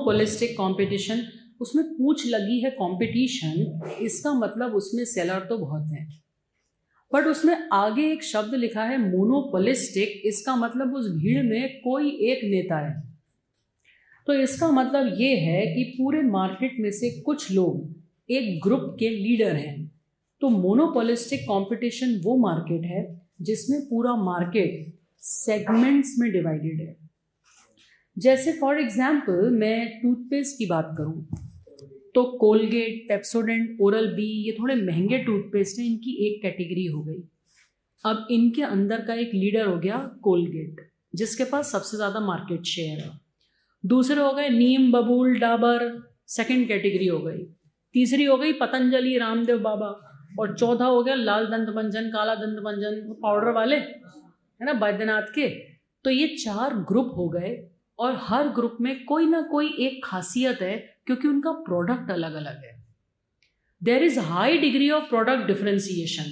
Monopolistic competition, उसमें पूछ लगी है कंपटीशन, इसका मतलब उसमें सेलर तो बहुत हैं, बट उसमें आगे एक शब्द लिखा है मोनोपोलिस्टिक, इसका मतलब उस भीड़ में कोई एक नेता है। तो इसका मतलब ये है कि पूरे मार्केट में से कुछ लोग एक ग्रुप के लीडर हैं। तो मोनोपोलिस्टिक कंपटीशन वो मार्केट है जिसमें पूरा मार्केट सेगमेंट्स में डिवाइडेड है। जैसे फॉर एग्जांपल मैं टूथपेस्ट की बात करूं तो कोलगेट, पेप्सोडेंट, ओरल बी, ये थोड़े महंगे टूथपेस्ट हैं, इनकी एक कैटेगरी हो गई। अब इनके अंदर का एक लीडर हो गया कोलगेट, जिसके पास सबसे ज़्यादा मार्केट शेयर है। दूसरे हो गए नीम, बबूल, डाबर, सेकंड कैटेगरी हो गई। तीसरी हो गई पतंजलि, रामदेव बाबा, और चौथा हो गया लाल दंत मंजन, काला दंत मंजन, पाउडर वाले है ना, बैद्यनाथ के। तो ये 4 ग्रुप हो गए और हर ग्रुप में कोई ना कोई एक खासियत है क्योंकि उनका प्रोडक्ट अलग अलग है। There is high degree of product differentiation.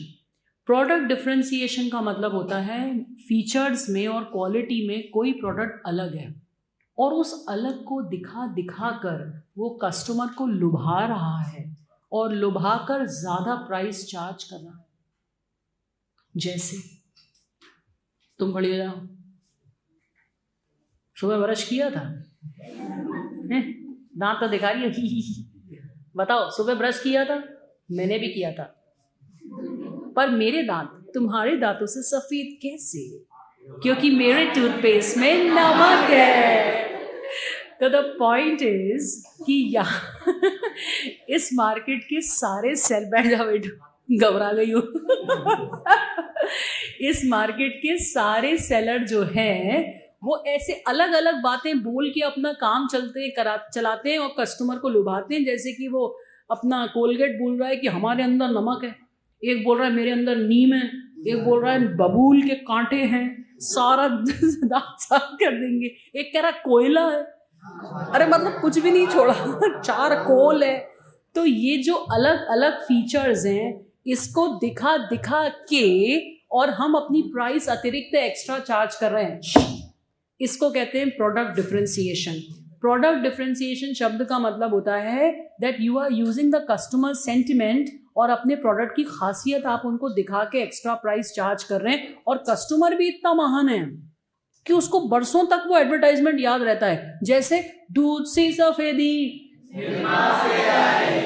Product differentiation का मतलब होता है फीचर्स में और क्वालिटी में कोई प्रोडक्ट अलग है और उस अलग को दिखा दिखा कर वो कस्टमर को लुभा रहा है और लुभा कर ज़्यादा प्राइस चार्ज कर रहा है। जैसे तुम खड़ी हो जाओ, सुबह ब्रश किया था, दांत तो दिखा रही है बताओ, सुबह ब्रश किया था? मैंने भी किया था, पर मेरे दांत तुम्हारे दांतों से सफेद कैसे? क्योंकि मेरे टूथपेस्ट में नमक है। तो द पॉइंट इज कि यहाँ इस मार्केट के सारे सेल, बैठ जाओ बेटू, घबरा गई हो इस मार्केट के सारे सेलर जो हैं वो ऐसे अलग अलग बातें बोल के अपना काम चलाते हैं और कस्टमर को लुभाते हैं। जैसे कि वो अपना कोलगेट बोल रहा है कि हमारे अंदर नमक है, एक बोल रहा है मेरे अंदर नीम है, एक बोल रहा है बबूल के कांटे हैं, सारा दांत साफ कर देंगे, एक कह रहा कोयला है, अरे मतलब कुछ भी नहीं छोड़ा 4 कोल है। तो ये जो अलग अलग फीचर्स हैं इसको दिखा दिखा के और हम अपनी प्राइस अतिरिक्त एक्स्ट्रा चार्ज कर रहे हैं, इसको कहते हैं प्रोडक्ट डिफरेंशिएशन। प्रोडक्ट डिफरेंशिएशन शब्द का मतलब होता है that you are using the customer sentiment और अपने प्रोडक्ट की खासियत आप उनको दिखा के एक्स्ट्रा प्राइस चार्ज कर रहे हैं। और कस्टमर भी इतना महान है कि उसको बरसों तक वो एडवर्टाइजमेंट याद रहता है। जैसे दूध सी सफेदी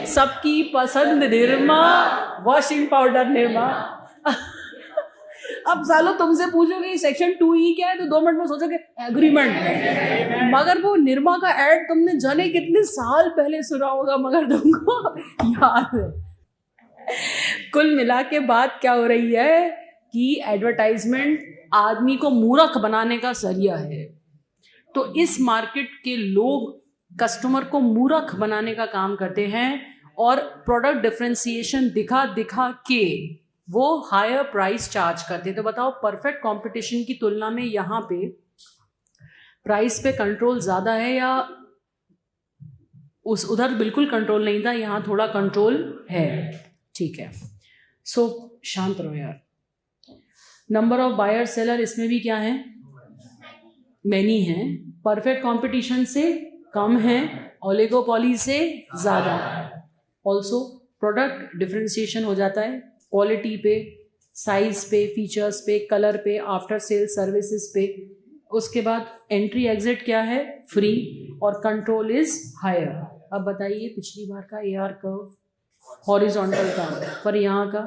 सबकी पसंद निरमा, वॉशिंग पाउडर निरमा अब सालो तुमसे पूछोगे सेक्शन 2E क्या है तो 2 मिनट में सोचोगे एग्रीमेंट है, मगर वो निरमा का ऐड तुमने जाने कितने साल पहले सुना होगा मगर तुमको याद है। कुल मिला के बात क्या हो रही है कि एडवर्टाइजमेंट आदमी को मूर्ख बनाने का जरिया है। तो इस मार्केट के लोग कस्टमर को मूर्ख बनाने का काम करते हैं और प्रोडक्ट डिफरेंशिएशन दिखा दिखा के वो हायर प्राइस चार्ज करते हैं। तो बताओ परफेक्ट कंपटीशन की तुलना में यहाँ पे प्राइस पे कंट्रोल ज़्यादा है या उधर बिल्कुल कंट्रोल नहीं था, यहाँ थोड़ा कंट्रोल है? ठीक है, सो शांत रहो यार। नंबर ऑफ बायर सेलर इसमें भी क्या है, मैनी हैं। परफेक्ट कंपटीशन से कम है, ओलिगोपॉली से ज़्यादा है। ऑल्सो प्रोडक्ट डिफरेंशिएशन हो जाता है क्वालिटी पे, साइज पे, फीचर्स पे, कलर पे, आफ्टर सेल सर्विसेज पे। उसके बाद एंट्री एग्जिट क्या है, फ्री, और कंट्रोल इज हायर। अब बताइए पिछली बार का AR कर्व हॉरिजॉन्टल था, पर यहाँ का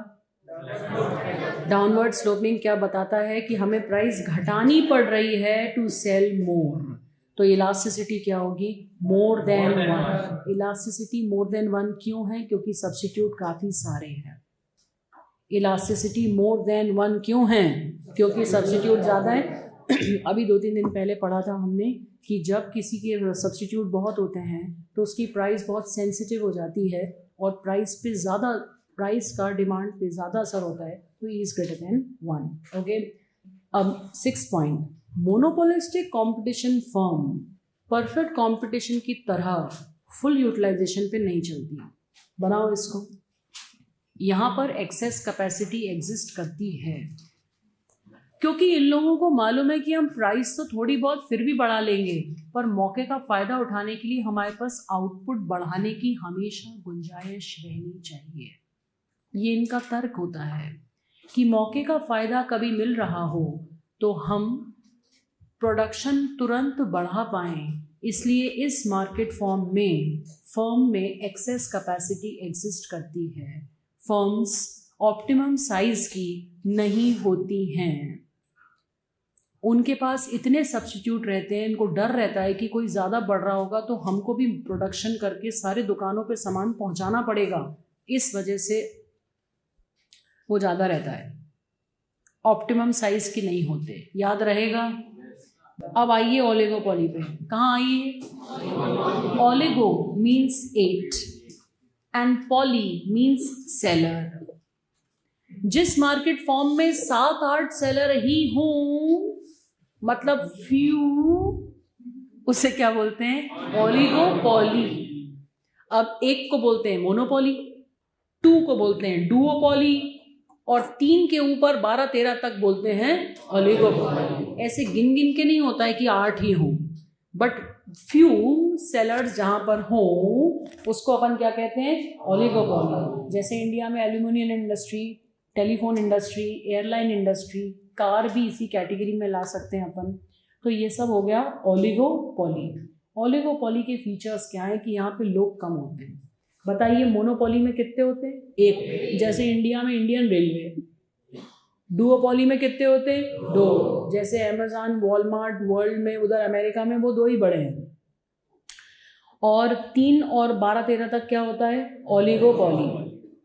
डाउनवर्ड स्लोपिंग क्या बताता है कि हमें प्राइस घटानी पड़ रही है टू सेल मोर। तो इलास्टिसिटी क्या होगी, more than 1। Elasticity more than 1 क्यों है, क्योंकि सब्स्टिट्यूट काफ़ी सारे हैं। इलास्टिसिटी मोर देन 1 क्यों है, क्योंकि सब्स्टिट्यूट ज़्यादा है। अभी 2-3 दिन पहले पढ़ा था हमने कि जब किसी के सब्स्टिट्यूट बहुत होते हैं तो उसकी प्राइस बहुत सेंसिटिव हो जाती है और प्राइस का डिमांड पे ज़्यादा असर होता है, तो इज ग्रेटर देन 1। ओके, अब 6 point, monopolistic competition firm perfect competition की तरह फुल यूटिलाइजेशन पे नहीं चलती। बनाओ इसको, यहाँ पर एक्सेस कैपेसिटी एग्जिस्ट करती है। क्योंकि इन लोगों को मालूम है कि हम प्राइस तो थोड़ी बहुत फिर भी बढ़ा लेंगे, पर मौके का फ़ायदा उठाने के लिए हमारे पास आउटपुट बढ़ाने की हमेशा गुंजाइश रहनी चाहिए। ये इनका तर्क होता है कि मौके का फ़ायदा कभी मिल रहा हो तो हम प्रोडक्शन तुरंत बढ़ा पाएँ, इसलिए इस मार्केट फर्म में एक्सेस कैपेसिटी एग्जिस्ट करती है। फर्म्स ऑप्टिमम साइज की नहीं होती हैं, उनके पास इतने सब्स्टिट्यूट रहते हैं, इनको डर रहता है कि कोई ज़्यादा बढ़ रहा होगा तो हमको भी प्रोडक्शन करके सारे दुकानों पे सामान पहुंचाना पड़ेगा, इस वजह से वो ज़्यादा रहता है, ऑप्टिमम साइज की नहीं होते। याद रहेगा। अब आइए ओलिगोपॉली पे। कहाँ आइए? Oligo means 8 and poly means seller. जिस मार्केट फॉर्म में 7-8 सेलर ही हों, मतलब फ्यू, उसे क्या बोलते हैं? ओलिगोपॉली। अब एक को बोलते हैं मोनोपॉली, 2 को बोलते हैं डुओपॉली, और 3 के ऊपर 12-13 तक बोलते हैं ओलिगोपॉली। ऐसे गिन गिन के नहीं होता है कि 8 ही हों, बट फ्यू सेलर्स जहां पर हो उसको अपन क्या कहते हैं? ओलिगोपॉली। जैसे इंडिया में aluminium industry, telephone industry, airline industry, car भी इसी कैटेगरी में ला सकते हैं अपन। तो ये सब हो गया ओलिगोपॉली। ओलिगोपॉली के फीचर्स क्या है कि यहाँ पे लोग कम होते हैं। बताइए मोनोपॉली में कितने होते हैं? एक। जैसे इंडिया में इंडियन रेलवे। डुओपॉली में कितने होते हैं? 2। जैसे अमेजॉन, वॉलमार्ट, वर्ल्ड में, उधर अमेरिका में वो 2 ही बड़े हैं। और 3 और 12-13 तक क्या होता है? ओलिगोपॉली।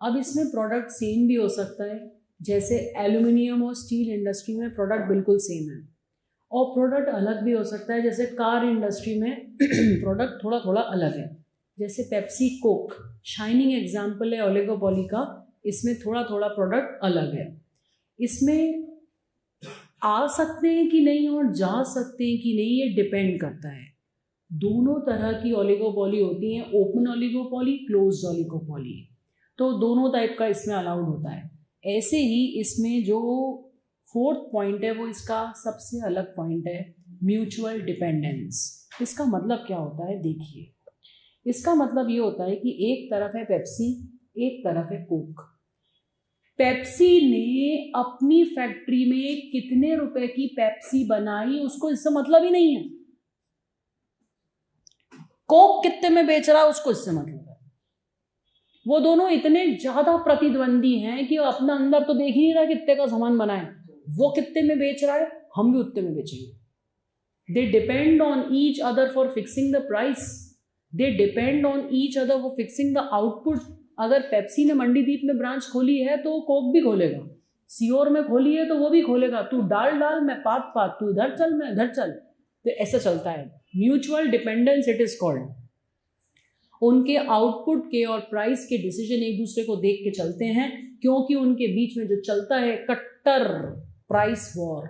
अब इसमें प्रोडक्ट सेम भी हो सकता है, जैसे एल्यूमिनियम और स्टील इंडस्ट्री में प्रोडक्ट बिल्कुल सेम है, और प्रोडक्ट अलग भी हो सकता है, जैसे कार इंडस्ट्री में प्रोडक्ट थोड़ा थोड़ा अलग है। जैसे पेप्सी कोक शाइनिंग एग्जाम्पल है ओलिगोपॉली का, इसमें थोड़ा थोड़ा प्रोडक्ट अलग है। इसमें आ सकते हैं कि नहीं और जा सकते हैं कि नहीं, ये डिपेंड करता है। दोनों तरह की ओलिगोपॉली होती हैं, ओपन ओलिगोपॉली, क्लोज्ड ओलिगोपॉली, तो दोनों टाइप का इसमें अलाउड होता है। ऐसे ही इसमें जो 4th पॉइंट है वो इसका सबसे अलग पॉइंट है, म्यूचुअल डिपेंडेंस। इसका मतलब क्या होता है? देखिए, इसका मतलब ये होता है कि एक तरफ है पेप्सी, एक तरफ है कोक। पेप्सी ने अपनी फैक्ट्री में कितने रुपए की पेप्सी बनाई उसको इससे मतलब ही नहीं है। कोक कितने में बेच रहा है उसको इससे मतलब है। वो दोनों इतने ज्यादा प्रतिद्वंदी हैं कि अपना अंदर तो देख ही नहीं रहा कितने का सामान बनाए। वो कितने में बेच रहा है, हम भी उतने में बेचेंगे। They depend on each other for fixing the price, they depend on each other for fixing the output. अगर पेप्सी ने मंडीदीप में ब्रांच खोली है तो कोक भी खोलेगा, सीओर में खोली है तो वो भी खोलेगा। तू डाल डाल, मैं पात पात, तू इधर चल मैं इधर चल, तो ऐसा चलता है। Mutual dependence it is called. उनके आउटपुट के और प्राइस के डिसीजन एक दूसरे को देख के चलते हैं, क्योंकि उनके बीच में जो चलता है कट्टर प्राइस वॉर।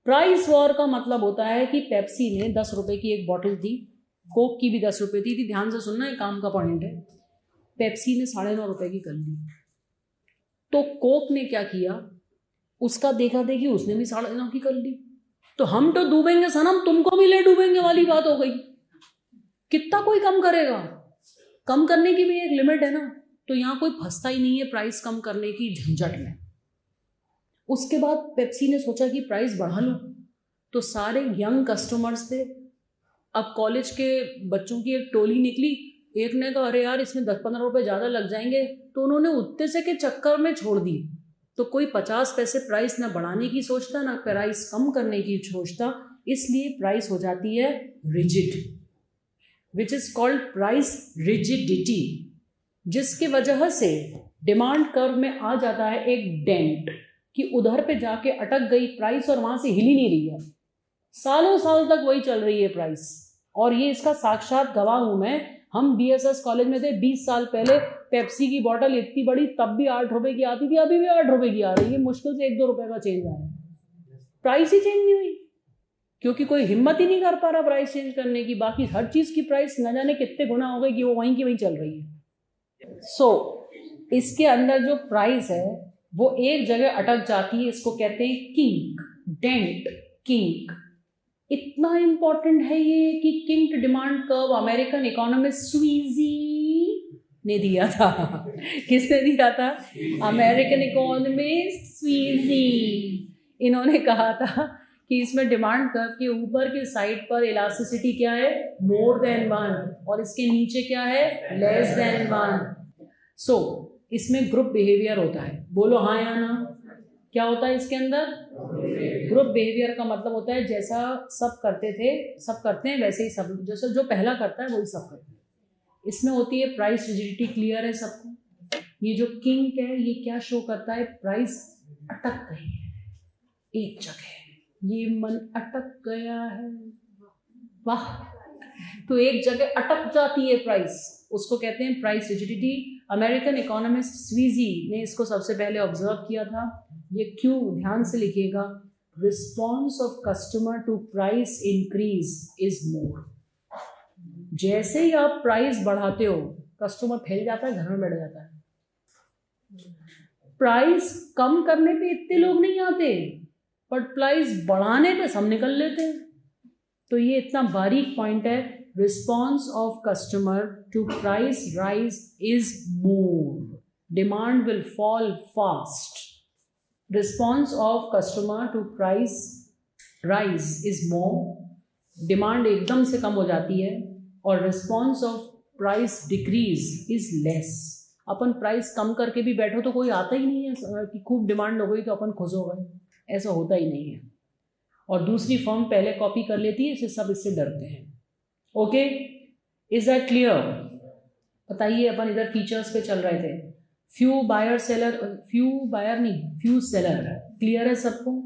प्राइस वॉर का मतलब होता है कि पेप्सी ने 10 रुपए की एक बॉटल थी, कोक की भी 10 रुपए थी। ध्यान से सुनना, एक काम का पॉइंट है। पेप्सी ने 9.5 रुपए की कर ली, तो कोक ने क्या किया, उसका देखा देखी उसने भी 9.5 की कर ली। तो हम तो डूबेंगे सनम, तुमको भी ले डूबेंगे वाली बात हो गई। कितना कोई कम करेगा? कम करने की भी एक लिमिट है ना। तो यहाँ कोई फंसता ही नहीं है प्राइस कम करने की झंझट में। उसके बाद पेप्सी ने सोचा कि प्राइस बढ़ा लूँ, तो सारे यंग कस्टमर्स थे। अब कॉलेज के बच्चों की एक टोली निकली, एक ने कहा अरे यार इसमें 10-15 रुपए ज़्यादा लग जाएंगे, तो उन्होंने उतने से के चक्कर में छोड़ दी। तो कोई 50 पैसे प्राइस ना बढ़ाने की सोचता ना प्राइस कम करने की सोचता, इसलिए प्राइस हो जाती है rigid, which is called price rigidity, जिसकी वजह से डिमांड कर्व में आ जाता है एक डेंट कि उधर पे जाके अटक गई प्राइस और वहां से हिल ही नहीं रही है। सालों साल तक वही चल रही है प्राइस, और ये इसका साक्षात गवाह हूं मैं। हम बीएसएस कॉलेज में थे 20 साल पहले, पेप्सी की बोतल इतनी बड़ी तब भी 8 रुपए की आती थी, अभी भी 8 रुपए की आ रही है। मुश्किल से 1-2 रुपए का चेंज आया, प्राइस ही चेंज नहीं हुई, क्योंकि कोई हिम्मत ही नहीं कर पा रहा प्राइस चेंज करने की। बाकी हर चीज की प्राइस न जाने कितने गुना हो गई कि वो वहीं की वहीं चल रही है। सो इसके अंदर जो प्राइस है वो एक जगह अटक जाती है, इसको कहते हैं किंक, डेंट, किंक। इतना इंपॉर्टेंट है ये कि kink demand curve American economist Sweezy ने दिया था। किसने दिया था? American economist Sweezy. इन्होंने कहा था कि इसमें डिमांड कर्व के ऊपर के साइड पर इलास्टिसिटी क्या है? मोर देन 1, और इसके नीचे क्या है? Less than 1। सो इसमें ग्रुप बिहेवियर होता है। बोलो हाँ या ना? क्या होता है इसके अंदर? ग्रुप बिहेवियर का मतलब होता है जैसा सब करते थे, सब करते हैं वैसे ही सब, जैसा जो पहला करता है वही सब करते हैं। इसमें होती है प्राइस रिजिडिटी। क्लियर है सबको? ये जो किंक है ये क्या शो करता है? प्राइस अटक गई है एक जगह, ये मन अटक गया है। वाह! तो एक जगह अटक जाती है प्राइस, उसको कहते हैं price rigidity. American economist Sweezy ने इसको सबसे पहले ऑब्जर्व किया था। ये क्यों? ध्यान से लिखिएगा। Response of customer to price increase is more. जैसे ही आप प्राइस बढ़ाते हो कस्टमर फैल जाता है, घर में बैठ जाता है। प्राइस कम करने पे इतने लोग नहीं आते, बट प्राइस बढ़ाने पे सब निकल लेते हैं। तो ये इतना बारीक पॉइंट है। Response of customer to price rise is more, demand will fall fast. Response of customer to price rise is more, demand एकदम से कम हो जाती है। और response of price decrease is less. अपन प्राइस कम करके भी बैठो तो कोई आता ही नहीं है कि खूब डिमांड हो गई तो अपन खुश हो गए, ऐसा होता ही नहीं है। और दूसरी फर्म पहले कॉपी कर लेती है, इससे सब इससे डरते हैं। Okay, is that clear? बताइए, अपन इधर फीचर्स पे चल रहे थे। Few buyer seller, few buyer नहीं, फ्यू सेलर। क्लियर है सबको?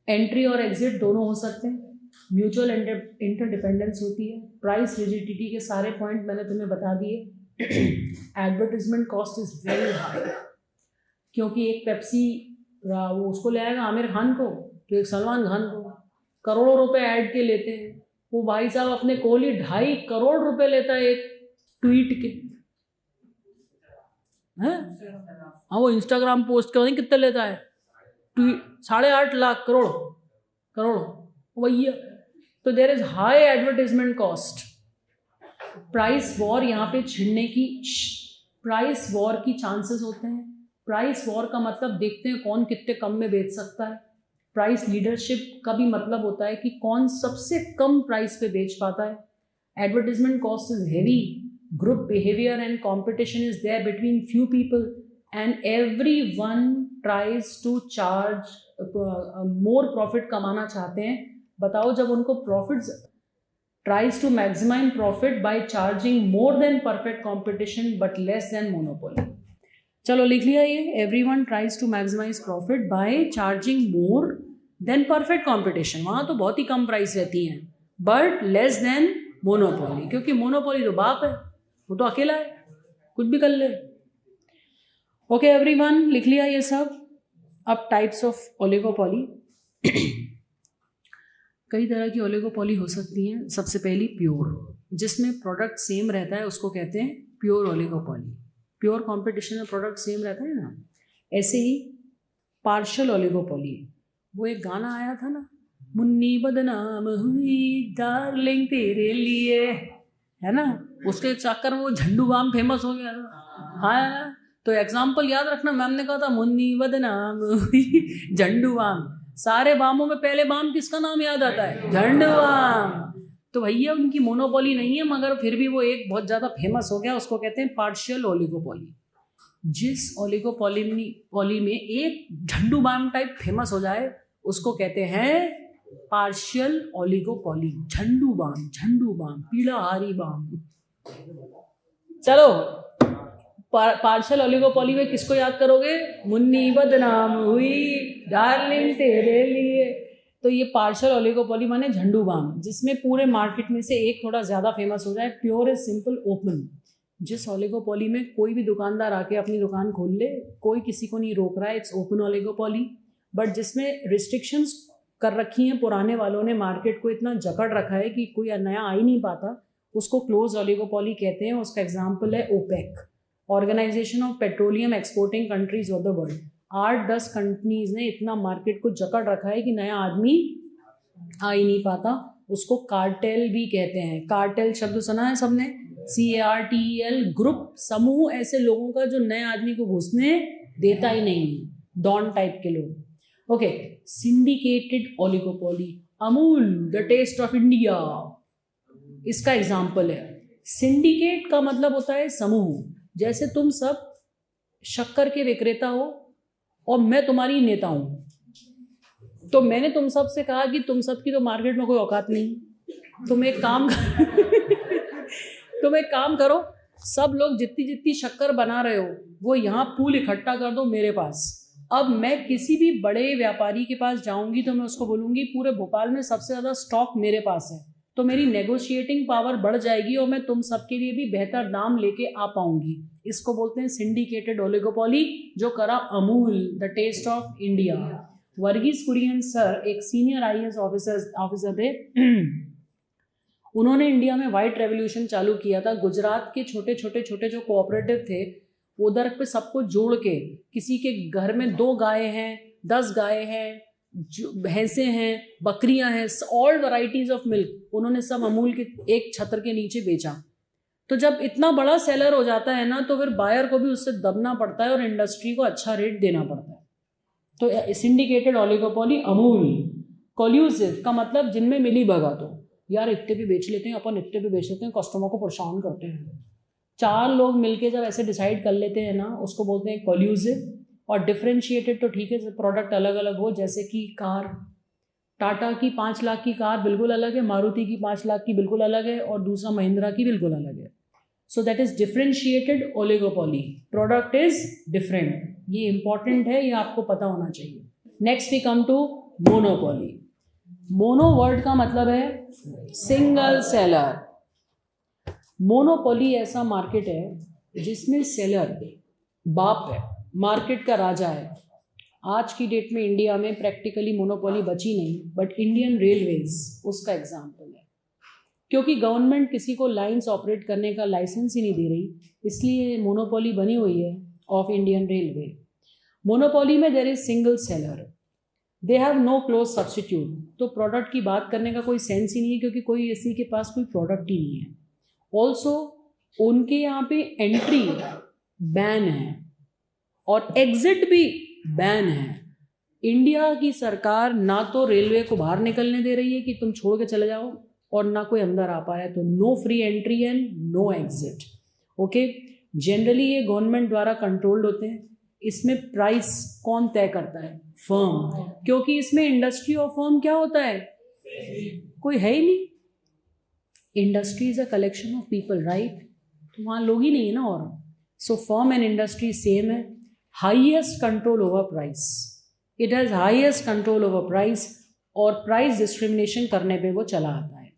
एंट्री और एग्जिट दोनों हो सकते हैं। म्यूचुअल इंटरडिपेंडेंस होती है। प्राइस रिजिडिटी के सारे पॉइंट मैंने तुम्हें बता दिए। Advertisement cost is very high, क्योंकि एक पेप्सी वो उसको ले आएगा आमिर खान को, तो एक सलमान खान को करोड़ों रुपए ऐड के लेते हैं। वो भाई साहब अपने कोहली 2.5 करोड़ रुपए लेता है एक ट्वीट के, हैं? हाँ, वो इंस्टाग्राम पोस्ट के नहीं कितने लेता है, ट्वीट 8.5 लाख करोड़ भैया। तो there is high advertisement cost. Price war यहाँ पे छिड़ने की, प्राइस वॉर की चांसेस होते हैं। प्राइस वॉर का मतलब देखते हैं कौन कितने कम में बेच सकता है। प्राइस लीडरशिप का भी मतलब होता है कि कौन सबसे कम प्राइस पे बेच पाता है। Advertisement cost is heavy. Group behaviour and competition is there between few people and everyone tries to charge more profit कमाना चाहते हैं। बताओ, जब उनको profits tries to maximize profit by charging more than perfect competition but less than monopoly। चलो लिख लिया ये, everyone tries to maximize profit by charging more than perfect competition। वहाँ तो बहुत ही कम प्राइस रहती हैं, but less than monopoly, क्योंकि monopoly तो बाप है, वो तो अकेला है, कुछ भी कर ले। ओके एवरीवन, लिख लिया ये सब। अब टाइप्स ऑफ ओलिगोपोली। कई तरह की ओलिगोपोली हो सकती हैं। सबसे पहली प्योर, जिसमें प्रोडक्ट सेम रहता है, उसको कहते हैं प्योर ओलिगोपोली। प्योर कंपटीशन में प्रोडक्ट सेम रहता है ना। ऐसे ही पार्शियल ओलिगोपोली, वो एक गाना आया था ना, मुन्नी बदनाम हुई डार्लिंग तेरे लिए, है ना, उसके चक्कर में वो झंडू बाम फेमस हो गया था। हाँ, तो एग्जाम्पल याद रखना, मैम ने कहा था मुन्नी बदनाम हुई झंडू बाम। सारे बामों में पहले बाम किसका नाम याद आता है? झंडू बाम। तो भैया उनकी मोनोपोली नहीं है, मगर फिर भी वो एक बहुत ज़्यादा फेमस हो गया, उसको कहते हैं पार्शियल ओलिगोपोली। जिस ओलिगोपोली में एक झंडू बाम टाइप फेमस हो जाए उसको कहते हैं पार्शियल ओलिगोपोली। झंडू बाम, पीला हारी बाम। चलो, पार्शियल ओलिगोपोली में किसको याद करोगे? मुन्नी बदनाम हुई डार्लिंग तेरे लिए। तो ये पार्शियल ओलिगोपोली माने झंडू बाम, जिसमें पूरे मार्केट में से एक थोड़ा ज़्यादा फेमस हो जाए। प्योर इज सिंपल ओपन, जिस ओलिगोपोली में कोई भी दुकानदार आके अपनी दुकान खोल ले, कोई किसी को नहीं रोक रहा है, इट्स ओपन ओलिगोपोली। बट जिसमें रिस्ट्रिक्शंस कर रखी हैं पुराने वालों ने, मार्केट को इतना जकड़ रखा है कि कोई नया आ ही नहीं पाता, उसको क्लोज ओलिगोपोली कहते हैं। उसका एग्जाम्पल है OPEC, organisation of petroleum exporting countries of the world. 8-10 companies ने इतना मार्केट को जकड़ रखा है कि नया आदमी आ ही नहीं पाता। उसको कार्टेल भी कहते हैं। कार्टेल शब्द सुना है सबने? CARTEL, ग्रुप, समूह ऐसे लोगों का जो नए आदमी को घुसने देता ही नहीं है, डॉन टाइप के लोग। Okay, syndicated oligopoly, Amul the taste of India इसका एग्जाम्पल है। सिंडिकेट का मतलब होता है समूह। जैसे तुम सब शक्कर के विक्रेता हो और मैं तुम्हारी नेता हूं, तो मैंने तुम सब से कहा कि तुम सब की तो मार्केट में कोई औकात नहीं, तुम एक काम करो, सब लोग जितनी जितनी शक्कर बना रहे हो वो यहाँ पूल इकट्ठा कर दो मेरे पास। अब मैं किसी भी बड़े व्यापारी के पास जाऊंगी तो मैं उसको बोलूंगी पूरे भोपाल में सबसे ज़्यादा स्टॉक मेरे पास है, तो मेरी नेगोशिएटिंग पावर बढ़ जाएगी और मैं तुम सबके लिए भी बेहतर दाम लेके आ पाऊंगी। इसको बोलते हैं सिंडिकेटेड ओलिगोपोली, जो करा Amul the taste of India. Verghese Kurien sir एक सीनियर IAS ऑफिसर थे। उन्होंने इंडिया में वाइट रेवोल्यूशन चालू किया था। गुजरात के छोटे छोटे जो कोऑपरेटिव थे उधर पे सबको जोड़ के, किसी के घर में 2 गाय हैं, 10 गाय हैं, भैंसे हैं, बकरियां हैं, ऑल वैरायटीज ऑफ मिल्क, उन्होंने सब अमूल के एक छत्र के नीचे बेचा। तो जब इतना बड़ा सेलर हो जाता है ना, तो फिर बायर को भी उससे दबना पड़ता है और इंडस्ट्री को अच्छा रेट देना पड़ता है। तो सिंडिकेटेड ओलिगोपोली, अमूल। कोल्यूसिव का मतलब जिनमें मिली भगत हो, यार इतने भी बेच लेते हैं अपन, इतने भी बेच लेते हैं, कस्टमर को परेशान करते हैं। 4 लोग मिलके जब ऐसे डिसाइड कर लेते हैं ना, उसको बोलते हैं कोल्यूसिव। और डिफरेंशिएटेड तो ठीक है, प्रोडक्ट अलग अलग हो, जैसे कि कार, टाटा की 5 लाख की कार बिल्कुल अलग है, मारुति की 5 लाख की बिल्कुल अलग है, और दूसरा महिंद्रा की बिल्कुल अलग है। So that is differentiated oligopoly, product is different. ये इंपॉर्टेंट है, ये आपको पता होना चाहिए। Next we come to monopoly. Mono word का मतलब है सिंगल सेलर। मोनोपोली ऐसा मार्केट है जिसमें सेलर बाप है, मार्केट का राजा है। आज की डेट में इंडिया में प्रैक्टिकली मोनोपोली बची नहीं, बट इंडियन रेलवेज उसका एग्जाम्पल है, क्योंकि गवर्नमेंट किसी को लाइंस ऑपरेट करने का लाइसेंस ही नहीं दे रही, इसलिए मोनोपोली बनी हुई है ऑफ इंडियन रेलवे। मोनोपोली में there is single seller, they have no close substitute. तो प्रोडक्ट की बात करने का कोई सेंस ही नहीं है, क्योंकि कोई इसी के पास कोई प्रोडक्ट ही नहीं है। ऑल्सो उनके यहाँ पे एंट्री बैन है और एग्जिट भी बैन है। इंडिया की सरकार ना तो रेलवे को बाहर निकलने दे रही है कि तुम छोड़ के चले जाओ, और ना कोई अंदर आ पा रहा है, तो no free entry and no exit. Okay, generally ये गवर्नमेंट द्वारा कंट्रोल्ड होते हैं। इसमें प्राइस कौन तय करता है? फर्म, क्योंकि इसमें इंडस्ट्री और फर्म क्या होता है? कोई है ही नहीं। Industry is a collection of people, right? तो वहाँ लोग ही नहीं है ना। और सो फर्म एंड इंडस्ट्री सेम है। Highest control over price, it has highest control over price, और प्राइस डिस्क्रिमिनेशन करने पे वो चला आता है।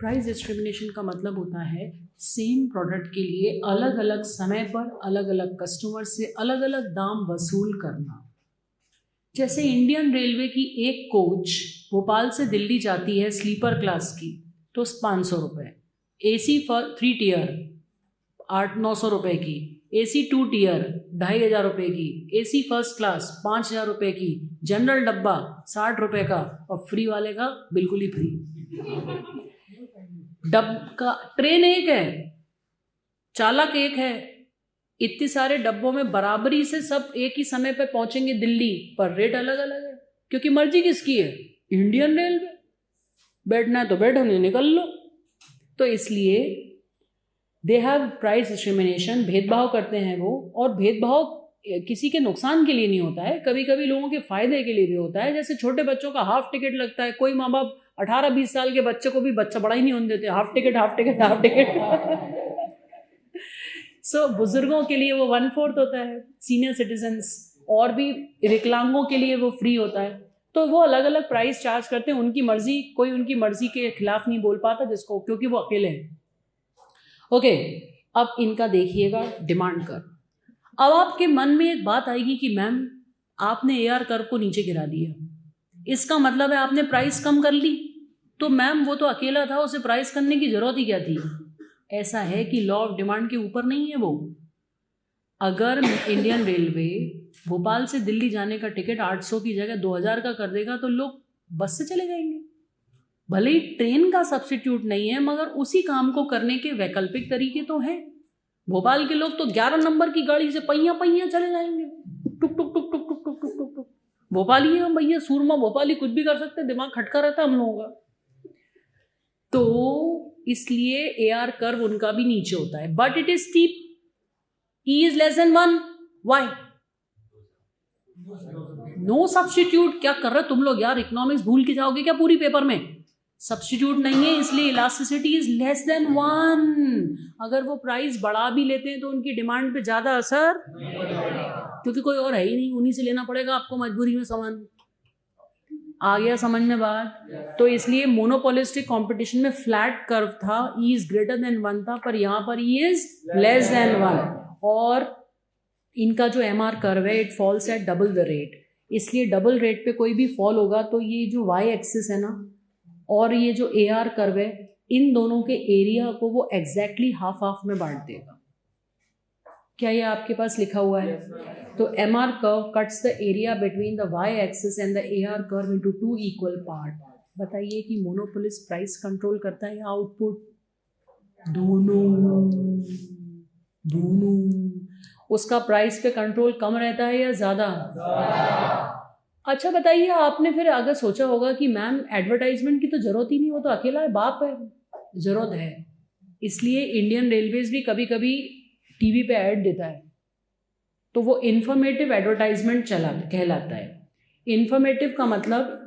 प्राइस डिस्क्रिमिनेशन का मतलब होता है सेम प्रोडक्ट के लिए अलग अलग समय पर अलग अलग कस्टमर से अलग अलग दाम वसूल करना। जैसे इंडियन रेलवे की एक कोच भोपाल से दिल्ली जाती है स्लीपर क्लास की, तो 500 रुपये, AC 3 टियर 800-900 रुपये की, AC 2 टियर 2500 रुपये की, AC फर्स्ट क्लास 5000 रुपये की, जनरल डब्बा 60 रुपये का, और फ्री वाले का बिल्कुल ही फ्री। डब का ट्रेन एक है, चालक एक है, इतने सारे डब्बों में बराबरी से सब एक ही समय पे पहुंचेंगे दिल्ली, पर रेट अलग अलग है, क्योंकि मर्जी किसकी है? Indian railway. बैठना है तो बैठो, नहीं निकल लो। तो इसलिए दे हैव प्राइस डिस्क्रिमिनेशन, भेदभाव करते हैं वो। और भेदभाव किसी के नुकसान के लिए नहीं होता है, कभी कभी लोगों के फायदे के लिए भी होता है। जैसे छोटे बच्चों का हाफ टिकट लगता है, कोई माँ बाप 18-20 साल के बच्चे को भी बच्चा बड़ा ही नहीं होने देते, half ticket half ticket half ticket. So बुजुर्गों के लिए वो 1/4 होता है, सीनियर सिटीजन्स और भी विकलांगों के लिए वो फ्री होता है। तो वो अलग अलग प्राइस चार्ज करते हैं, उनकी मर्जी, कोई उनकी मर्जी के खिलाफ नहीं बोल पाता जिसको, क्योंकि वो अकेले हैं। ओके, अब इनका देखिएगा डिमांड कर्व। अब आपके मन में एक बात आएगी कि मैम आपने AR कर्व को नीचे गिरा दिया, इसका मतलब है आपने प्राइस कम कर ली। तो मैम वो तो अकेला था, उसे प्राइस करने की जरूरत ही क्या थी? ऐसा है कि लॉ ऑफ डिमांड के ऊपर नहीं है वो। अगर इंडियन रेलवे भोपाल से दिल्ली जाने का टिकट 800 की जगह 2000 का कर देगा तो लोग बस से चले जाएंगे। भले ही ट्रेन का सब्स्टिट्यूट नहीं है, मगर उसी काम को करने के वैकल्पिक तरीके तो हैं। भोपाल के लोग तो 11 नंबर की गाड़ी से पहिया पहिया चले जाएंगे, टुक टुक टुक टुक टुक टुक टुक टुक टुक। भोपाली है भैया, सूरमा भोपाली, कुछ भी कर सकते हैं, दिमाग खटका रहता है हम लोगों का। तो इसलिए एआर कर्व उनका भी नीचे होता है, but it is steep. E is less than 1, why? No substitute. क्या कर रहे तुम लोग यार, इकोनॉमिक्स भूल के जाओगे क्या पूरी पेपर में? सब्स्टिट्यूट नहीं है, इसलिए इलास्टिसिटी इज लेस देन 1। अगर वो प्राइस बढ़ा भी लेते हैं तो उनकी डिमांड पे ज्यादा असर, क्योंकि कोई और है ही नहीं, उन्हीं से लेना पड़ेगा आपको मजबूरी में सामान। आ गया समझ में बात? तो इसलिए मोनोपोलिस्टिक कंपटीशन में फ्लैट कर्व था, ई इज ग्रेटर देन 1 था, पर यहाँ पर ई इज लेस देन 1। और इनका जो एमआर कर्व है, it falls at double the rate. इसलिए डबल रेट पे कोई भी फॉल होगा तो ये जो वाई एक्सिस है ना, और ये जो ए आर कर्व है, इन दोनों के एरिया को वो एग्जैक्टली हाफ हाफ में बांट देगा। क्या ये आपके पास लिखा हुआ है? तो M R curve cuts the area between the Y axis and the A R curve into 2 equal part. बताइए कि मोनोपोलिस्ट प्राइस कंट्रोल करता है या आउटपुट? दोनों। उसका प्राइस पे कंट्रोल कम रहता है या ज़्यादा? अच्छा बताइए, आपने फिर अगर सोचा होगा कि मैम एडवर्टाइजमेंट की तो ज़रूरत ही नहीं, वो तो अकेला है, बाप है। ज़रूरत है, इसलिए इंडियन रेलवेज भी कभी कभी टीवी पे ऐड देता है, तो वो इन्फॉर्मेटिव एडवर्टाइजमेंट कहलाता है। इन्फॉर्मेटिव का मतलब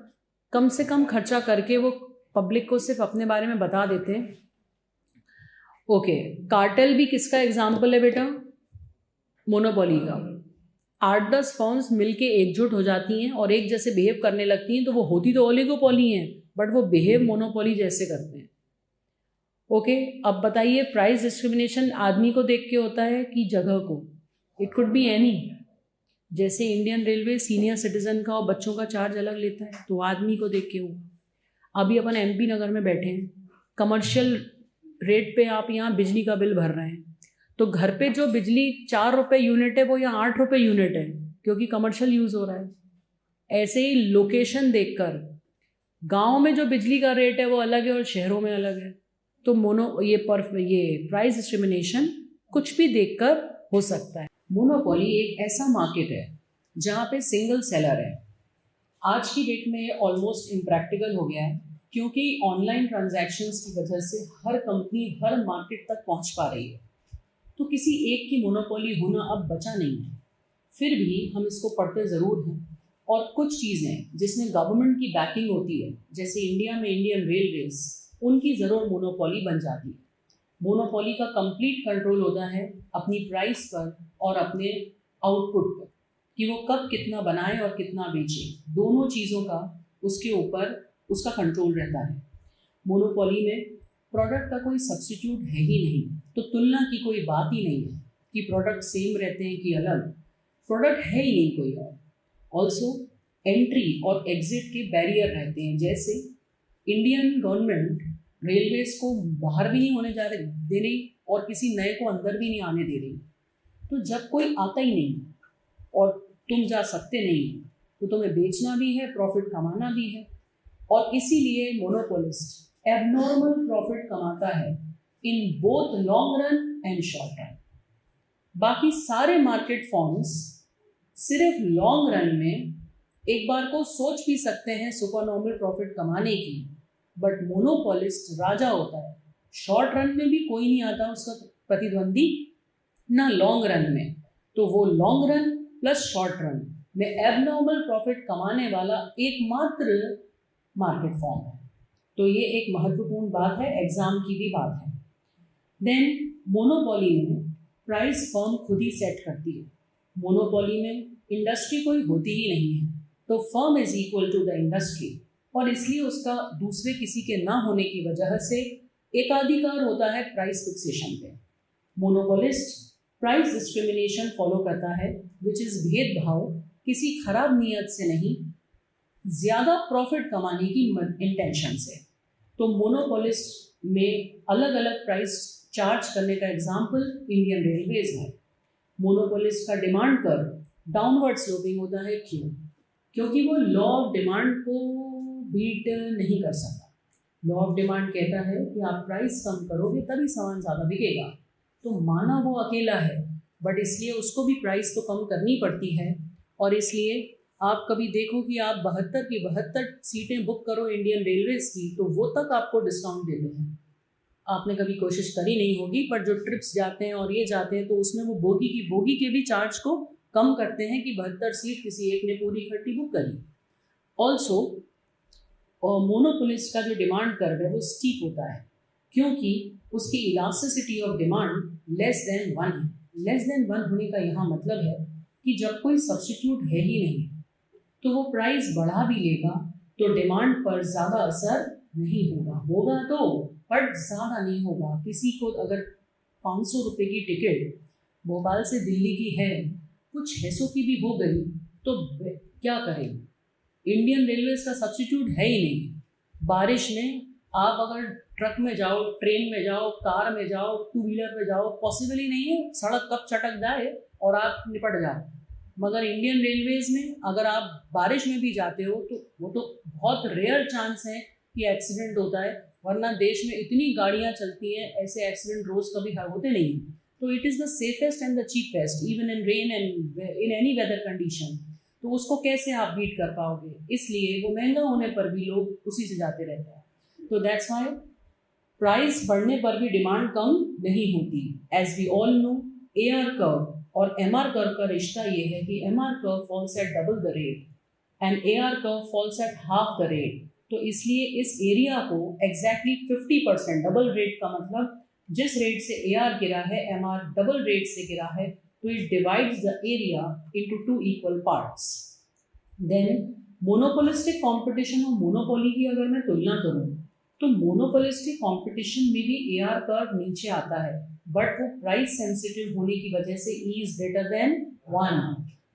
कम से कम खर्चा करके वो पब्लिक को सिर्फ अपने बारे में बता देते हैं। ओके, कार्टेल भी किसका एग्जाम्पल है बेटा? मोनोपोली का। 8-10 फर्म्स मिलके एकजुट हो जाती हैं और एक जैसे बिहेव करने लगती हैं, तो वो होती तो ओलिगोपोली हैं, बट वो बिहेव मोनोपोली जैसे करते हैं। ओके, अब बताइए प्राइस डिस्क्रिमिनेशन आदमी को देख के होता है कि जगह को? It could be any. जैसे इंडियन रेलवे सीनियर सिटीजन का और बच्चों का चार्ज अलग लेता है, तो आदमी को देख के हुआ। अभी अपन एमपी नगर में बैठे हैं, कमर्शियल रेट पे आप यहाँ बिजली का बिल भर रहे हैं, तो घर पे जो बिजली 4 रुपये यूनिट है वो यहाँ 8 रुपये यूनिट है, क्योंकि कमर्शियल यूज़ हो रहा है। ऐसे ही लोकेशन देखकर गांव में जो बिजली का रेट है वो अलग है और शहरों में अलग है। तो ये प्राइस डिस्क्रिमिनेशन कुछ भी देखकर हो सकता है। मोनोपोली एक ऐसा मार्केट है जहाँ पे सिंगल सेलर है। आज की डेट में ऑलमोस्ट इम्प्रैक्टिकल हो गया है, क्योंकि ऑनलाइन ट्रांजैक्शंस की वजह से हर कंपनी हर मार्केट तक पहुँच पा रही है, तो किसी एक की मोनोपोली होना अब बचा नहीं है। फिर भी हम इसको पढ़ते ज़रूर हैं, और कुछ चीज़ें जिसमें गवर्नमेंट की बैकिंग होती है, जैसे इंडिया में इंडियन रेलवेज, उनकी ज़रूर मोनोपोली बन जाती है। मोनोपोली का कंप्लीट कंट्रोल होता है अपनी प्राइस पर और अपने आउटपुट पर, कि वो कब कितना बनाए और कितना बेचे, दोनों चीज़ों का उसके ऊपर उसका कंट्रोल रहता है। मोनोपोली में प्रोडक्ट का कोई सब्स्टिट्यूट है ही नहीं, तो तुलना की कोई बात ही नहीं है कि प्रोडक्ट सेम रहते हैं कि अलग। प्रोडक्ट है ही नहीं कोई और। ऑल्सो एंट्री और एग्जिट के बैरियर रहते हैं, जैसे इंडियन गवर्नमेंट रेलवेज को बाहर भी नहीं होने दे रही और किसी नए को अंदर भी नहीं आने दे रही। तो जब कोई आता ही नहीं और तुम जा सकते नहीं, तो तुम्हें बेचना भी है, प्रॉफिट कमाना भी है, और इसीलिए मोनोपोलिस्ट एबनॉर्मल प्रॉफिट कमाता है in both long run and short run. बाकी सारे मार्केट फॉर्म्स सिर्फ लॉन्ग रन में एक बार को सोच भी सकते हैं सुपरनॉर्मल प्रॉफिट कमाने की, बट मोनोपोलिस्ट राजा होता है। शॉर्ट रन में भी कोई नहीं आता उसका प्रतिद्वंदी, ना लॉन्ग रन में। तो वो long run plus short run में एबनॉर्मल प्रॉफिट कमाने वाला एकमात्र मार्केट फॉर्म है। तो ये एक महत्वपूर्ण बात है, एग्जाम की भी बात है। देन मोनोपोली में प्राइस फर्म खुद ही सेट करती है। मोनोपोली में इंडस्ट्री कोई होती ही नहीं है, तो firm is equal to the industry, और इसलिए उसका दूसरे किसी के ना होने की वजह से एकाधिकार होता है प्राइस फिक्सेशन पे। मोनोपोलिस्ट प्राइस डिस्क्रिमिनेशन फॉलो करता है, विच इज़ भेदभाव, किसी खराब नियत से नहीं, ज़्यादा प्रॉफिट कमाने की इंटेंशन से। तो मोनोपोलिस्ट में अलग अलग प्राइस चार्ज करने का एग्जाम्पल इंडियन रेलवेज है। मोनोपोलिस्ट का डिमांड कर डाउनवर्ड स्लोपिंग होता है। क्यों? क्योंकि वो लॉ ऑफ डिमांड को बीट नहीं कर सकता। लॉ ऑफ डिमांड कहता है कि आप प्राइस कम करोगे तभी सामान ज़्यादा बिकेगा। तो माना वो अकेला है, बट इसलिए उसको भी प्राइस तो कम करनी पड़ती है। और इसलिए आप कभी देखो कि आप 72 की 72 सीटें बुक करो इंडियन रेलवेज़ की, तो वो तक आपको डिस्काउंट देते हैं। आपने कभी कोशिश करी नहीं होगी, पर जो ट्रिप्स जाते हैं और ये जाते हैं तो उसमें वो बोगी के भी चार्ज को कम करते हैं कि 72 सीट किसी एक ने पूरी इकट्ठी बुक करी। ऑल्सो मोनोपोलिस्ट का जो डिमांड कर्व है वो स्टीप होता है, क्योंकि उसकी elasticity of demand less than 1 है। लेस देन 1 होने का यहाँ मतलब है कि जब कोई सब्स्टिट्यूट है ही नहीं तो वो प्राइस बढ़ा भी लेगा तो डिमांड पर ज़्यादा असर नहीं होगा। होगा तो, बट ज़्यादा नहीं होगा। किसी को अगर 500 रुपये की टिकट भोपाल से दिल्ली की है, कुछ 600 की भी हो गई तो क्या करें? इंडियन रेलवेज का सब्स्टिट्यूट है ही नहीं। बारिश में आप अगर ट्रक में जाओ, ट्रेन में जाओ, कार में जाओ, 2 व्हीलर में जाओ, पॉसिबल ही नहीं है। सड़क कब चटक जाए और आप निपट जाओ। मगर इंडियन रेलवेज में अगर आप बारिश में भी जाते हो तो वो तो बहुत रेयर चांस है कि एक्सीडेंट होता है, वरना देश में इतनी गाड़ियाँ चलती हैं, ऐसे एक्सीडेंट रोज़ कभी होते नहीं हैं। तो it is the safest and the cheapest even in rain and in any weather condition. तो उसको कैसे आप बीट कर पाओगे? इसलिए वो महंगा होने पर भी लोग उसी से जाते रहते हैं। तो दैट्स वाई प्राइस बढ़ने पर भी डिमांड कम नहीं होती। As we all know, AR curve और MR कर्व का रिश्ता ये है कि MR curve falls at double the rate and AR curve falls at half the rate. तो इसलिए इस एरिया को एग्जैक्टली 50%, डबल रेट का मतलब जिस रेट से AR गिरा है MR डबल रेट से गिरा है, तो it divides the area into 2 equal parts. Then monopolistic competition और monopoly की अगर मैं तुलना करूँ तो monopolistic competition में भी AR कर्व नीचे आता है, बट वो प्राइस सेंसिटिव होने की वजह से E is greater than 1।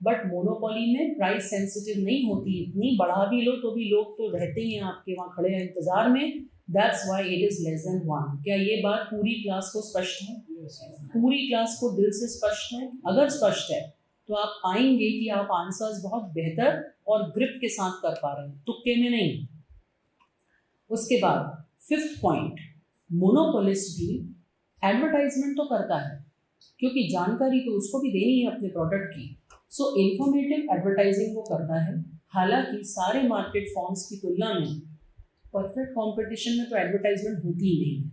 But monopoly में प्राइस सेंसिटिव नहीं होती, इतनी बढ़ा भी लो तो भी लोग तो रहते ही हैं आपके वहाँ खड़े हैं इंतजार में। That's why it is less than 1। क्या ये बात पूरी क्लास को स्पष्ट है? पूरी क्लास को दिल से स्पष्ट है? अगर स्पष्ट है तो आप पाएंगे कि आप आंसर्स बहुत बेहतर और ग्रिप के साथ कर पा रहे हैं, तुक्के में नहीं। उसके बाद 5th पॉइंट, मोनोपोलिस्ट भी एडवर्टाइजमेंट तो करता है, क्योंकि जानकारी तो उसको भी देनी है अपने प्रोडक्ट की। सो इंफॉर्मेटिव एडवर्टाइजिंग वो करता है। हालांकि सारे मार्केट फॉर्म्स की तुलना में परफेक्ट कंपटीशन में तो एडवर्टाइजमेंट होती ही नहीं है,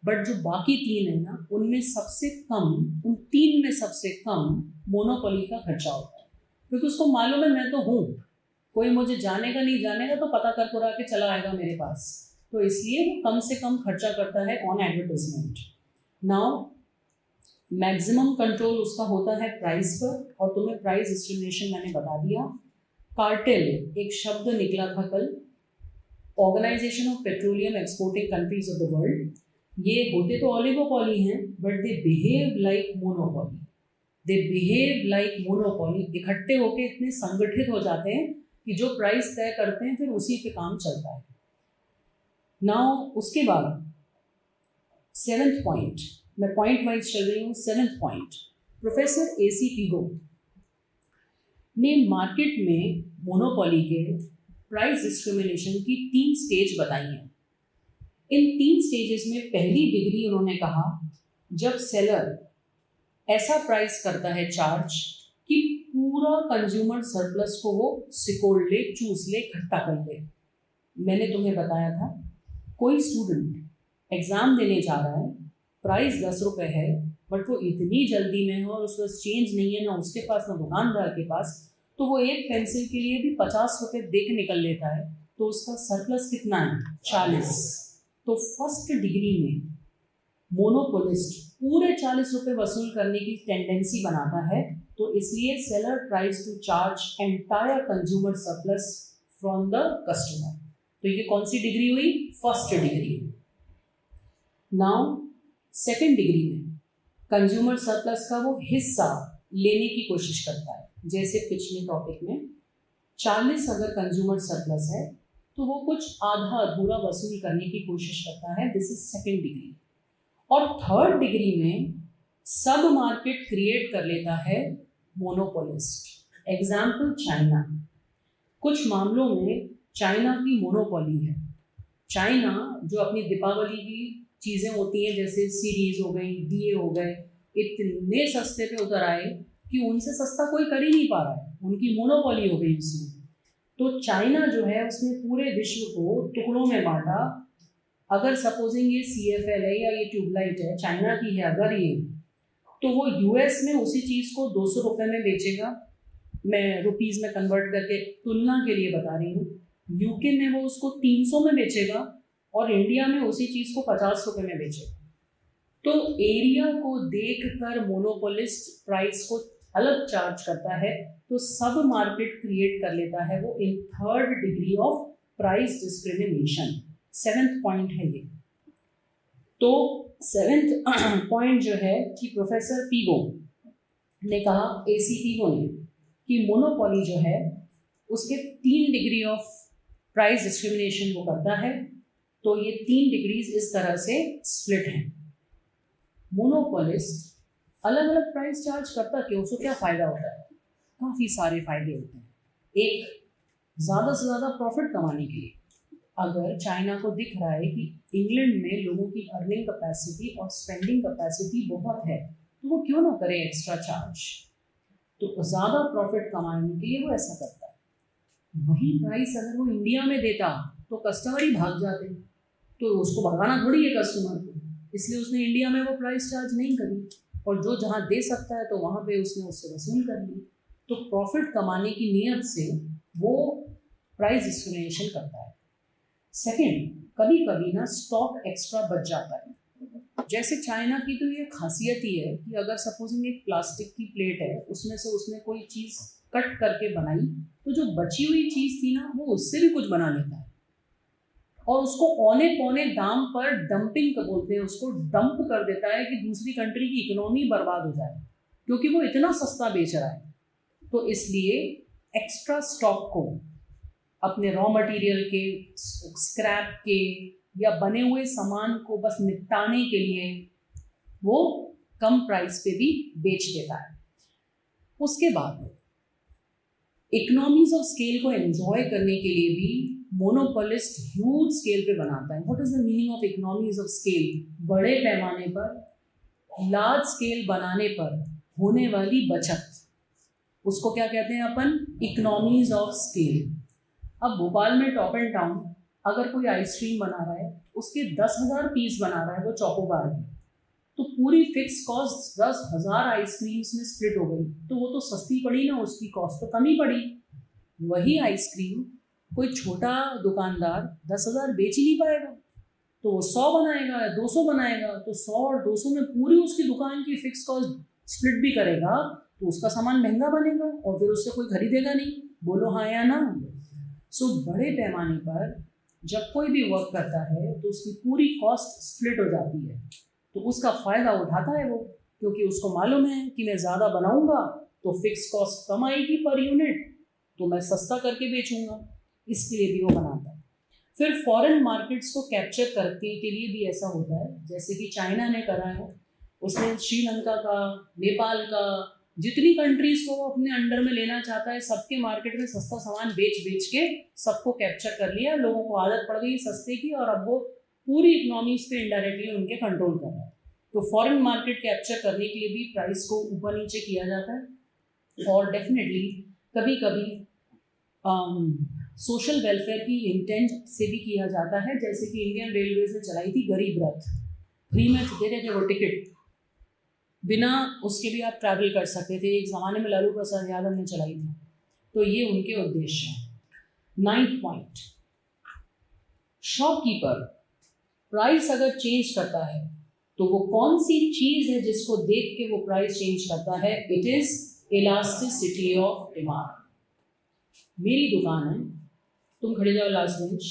बट जो बाकी 3 है ना, उनमें सबसे कम, उन 3 में सबसे कम मोनोपोली का खर्चा होता है, क्योंकि उसको मालूम है मैं तो हूँ, कोई मुझे जानेगा नहीं जानेगा तो पता कर पुरा के चला आएगा मेरे पास। तो इसलिए वो कम से कम खर्चा करता है on advertisement. Now maximum control उसका होता है प्राइस पर, और तुम्हें प्राइस डिस्क्रिमिनेशन मैंने बता दिया। कार्टेल एक शब्द निकला था कल, organisation of petroleum exporting countries of the world. ये होते तो ऑलिगोपॉली हैं, but they behave like monopoly. They behave like monopoly, इकट्ठे होके इतने संगठित हो जाते हैं कि जो प्राइस तय करते हैं फिर उसी पे काम चलता है। नाउ उसके बाद 7th पॉइंट, मैं पॉइंट वाइज चल रही हूँ। 7th point, professor AC Pigou ने मार्केट में मोनोपॉली के प्राइस डिस्क्रिमिनेशन की 3 स्टेज बताई हैं। इन 3 स्टेजेस में पहली डिग्री उन्होंने कहा जब सेलर ऐसा प्राइस करता है चार्ज कि पूरा कंज्यूमर सरप्लस को वो सिकोड़ ले, चूस ले, इकट्ठा कर ले। मैंने तुम्हें बताया था, कोई स्टूडेंट एग्ज़ाम देने जा रहा है, प्राइस 10 रुपये है, बट वो इतनी जल्दी में है और उसके पास चेंज नहीं है, ना उसके पास ना दुकानदार के पास, तो वो एक पेंसिल के लिए भी 50 रुपये दे के निकल लेता है, तो उसका सरप्लस कितना है? 40। तो फर्स्ट डिग्री में मोनोपोलिस्ट पूरे 40 रुपये वसूल करने की टेंडेंसी बनाता है, तो इसलिए seller tries to charge entire consumer surplus from the customer. तो ये कौन सी डिग्री हुई? First degree. Now second degree में कंज्यूमर सरप्लस का वो हिस्सा लेने की कोशिश करता है। जैसे पिछले टॉपिक में 40 अगर कंज्यूमर सरप्लस है तो वो कुछ आधा अधूरा वसूल करने की कोशिश करता है। This is second degree. और थर्ड डिग्री में सब मार्केट क्रिएट कर लेता है मोनोपोलिस्ट। Example China. कुछ मामलों में चाइना की मोनोपोली है। चाइना जो अपनी दीपावली की चीज़ें होती हैं जैसे सीरीज हो गई, दिए हो गए, इतने सस्ते पे उतर आए कि उनसे सस्ता कोई कर ही नहीं पा रहा है, उनकी मोनोपोली हो गई उसमें। तो चाइना जो है उसने पूरे विश्व को टुकड़ों में बांटा। अगर सपोजिंग ये CFL है या ये ट्यूबलाइट है चाइना की है अगर ये, तो वो US में उसी चीज़ को 200 रुपये में बेचेगा। मैं रुपीज़ में कन्वर्ट करके तुलना के लिए बता रही हूँ। UK में वो उसको 300 में बेचेगा और इंडिया में उसी चीज़ को 50 रुपये में बेचेगा। तो एरिया को देखकर मोनोपोलिस्ट प्राइस को अलग चार्ज करता है, तो सब मार्केट क्रिएट कर लेता है वो in third degree of price discrimination. 7th point है ये। तो 7th पॉइंट जो है कि प्रोफेसर पीगो ने कहा, AC पीगो ने, कि मोनोपोली जो है उसके 3 डिग्री ऑफ प्राइस डिस्क्रिमिनेशन वो करता है। तो ये 3 डिग्रीज इस तरह से स्प्लिट हैं। मोनोपोलिस्ट अलग अलग प्राइस चार्ज करता क्यों, उसको क्या फ़ायदा होता है? काफ़ी सारे फायदे होते हैं। एक, ज़्यादा से ज़्यादा प्रॉफिट कमाने के लिए। अगर चाइना को दिख रहा है कि इंग्लैंड में लोगों की अर्निंग कैपेसिटी और स्पेंडिंग कैपेसिटी बहुत है, तो वो क्यों ना करे एक्स्ट्रा चार्ज। तो ज़्यादा प्रॉफिट कमाने के लिए वो ऐसा करता है। वही प्राइस अगर वो इंडिया में देता तो कस्टमर ही भाग जाते, तो उसको भगाना थोड़ी है कस्टमर को, इसलिए उसने इंडिया में वो प्राइस चार्ज नहीं करी, और जो जहाँ दे सकता है तो वहाँ पे उसने उससे वसूल कर ली। तो प्रॉफिट कमाने की नीयत से वो प्राइस डिस्क्रिमिनेशन करता है। सेकंड, कभी कभी ना स्टॉक एक्स्ट्रा बच जाता है। जैसे चाइना की तो ये खासियत ही है कि अगर सपोजिंग एक प्लास्टिक की प्लेट है, उसमें से उसने कोई चीज़ कट करके बनाई, तो जो बची हुई चीज़ थी ना वो उससे भी कुछ बना लेता है और उसको औने पौने दाम पर डंपिंग का बोलते हैं, उसको डंप कर देता है कि दूसरी कंट्री की इकोनॉमी बर्बाद हो जाए, क्योंकि वो इतना सस्ता बेच रहा है। तो इसलिए एक्स्ट्रा स्टॉक को अपने रॉ मटेरियल के, स्क्रैप के या बने हुए सामान को बस निपटाने के लिए वो कम प्राइस पे भी बेच देता है। उसके बाद इकोनॉमीज ऑफ स्केल को एंजॉय करने के लिए भी मोनोपोलिस्ट ह्यूज स्केल पे बनाता है। What is the meaning of economies of scale? बड़े पैमाने पर, लार्ज स्केल बनाने पर होने वाली बचत, उसको क्या कहते हैं अपन? Economies of scale. अब भोपाल में टॉप एंड टाउन अगर कोई आइसक्रीम बना रहा है, उसके 10,000 पीस बना रहा है वो चॉकोबार की, तो पूरी फिक्स कॉस्ट 10,000 आइसक्रीम्स में स्प्लिट हो गई, तो वो तो सस्ती पड़ी ना, उसकी कॉस्ट तो कम ही पड़ी। वही आइसक्रीम कोई छोटा दुकानदार 10,000 बेच ही नहीं पाएगा, तो वो 100 बनाएगा या 200 बनाएगा, तो 100 और 200 में पूरी उसकी दुकान की फिक्स कॉस्ट स्प्लिट भी करेगा, तो उसका सामान महंगा बनेगा और फिर उससे कोई खरीदेगा नहीं। बोलो हाँ या ना? सो बड़े पैमाने पर जब कोई भी वर्क करता है तो उसकी पूरी कॉस्ट स्प्लिट हो जाती है, तो उसका फ़ायदा उठाता है वो, क्योंकि उसको मालूम है कि मैं ज़्यादा बनाऊंगा तो फिक्स कॉस्ट कम आएगी पर यूनिट, तो मैं सस्ता करके बेचूंगा, इसके लिए भी वो बनाता है। फिर फॉरेन मार्केट्स को कैप्चर करने के लिए भी ऐसा होता है, जैसे कि चाइना ने करा है, उसने श्रीलंका का, नेपाल का, जितनी कंट्रीज को वो अपने अंडर में लेना चाहता है, सबके मार्केट में सस्ता सामान बेच बेच के सबको कैप्चर कर लिया, लोगों को आदत पड़ गई सस्ते की, और अब वो पूरी इकोनॉमीज पे इनडायरेक्टली उनके कंट्रोल कर रहा है। तो फॉरेन मार्केट कैप्चर करने के लिए भी प्राइस को ऊपर नीचे किया जाता है। और डेफिनेटली कभी कभी सोशल वेलफेयर की इंटेंट से भी किया जाता है, जैसे कि इंडियन रेलवेज ने चलाई थी गरीब रथ, फ्री में दे रहे थे वो टिकट, बिना उसके भी आप ट्रैवल कर सकते थे, एक ज़माने में लालू प्रसाद यादव ने चलाई थी। तो ये उनके उद्देश्य हैं। 9th पॉइंट, शॉपकीपर प्राइस अगर चेंज करता है तो वो कौन सी चीज़ है जिसको देख के वो प्राइस चेंज करता है? It is elasticity of demand. मेरी दुकान है, तुम खड़े जाओ लास्ट बेंच,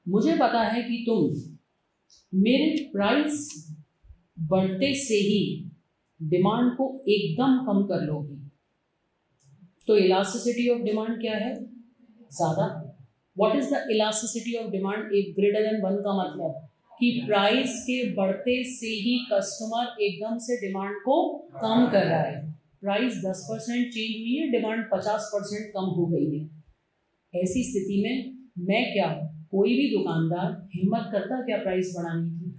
मुझे पता है कि तुम मेरे प्राइस बढ़ते से ही डिमांड को एकदम कम कर लोगी, तो इलास्टिसिटी ऑफ डिमांड क्या है? ज़्यादा। What is the elasticity of demand? एक ग्रेटर देन 1 का मतलब कि प्राइस के बढ़ते से ही कस्टमर एकदम से डिमांड को कम कर रहा है। प्राइस 10% चेंज हुई है, डिमांड 50% कम हो गई है। ऐसी स्थिति में मैं क्या, कोई भी दुकानदार हिम्मत करता क्या प्राइस बढ़ाने की?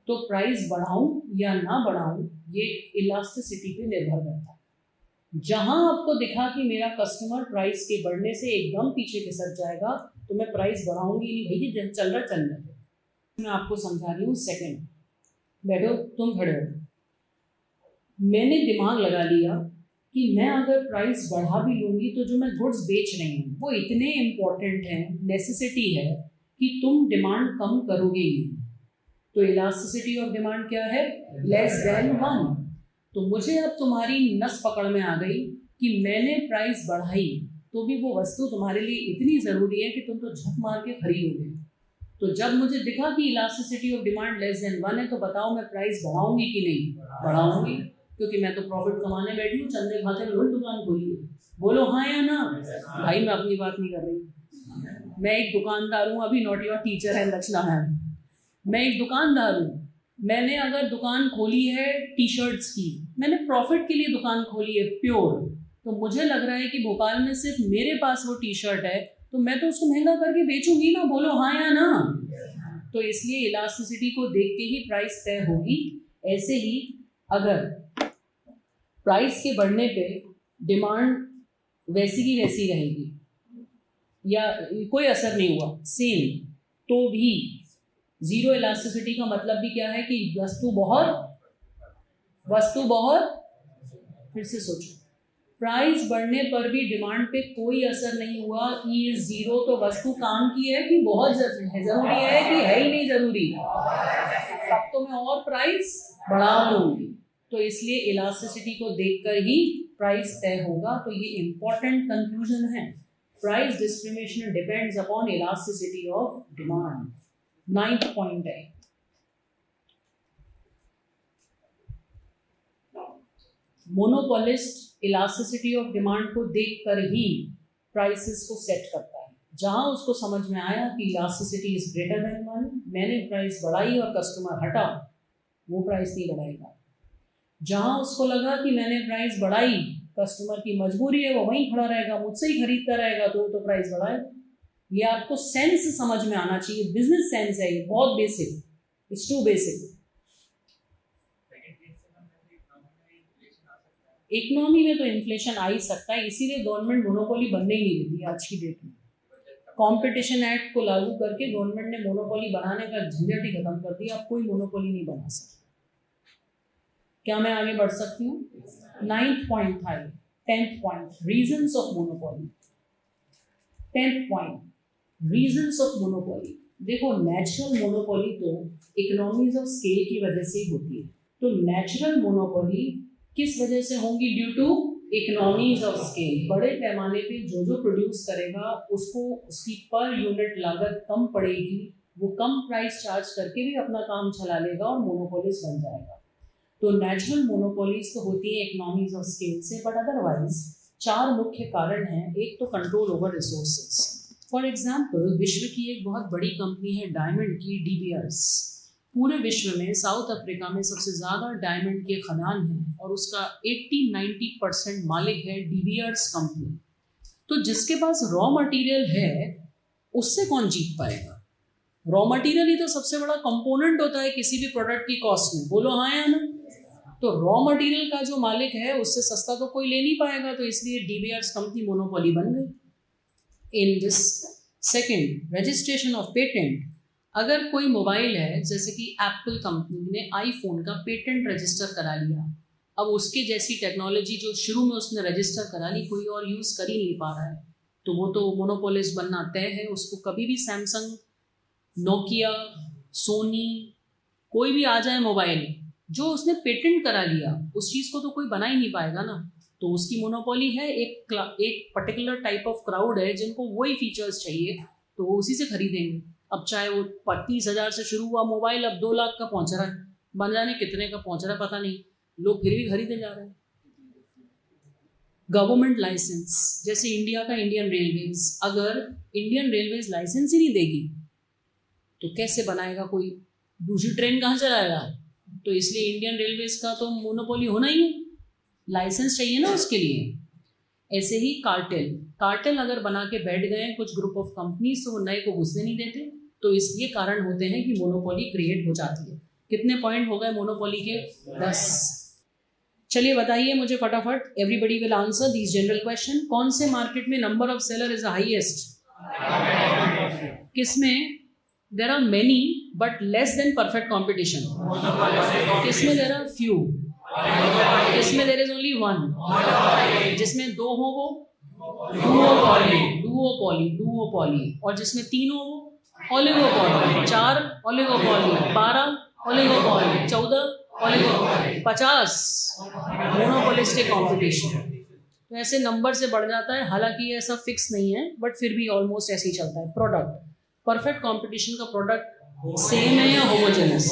तो प्राइस बढ़ाऊं या ना बढ़ाऊं, ये इलास्टिसिटी पे निर्भर करता है। जहां आपको दिखा कि मेरा कस्टमर प्राइस के बढ़ने से एकदम पीछे खिसक जाएगा, तो मैं प्राइस बढ़ाऊंगी नहीं, भैया चल रहा है। मैं आपको समझा रही हूँ। सेकंड, बैठो, तुम खड़े हो, मैंने दिमाग लगा लिया कि मैं अगर प्राइस बढ़ा भी लूंगी तो जो मैं गुड्स बेच रही हूँ वो इतने इम्पोर्टेंट हैं, नेसेसिटी है, कि तुम डिमांड कम करोगे ही नहीं। तो इलास्टिसिटी ऑफ डिमांड क्या है? Less than 1। तो मुझे अब तुम्हारी नस पकड़ में आ गई कि मैंने प्राइस बढ़ाई तो भी वो वस्तु तुम्हारे लिए इतनी ज़रूरी है कि तुम तो झक मार के खरीदोगे। तो जब मुझे दिखा कि elasticity of demand less than 1 है, तो बताओ मैं प्राइस बढ़ाऊंगी कि नहीं? बढ़ाऊंगी, क्योंकि मैं तो प्रॉफिट कमाने बैठी हूँ, चंदे खाते में दुकान खोली है। बोलो हाँ या ना? भाई मैं अपनी बात नहीं कर रही, मैं एक दुकानदार हूँ, अभी नॉट योर टीचर है लक्षणा मैम। मैं एक दुकानदार हूँ, मैंने अगर दुकान खोली है टी शर्ट्स की, मैंने प्रॉफिट के लिए दुकान खोली है प्योर, तो मुझे लग रहा है कि भोपाल में सिर्फ मेरे पास वो टी शर्ट है, तो मैं तो उसको महंगा करके बेचूंगी ना। बोलो हाँ या ना? तो इसलिए इलास्टिसिटी को देख के ही प्राइस तय होगी। ऐसे ही अगर प्राइस के बढ़ने पे डिमांड वैसी की वैसी रहेगी या कोई असर नहीं हुआ सेम, तो भी जीरो इलास्टिसिटी का मतलब भी क्या है कि वस्तु बहुत, फिर से सोचो, प्राइस बढ़ने पर भी डिमांड पे कोई असर नहीं हुआ, ई इज जीरो, तो वस्तु काम की है कि बहुत जरूरी है कि है ही नहीं जरूरी? तब तो मैं और प्राइस बढ़ा दूंगी। तो इसलिए इलास्टिसिटी को देखकर ही प्राइस तय होगा। तो ये इंपॉर्टेंट कंक्लूजन है, price discrimination depends upon elasticity of demand. 9th point है, मोनोपोलिस्ट इलास्टिसिटी ऑफ डिमांड को देखकर ही प्राइसेस को सेट करता है। जहां उसको समझ में आया कि इलास्टिसिटी इज ग्रेटर देन 1, मैंने प्राइस बढ़ाई और कस्टमर हटा, वो प्राइस नहीं बढ़ाएगा। जहां उसको लगा कि मैंने प्राइस बढ़ाई, कस्टमर की मजबूरी है, वो वहीं खड़ा रहेगा, मुझसे ही खरीदता रहेगा, तो प्राइस बढ़ाएगा। ये आपको सेंस समझ में आना चाहिए, बिजनेस सेंस है ये, बहुत basic, it's too basic. Economy में तो इन्फ्लेशन आ ही सकता है, इसीलिए गवर्नमेंट मोनोपोली बनने ही नहीं देती आज की डेट में। कंपटीशन एक्ट को लागू करके गवर्नमेंट ने मोनोपोली बनाने का झंझट ही खत्म कर दिया, अब कोई मोनोपोली नहीं बना सकता। क्या मैं आगे बढ़ सकती हूँ? 9th पॉइंट था ये। 10th point, reasons of monopoly. 10th point, reasons of monopoly. देखो, नेचुरल मोनोपोली तो इकोनॉमीज ऑफ स्केल की वजह से ही होती है। तो नेचुरल मोनोपोली किस वजह से होंगी? Due to economies of scale. बड़े पैमाने पे जो प्रोड्यूस करेगा उसको उसकी पर यूनिट लागत कम पड़ेगी, वो कम प्राइस चार्ज करके भी अपना काम चला लेगा और मोनोपोलिस्ट बन जाएगा। तो नेचुरल मोनोपोलीज तो होती है इकोनॉमीज ऑफ स्केल से, बट अदरवाइज 4 मुख्य कारण हैं। एक तो control over resources. For example, विश्व की एक बहुत बड़ी कंपनी है डायमंड की, डीबीआर्स। पूरे विश्व में साउथ अफ्रीका में सबसे ज़्यादा डायमंड के खदान हैं और उसका 80-90% मालिक है डीबीआर्स कंपनी। तो जिसके पास रॉ मटेरियल है उससे कौन जीत पाएगा? रॉ मटेरियल ही तो सबसे बड़ा कंपोनेंट होता है किसी भी प्रोडक्ट की कॉस्ट में। बोलो हाँ या ना? तो रॉ मटेरियल का जो मालिक है उससे सस्ता तो कोई ले नहीं पाएगा, तो इसलिए डीबीआर्स कंपनी मोनोपोली बन गई। In this second, registration of patent. अगर कोई मोबाइल है, जैसे कि एप्पल कंपनी ने आईफोन का पेटेंट रजिस्टर करा लिया, अब उसके जैसी टेक्नोलॉजी जो शुरू में उसने रजिस्टर करा ली कोई और यूज़ कर ही नहीं पा रहा है, तो वो तो मोनोपोलिस्ट बनना तय है। उसको कभी भी सैमसंग, नोकिया, सोनी, कोई भी आ जाए मोबाइल, जो उसने पेटेंट करा लिया उस चीज़ को तो कोई बना ही नहीं पाएगा ना, तो उसकी मोनोपोली है। एक पर्टिकुलर टाइप ऑफ क्राउड है जिनको वही फीचर्स चाहिए, तो वो उसी से खरीदेंगे। अब चाहे वो 30,000 से शुरू हुआ मोबाइल अब 2 लाख का पहुंच रहा है, बन जाने कितने का पहुंच रहा है पता नहीं, लोग फिर भी खरीदे जा रहे हैं। गवर्नमेंट लाइसेंस, जैसे इंडिया का इंडियन रेलवेज, अगर इंडियन रेलवेज लाइसेंस ही नहीं देगी तो कैसे बनाएगा कोई? दूसरी ट्रेन कहाँ चलाएगा? तो इसलिए इंडियन रेलवेज का तो मोनोपोली होना ही है। लाइसेंस चाहिए ना उसके लिए। ऐसे ही कार्टेल अगर बना के बैठ गए कुछ ग्रुप ऑफ कंपनीज तो वो नए को घुसने नहीं देते, तो इसलिए कारण होते हैं कि मोनोपोली क्रिएट हो जाती है। कितने पॉइंट हो गए मोनोपोली के? 10। चलिए बताइए मुझे फटाफट, everybody will answer this general question. कौन से मार्केट में number of seller is highest? किसमें? There are many but less than perfect competition. किसमें देयर आर फ्यू? किसमें देयर इज ओनली वन? जिसमें दो हो वो डुओपॉली, और जिसमें तीन हो वो oligopoly, 4 oligopoly, 12 oligopoly, 14 oligopoly, 50 monopolistic competition. तो ऐसे नंबर से बढ़ जाता है, हालांकि ये ऐसा फिक्स नहीं है बट फिर भी ऑलमोस्ट ऐसे ही चलता है। प्रोडक्ट, परफेक्ट कंपटीशन का प्रोडक्ट सेम है या होमोजेनस?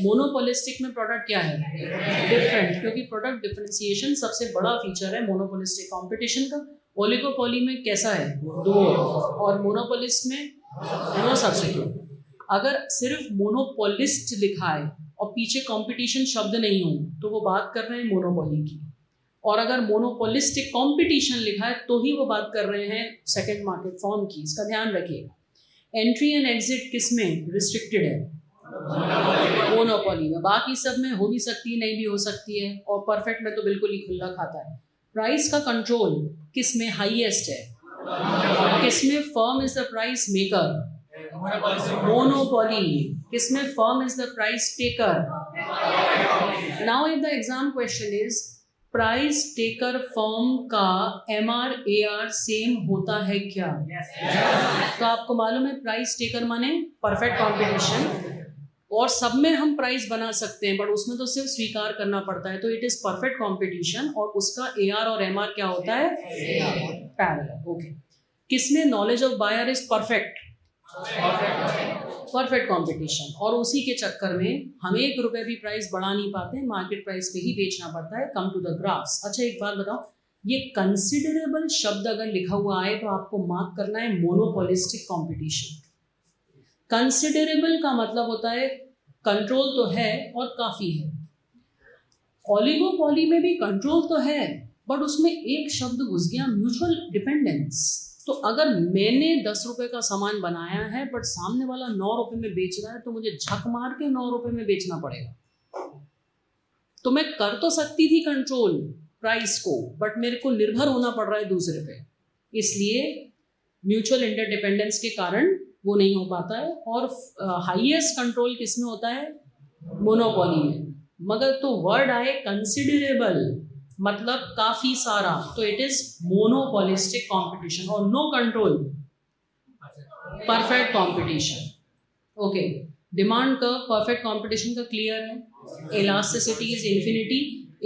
मोनोपोलिस्टिक में प्रोडक्ट क्या है? डिफरेंट, क्योंकि प्रोडक्ट डिफरेंशिएशन सबसे बड़ा फीचर है मोनोपोलिस्टिक कंपटीशन का। ओलिगोपोली में कैसा है? 2, और मोनोपोलिस्ट में नो सब्स्टिट्यूट। अगर सिर्फ मोनोपोलिस्ट लिखा है और पीछे कंपटीशन शब्द नहीं हो तो वो बात कर रहे हैं मोनोपोली की, और अगर मोनोपोलिस्टिक कंपटीशन लिखा है तो ही वो बात कर रहे हैं सेकंड मार्केट फॉर्म की। इसका ध्यान रखिएगा। एंट्री एंड एग्जिट किसमें रिस्ट्रिक्टेड है? मोनोपोली में। बाकी सब में हो भी सकती है, नहीं भी हो सकती है, और परफेक्ट में तो बिल्कुल ही खुला खाता है। प्राइस का कंट्रोल किसमें हाईएस्ट है? किसमें firm is the price maker? Monopoly. किसमें firm is the price taker? Now if the exam question is price taker firm का MR AR सेम होता है क्या? तो आपको मालूम है प्राइस टेकर माने परफेक्ट कंपटीशन, और सब में हम प्राइस बना सकते हैं बट उसमें तो सिर्फ स्वीकार करना पड़ता है, तो इट इज परफेक्ट कंपटीशन, और उसका AR और MR क्या होता है? पैरेलल। ओके। किसमें knowledge of buyer is perfect? Perfect competition, और उसी के चक्कर में हम 1 रुपए भी प्राइस बढ़ा नहीं पाते, मार्केट प्राइस पे ही बेचना पड़ता है। Come to the graphs. अच्छा एक बात बताओ, ये कंसिडरेबल शब्द अगर लिखा हुआ आए तो आपको मार्क करना है मोनोपोलिस्टिक कंपटीशन। कंसिडरेबल का मतलब होता है कंट्रोल तो है और काफी है। ओलिगोपॉली में भी कंट्रोल तो है बट उसमें एक शब्द घुस गया, म्यूचुअल डिपेंडेंस। तो अगर मैंने 10 रुपए का सामान बनाया है बट सामने वाला 9 रुपए में बेच रहा है तो मुझे झक मार के 9 रुपए में बेचना पड़ेगा। तो मैं कर तो सकती थी कंट्रोल प्राइस को, बट मेरे को निर्भर होना पड़ रहा है दूसरे पे, इसलिए म्यूचुअल इंटरडिपेंडेंस के कारण वो नहीं हो पाता है। और हाईएस्ट कंट्रोल किसमें होता है? मोनोपोली में। मगर तो वर्ड आए कंसिडरेबल, मतलब काफी सारा, तो इट इज मोनोपोलिस्टिक कंपटीशन, और no control perfect competition. Okay. Demand curve perfect competition का क्लियर है। Elasticity is infinity.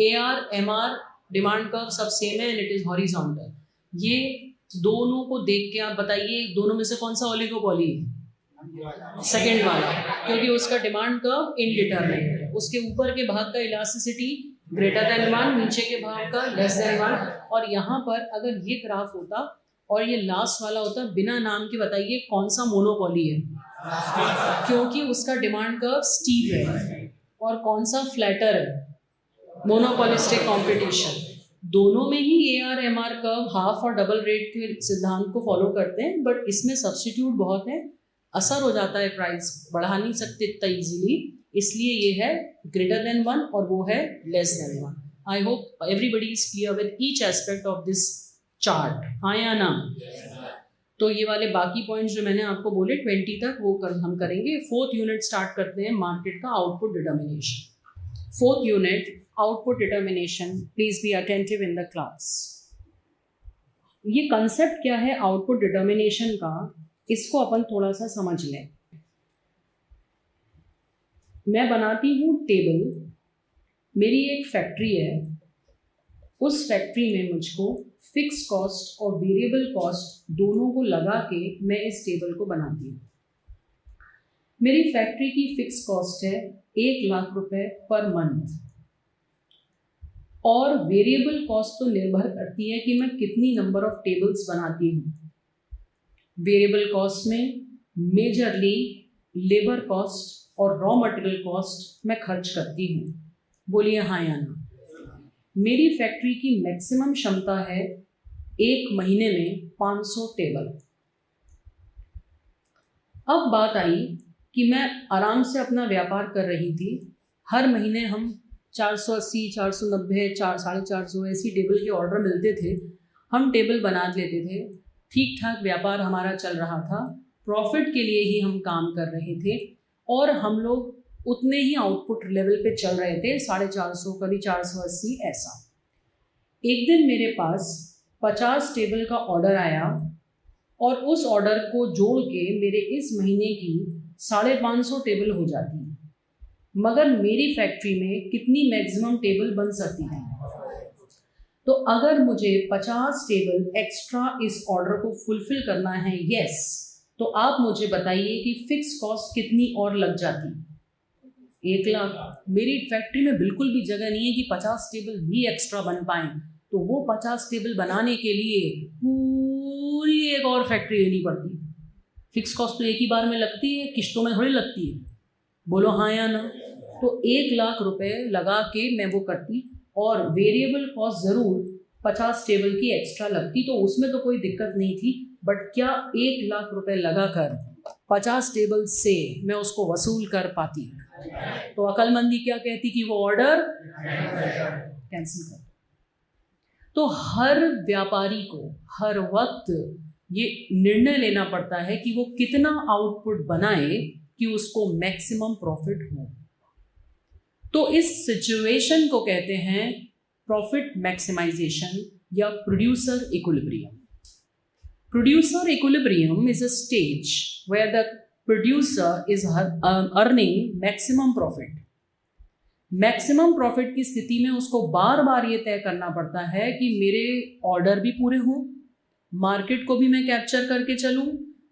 AR MR demand curve सब सेम है एंड इट इज हॉरिजॉन्टल। ये दोनों को देख के आप बताइए दोनों में से कौन सा ओलिगोपॉली है? सेकेंड वाला, क्योंकि उसका डिमांड कर्व इनडिटरमिनेट है। उसके ऊपर के भाग का इलास्टिसिटी ग्रेटर देन 1, नीचे के भाग का लेस देन 1। और यहाँ पर अगर ये ग्राफ होता और ये लास्ट वाला होता, बिना नाम के बताइए कौन सा मोनोपोली है? क्योंकि उसका डिमांड कर्व स्टीप है। और कौन सा फ्लैटर है? Monopolistic competition. दोनों में ही AR MR कर्व हाफ और डबल रेट के सिद्धांत को फॉलो करते हैं, बट इसमें सब्स्टिट्यूट बहुत है, असर हो जाता है, प्राइस बढ़ा नहीं सकते इतना इजीली, इसलिए ये है ग्रेटर देन 1 और वो है less than 1। I hope everybody is clear with each aspect of this chart, हाँ या ना? तो ये वाले बाकी पॉइंट्स जो मैंने आपको बोले 20 तक वो हम करेंगे। 4th यूनिट स्टार्ट करते हैं मार्केट का output determination. 4th unit output determination, please be attentive in the class. ये कंसेप्ट क्या है आउटपुट डिटर्मिनेशन का, इसको अपन थोड़ा सा समझ लें। मैं बनाती हूँ टेबल, मेरी एक फैक्ट्री है, उस फैक्ट्री में मुझको फिक्स कॉस्ट और वेरिएबल कॉस्ट दोनों को लगा के मैं इस टेबल को बनाती हूँ। मेरी फैक्ट्री की फिक्स कॉस्ट है 1 लाख रुपए पर मंथ, और वेरिएबल कॉस्ट तो निर्भर करती है कि मैं कितनी नंबर ऑफ टेबल्स बनाती हूँ। वेरिएबल कॉस्ट में मेजरली लेबर कॉस्ट और रॉ मटेरियल कॉस्ट मैं खर्च करती हूँ। बोलिए हाँ या ना? मेरी फैक्ट्री की मैक्सिमम क्षमता है एक महीने में 500 टेबल। अब बात आई कि मैं आराम से अपना व्यापार कर रही थी, हर महीने हम 480, 490, 450 ऐसी टेबल के ऑर्डर मिलते थे, हम टेबल बना लेते थे, ठीक ठाक व्यापार हमारा चल रहा था, प्रॉफिट के लिए ही हम काम कर रहे थे और हम लोग उतने ही आउटपुट लेवल पे चल रहे थे, 450, कभी 480 ऐसा। एक दिन मेरे पास 50 टेबल का ऑर्डर आया और उस ऑर्डर को जोड़ के मेरे इस महीने की 550 टेबल हो जाती, मगर मेरी फैक्ट्री में कितनी मैक्सिमम टेबल बन सकती थी। तो अगर मुझे 50 टेबल एक्स्ट्रा इस ऑर्डर को फुलफिल करना है, यस, तो आप मुझे बताइए कि फिक्स कॉस्ट कितनी और लग जाती। 1 लाख। मेरी फैक्ट्री में बिल्कुल भी जगह नहीं है कि 50 टेबल भी एक्स्ट्रा बन पाएँ, तो वो 50 टेबल बनाने के लिए पूरी एक और फैक्ट्री लेनी पड़ती। फिक्स कॉस्ट तो एक ही बार में लगती है, किश्तों में थोड़ी लगती है, बोलो हाँ या ना। तो 1 लाख रुपए लगा के मैं वो करती और वेरिएबल कॉस्ट ज़रूर 50 टेबल की एक्स्ट्रा लगती, तो उसमें तो कोई दिक्कत नहीं थी। बट क्या 1 लाख रुपए लगा कर 50 टेबल से मैं उसको वसूल कर पाती? तो अक्लमंदी क्या कहती कि वो ऑर्डर कैंसिल कर। तो हर व्यापारी को हर वक्त ये निर्णय लेना पड़ता है कि वो कितना आउटपुट बनाए कि उसको मैक्सिमम प्रॉफिट हो। तो इस सिचुएशन को कहते हैं प्रॉफिट मैक्सिमाइजेशन या producer equilibrium. Producer equilibrium is a stage where the producer is earning maximum profit. Maximum profit की स्थिति में उसको बार बार ये तय करना पड़ता है कि मेरे ऑर्डर भी पूरे हों, मार्केट को भी मैं कैप्चर करके चलूं,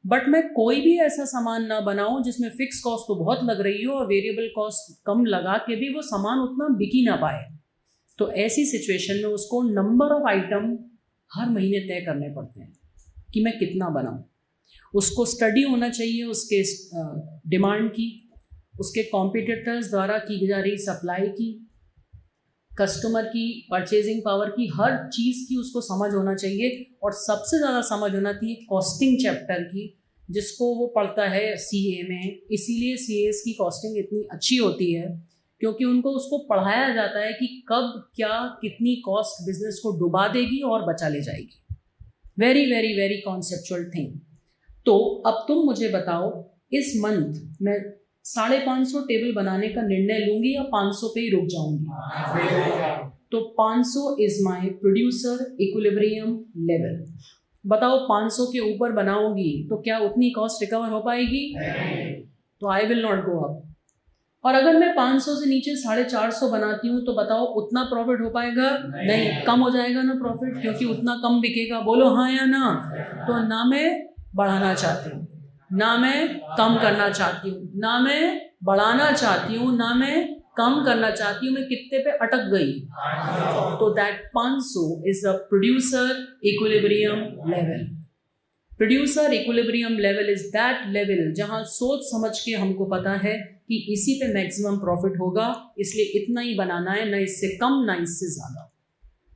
बट मैं कोई भी ऐसा सामान ना बनाऊं जिसमें फिक्स कॉस्ट तो बहुत लग रही हो और वेरिएबल कॉस्ट कम लगा के भी वो सामान उतना बिक ही ना पाए। तो ऐसी सिचुएशन में उसको नंबर ऑफ आइटम हर महीने तय करने पड़ते हैं कि मैं कितना बनाऊं। उसको स्टडी होना चाहिए उसके डिमांड की, उसके कॉम्पिटिटर्स द्वारा की जा रही सप्लाई की, कस्टमर की परचेजिंग पावर की, हर चीज़ की उसको समझ होना चाहिए। और सबसे ज़्यादा समझ होना चाहिए कॉस्टिंग चैप्टर की, जिसको वो पढ़ता है सीए में। इसीलिए सीएस की कॉस्टिंग इतनी अच्छी होती है क्योंकि उनको उसको पढ़ाया जाता है कि कब क्या कितनी कॉस्ट बिजनेस को डुबा देगी और बचा ले जाएगी। Very very very conceptual thing. तो अब तुम मुझे बताओ, इस मंथ मैं 550 टेबल बनाने का निर्णय लूंगी या 500 पे ही रुक जाऊंगी? तो 500 is my producer equilibrium level. बताओ 500 के ऊपर बनाऊंगी तो क्या उतनी कॉस्ट रिकवर हो पाएगी? तो I will not go up. और अगर मैं 500 से नीचे 450 बनाती हूँ तो बताओ उतना प्रॉफिट हो पाएगा? नहीं, कम हो जाएगा ना प्रॉफिट, क्योंकि उतना कम बिकेगा। बोलो हाँ या ना। तो ना मैं बढ़ाना चाहती हूँ, ना मैं कम करना चाहती हूँ, ना मैं बढ़ाना चाहती हूँ, ना मैं कम करना चाहती हूँ, मैं कितने पे अटक गई? तो that 500 is the producer equilibrium level. Producer equilibrium level is that level जहां सोच समझ के हमको पता है कि इसी पे मैक्सिमम प्रॉफिट होगा, इसलिए इतना ही बनाना है, ना इससे कम ना इससे ज़्यादा।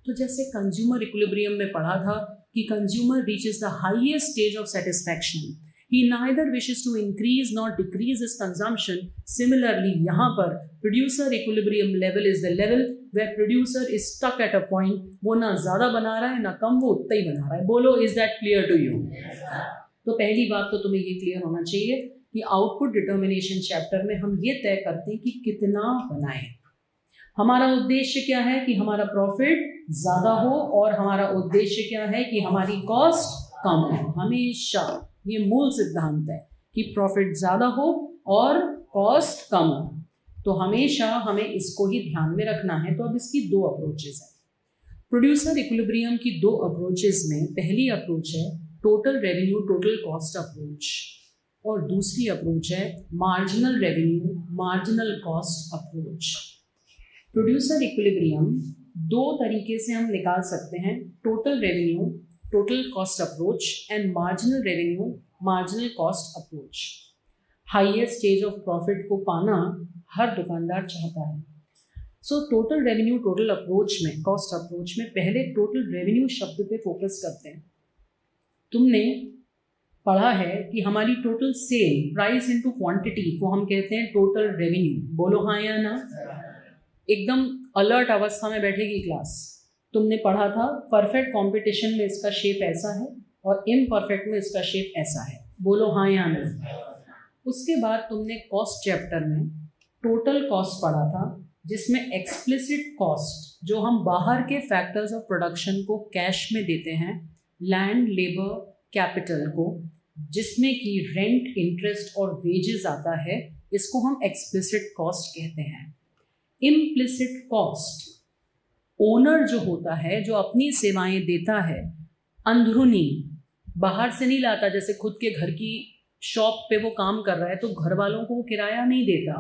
तो जैसे कंज्यूमर इक्विलिब्रियम में पढ़ा था कि consumer reaches the highest stage of satisfaction, he neither wishes to increase nor decrease his consumption. Similarly, यहाँ पर producer equilibrium level is the level where producer is stuck at a point, वो ना ज़्यादा बना रहा है ना कम, वो उतना ही बना रहा है। बोलो, is that clear to you? तो पहली बात तो तुम्हें ये क्लियर होना चाहिए कि आउटपुट डिटर्मिनेशन चैप्टर में हम ये तय करते हैं कि कितना बनाएं। हमारा उद्देश्य क्या है कि हमारा प्रॉफिट ज़्यादा हो, और हमारा उद्देश्य क्या है कि हमारी कॉस्ट कम हो। हमेशा ये मूल सिद्धांत है कि प्रॉफिट ज़्यादा हो और कॉस्ट कम हो। तो हमेशा हमें इसको ही ध्यान में रखना है। तो अब इसकी 2 अप्रोचेस हैं। प्रोड्यूसर इक्विलिब्रियम की 2 अप्रोचेस में पहली अप्रोच है total revenue total cost approach, और दूसरी अप्रोच है marginal revenue marginal cost approach. Producer equilibrium 2 तरीके से हम निकाल सकते हैं, total revenue total cost approach and marginal revenue marginal cost approach. Highest stage of profit को पाना हर दुकानदार चाहता है। So total revenue total approach में, कॉस्ट अप्रोच में पहले टोटल रेवेन्यू शब्द पे फोकस करते हैं। तुमने पढ़ा है कि हमारी total sale price into quantity को हम कहते हैं टोटल रेवेन्यू। बोलो हाँ या ना। एकदम अलर्ट अवस्था में बैठेगी क्लास। तुमने पढ़ा था परफेक्ट कंपटीशन में इसका शेप ऐसा है और इम्परफेक्ट में इसका शेप ऐसा है। बोलो हाँ या ना। उसके बाद तुमने कॉस्ट चैप्टर में टोटल कॉस्ट पढ़ा था, जिसमें एक्सप्लिसिट कॉस्ट जो हम बाहर के फैक्टर्स ऑफ प्रोडक्शन को कैश में देते हैं, लैंड, लेबर, कैपिटल को, जिसमें कि रेंट, इंटरेस्ट और वेजेस आता है, इसको हम एक्सप्लिसिट कॉस्ट कहते हैं। इम्प्लिसिट कॉस्ट ओनर जो होता है, जो अपनी सेवाएं देता है, अंदरूनी, बाहर से नहीं लाता। जैसे खुद के घर की शॉप पे वो काम कर रहा है तो घर वालों को वो किराया नहीं देता,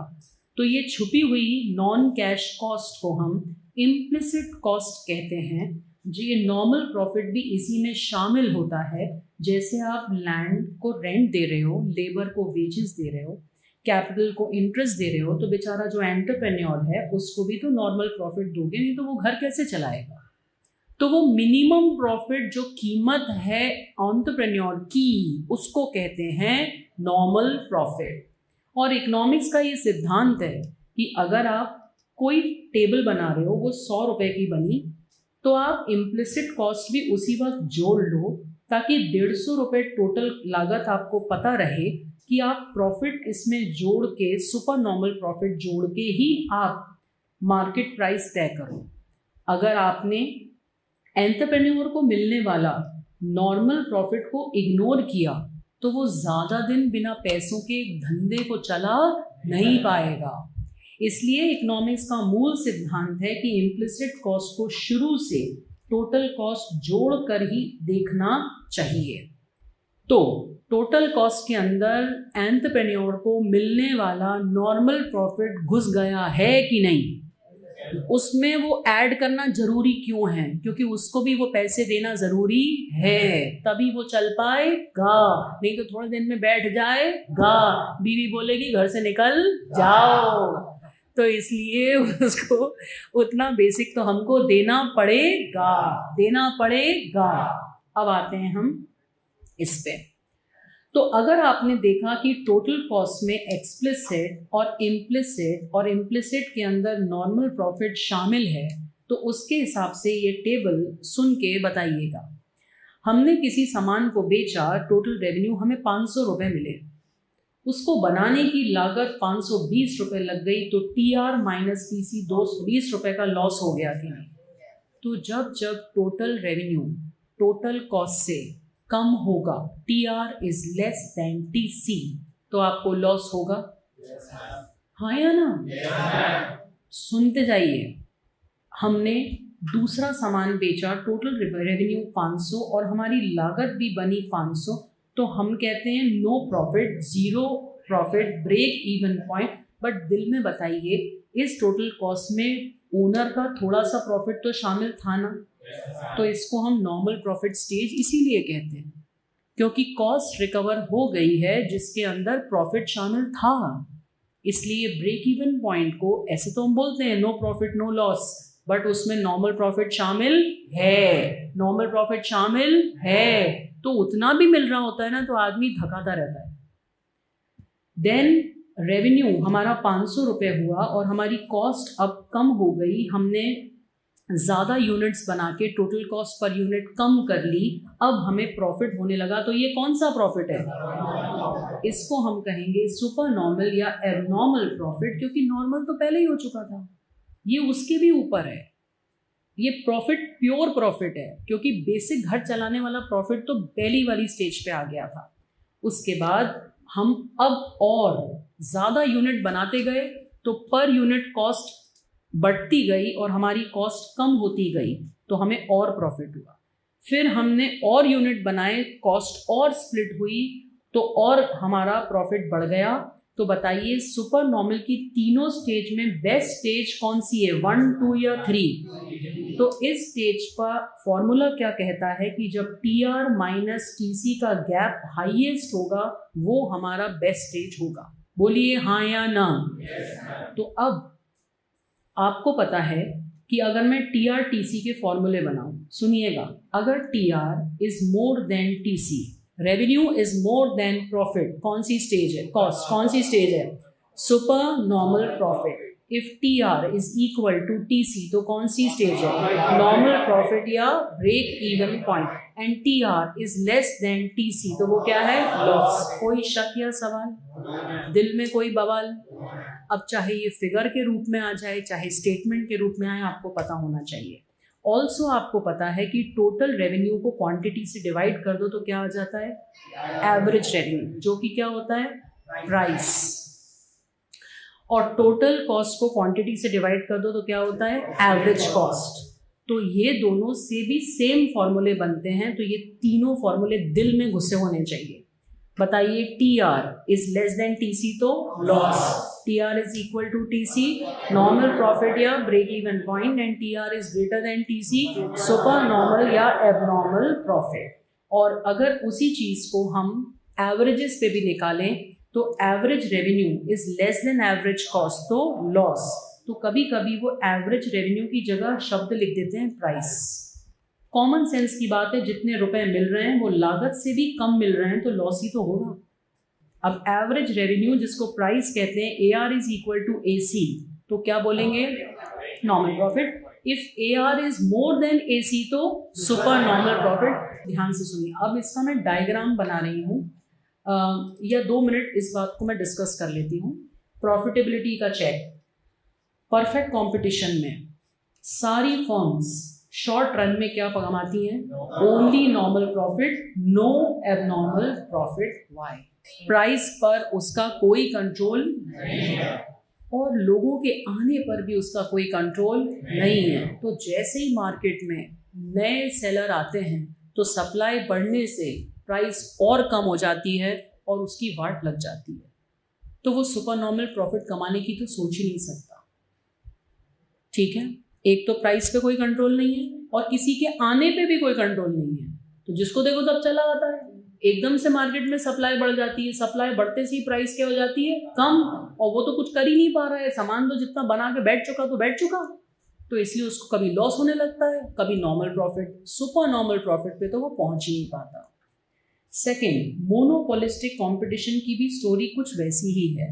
तो ये छुपी हुई नॉन कैश कॉस्ट को हम इम्प्लिसिट कॉस्ट कहते हैं। जी, ये नॉर्मल प्रॉफिट भी इसी में शामिल होता है। जैसे आप लैंड को रेंट दे रहे हो, लेबर को वेजेस दे रहे हो, कैपिटल को इंटरेस्ट दे रहे हो, तो बेचारा जो एंटरप्रेन्योर है उसको भी तो नॉर्मल प्रॉफिट दोगे, नहीं तो वो घर कैसे चलाएगा। तो वो मिनिमम प्रॉफिट जो कीमत है एंटरप्रेन्योर की, उसको कहते हैं नॉर्मल प्रॉफिट। और इकोनॉमिक्स का ये सिद्धांत है कि अगर आप कोई टेबल बना रहे हो, वो 100 रुपए की बनी, तो आप इम्प्लिसिट कॉस्ट भी उसी वक्त जोड़ लो, ताकि 150 रुपये टोटल लागत आपको पता रहे कि आप प्रॉफिट इसमें जोड़ के, सुपर नॉर्मल प्रॉफिट जोड़ के ही आप मार्केट प्राइस तय करो। अगर आपने एंटरप्रेन्योर को मिलने वाला नॉर्मल प्रॉफिट को इग्नोर किया तो वो ज़्यादा दिन बिना पैसों के धंधे को चला नहीं पाएगा। इसलिए इकोनॉमिक्स का मूल सिद्धांत है कि इम्प्लिसिट कॉस्ट को शुरू से टोटल कॉस्ट जोड़ कर ही देखना चाहिए। तो टोटल कॉस्ट के अंदर एंटरप्रेन्योर को मिलने वाला नॉर्मल प्रॉफिट घुस गया है कि नहीं, उसमें वो ऐड करना जरूरी क्यों है, क्योंकि उसको भी वो पैसे देना जरूरी है, तभी वो चल पाएगा, नहीं तो थोड़े दिन में बैठ जाएगा, बीवी बोलेगी घर से निकल जाओ। तो इसलिए उसको उतना बेसिक तो हमको देना पड़ेगा। अब आते हैं हम इस पे। तो अगर आपने देखा कि टोटल कॉस्ट में एक्सप्लिसिट और इम्प्लिसिट के अंदर नॉर्मल प्रॉफिट शामिल है, तो उसके हिसाब से ये टेबल सुन के बताइएगा। हमने किसी सामान को बेचा, टोटल रेवेन्यू हमें 500 रुपये मिले, उसको बनाने की लागत 520 रुपये लग गई, तो TR माइनस TC 220 रुपये का लॉस हो गया कि नहीं। तो जब टोटल रेवेन्यू टोटल कॉस्ट से कम होगा, TR is less than TC, तो आपको लॉस होगा। हाँ या ना? सुनते जाइए। हमने दूसरा सामान बेचा, टोटल रेवेन्यू 500 और हमारी लागत भी बनी 500, तो हम कहते हैं no profit, zero profit, break even point. But दिल में बताइए, इस टोटल कॉस्ट में ओनर का थोड़ा सा प्रॉफिट तो शामिल था ना, तो इसको हम नॉर्मल प्रॉफिट स्टेज इसीलिए कहते हैं क्योंकि कॉस्ट रिकवर हो गई है जिसके अंदर प्रॉफिट शामिल था। इसलिए ब्रेक इवन पॉइंट को ऐसे तो हम बोलते हैं no profit no loss, but उसमें नॉर्मल प्रॉफिट शामिल है, तो उतना भी मिल रहा होता है ना, तो आदमी थकाता रहता है। देन रेवेन्यू हमारा 500 रुपये हुआ और हमारी कॉस्ट अब कम हो गई, हमने ज़्यादा यूनिट्स बना के टोटल कॉस्ट पर यूनिट कम कर ली, अब हमें प्रॉफिट होने लगा। तो ये कौन सा प्रॉफिट है? इसको हम कहेंगे सुपर नॉर्मल या एबनॉर्मल प्रॉफिट, क्योंकि नॉर्मल तो पहले ही हो चुका था, ये उसके भी ऊपर है। ये प्रॉफिट प्योर प्रॉफिट है, क्योंकि बेसिक घर चलाने वाला प्रॉफिट तो पहली वाली स्टेज पे आ गया था। उसके बाद हम अब और ज़्यादा यूनिट बनाते गए तो पर यूनिट कॉस्ट बढ़ती गई और हमारी कॉस्ट कम होती गई, तो हमें और प्रॉफिट हुआ। फिर हमने और यूनिट बनाए, कॉस्ट और स्प्लिट हुई, तो और हमारा प्रॉफिट बढ़ गया। तो बताइए सुपर नॉर्मल की तीनों स्टेज में बेस्ट स्टेज कौन सी है, 1, 2 या 3? तो इस स्टेज पर फॉर्मूला क्या कहता है कि जब TR माइनस TC का गैप हाईएस्ट होगा वो हमारा बेस्ट स्टेज होगा। बोलिए हाँ या ना। तो अब आपको पता है कि अगर मैं TRTC के फॉर्मूले बनाऊं, सुनिएगा, अगर TR is more than TC, revenue is more than profit, कौन सी स्टेज है? कॉस्ट। कौन सी स्टेज है? Super normal profit. If TR is equal to TC, तो कौन सी स्टेज है? नॉर्मल प्रॉफिट या break even point. And TR is less than TC, तो वो क्या है? लॉस। कोई शक या सवाल? दिल में कोई बवाल? अब चाहे ये फिगर के रूप में आ जाए, चाहे स्टेटमेंट के रूप में आए, आपको पता होना चाहिए। ऑल्सो आपको पता है कि टोटल रेवेन्यू को क्वांटिटी से डिवाइड कर दो तो क्या आ जाता है? एवरेज रेवेन्यू, जो कि क्या होता है? प्राइस। और टोटल कॉस्ट को क्वांटिटी से डिवाइड कर दो तो क्या होता है? Average cost. तो ये दोनों से भी सेम फॉर्मूले बनते हैं, तो ये तीनों फॉर्मूले दिल में घुसे होने चाहिए। बताइए, TR is less than TC तो loss, TR is equal to TC normal profit या break even point, and TR is greater than TC super normal या एबनॉर्मल प्रॉफिट। और अगर उसी चीज को हम एवरेजेस पे भी निकालें तो average revenue is less then average cost तो लॉस। तो कभी कभी वो एवरेज रेवेन्यू की जगह शब्द लिख देते हैं प्राइस। कॉमन सेंस की बात है, जितने रुपए मिल रहे हैं वो लागत से भी कम मिल रहे हैं तो लॉस ही तो होगा। अब एवरेज रेवेन्यू जिसको प्राइस कहते हैं, AR is equal to AC, तो क्या बोलेंगे? Normal profit. If AR is more than AC तो सुपर नॉर्मल प्रॉफिट। ध्यान से सुनिए, अब इसका मैं डायग्राम बना रही हूँ, या 2 मिनट इस बात को मैं डिस्कस कर लेती हूँ। प्रॉफिटेबिलिटी का चेक। परफेक्ट कंपटीशन में सारी फर्म्स शॉर्ट रन में क्या कमाती हैं? Only normal profit, no abnormal profit. Why? Price पर उसका कोई कंट्रोल नहीं है और लोगों के आने पर भी उसका कोई कंट्रोल नहीं है। तो जैसे ही मार्केट में नए सेलर आते हैं तो सप्लाई बढ़ने से प्राइस और कम हो जाती है और उसकी वाट लग जाती है, तो वो सुपर नॉर्मल प्रॉफिट कमाने की तो सोच ही नहीं सकता। ठीक है, एक तो प्राइस पे कोई कंट्रोल नहीं है और किसी के आने पे भी कोई कंट्रोल नहीं है, तो जिसको देखो तब चला आता है। एकदम से मार्केट में सप्लाई बढ़ जाती है, सप्लाई बढ़ते से ही प्राइस क्या हो जाती है? कम, और वो तो कुछ कर ही नहीं पा रहा है, सामान तो जितना बना के बैठ चुका तो बैठ चुका, तो इसलिए उसको कभी लॉस होने लगता है, कभी normal profit. Super normal profit पे तो वो पहुंच ही नहीं पाता। सेकेंड, मोनोपोलिस्टिक कंपटीशन की भी स्टोरी कुछ वैसी ही है।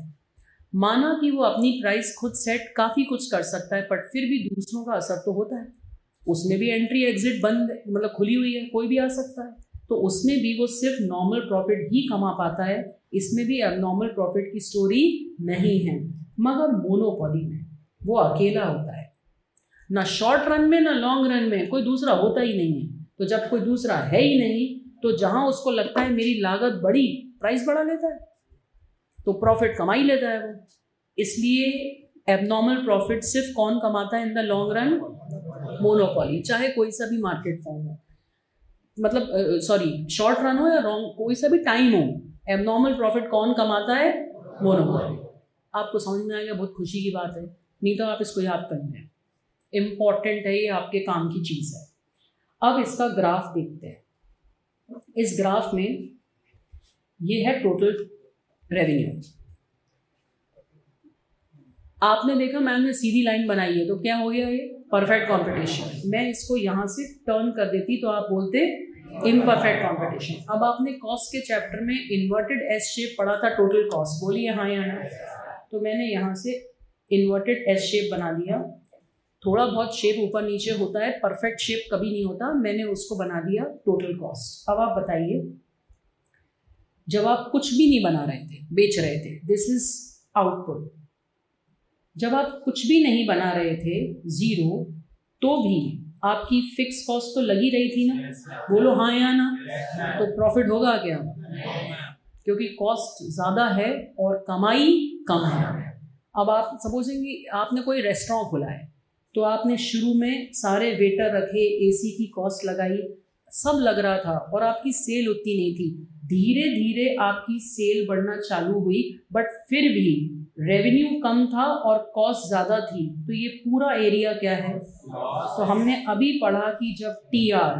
माना कि वो अपनी प्राइस खुद सेट काफ़ी कुछ कर सकता है, बट फिर भी दूसरों का असर तो होता है। उसमें भी एंट्री एग्जिट बंद, मतलब खुली हुई है, कोई भी आ सकता है, तो उसमें भी वो सिर्फ नॉर्मल प्रॉफिट ही कमा पाता है। इसमें भी एबनॉर्मल प्रॉफिट की स्टोरी नहीं है। मगर मोनोपोली में वो अकेला होता है, ना शॉर्ट रन में ना लॉन्ग रन में कोई दूसरा होता ही नहीं है। तो जब कोई दूसरा है ही नहीं, तो जहां उसको लगता है मेरी लागत बढ़ी, प्राइस बढ़ा लेता है, तो प्रॉफिट कमा ही लेता है वो। इसलिए एबनॉर्मल प्रॉफिट सिर्फ कौन कमाता है in the long run? Monopoly, चाहे कोई सा भी मार्केट फॉर्म हो, मतलब शॉर्ट रन हो या लॉन्ग, कोई सा भी टाइम हो, एबनॉर्मल प्रॉफिट कौन कमाता है? मोनोपोली। आपको समझ में आ गया? बहुत खुशी की बात है, नहीं तो आप इसको याद कर लें, इंपॉर्टेंट है, ये आपके काम की चीज़ है। अब इसका ग्राफ देखते हैं। इस ग्राफ में ये है टोटल रेवेन्यू। आपने देखा मैंने सीधी लाइन बनाई है, तो क्या हो गया? ये परफेक्ट कंपटीशन। मैं इसको यहाँ से टर्न कर देती तो आप बोलते इम्परफेक्ट कंपटीशन। अब आपने कॉस्ट के चैप्टर में इन्वर्टेड एस शेप पढ़ा था, टोटल कॉस्ट, बोलिए हाँ या ना। तो मैंने यहाँ से इन्वर्टेड एस शेप बना दिया। थोड़ा बहुत शेप ऊपर नीचे होता है, परफेक्ट शेप कभी नहीं होता, मैंने उसको बना दिया टोटल कॉस्ट। अब आप बताइए, जब आप कुछ भी नहीं बना रहे थे, बेच रहे थे, दिस इज आउटपुट। जब आप कुछ भी नहीं बना रहे थे, जीरो, तो भी आपकी फिक्स कॉस्ट तो लगी रही थी ना? बोलो हाँ या ना। तो प्रॉफिट होगा क्या? क्योंकि कॉस्ट ज़्यादा है और कमाई कम है। अब आप सपोजिंग आपने कोई रेस्टोरेंट खोला है, तो आपने शुरू में सारे वेटर रखे, AC की कॉस्ट लगाई, सब लग रहा था और आपकी सेल उतनी नहीं थी। धीरे धीरे आपकी सेल बढ़ना चालू हुई, बट फिर भी रेवेन्यू कम था और कॉस्ट ज़्यादा थी, तो ये पूरा एरिया क्या है? तो हमने अभी पढ़ा कि जब TR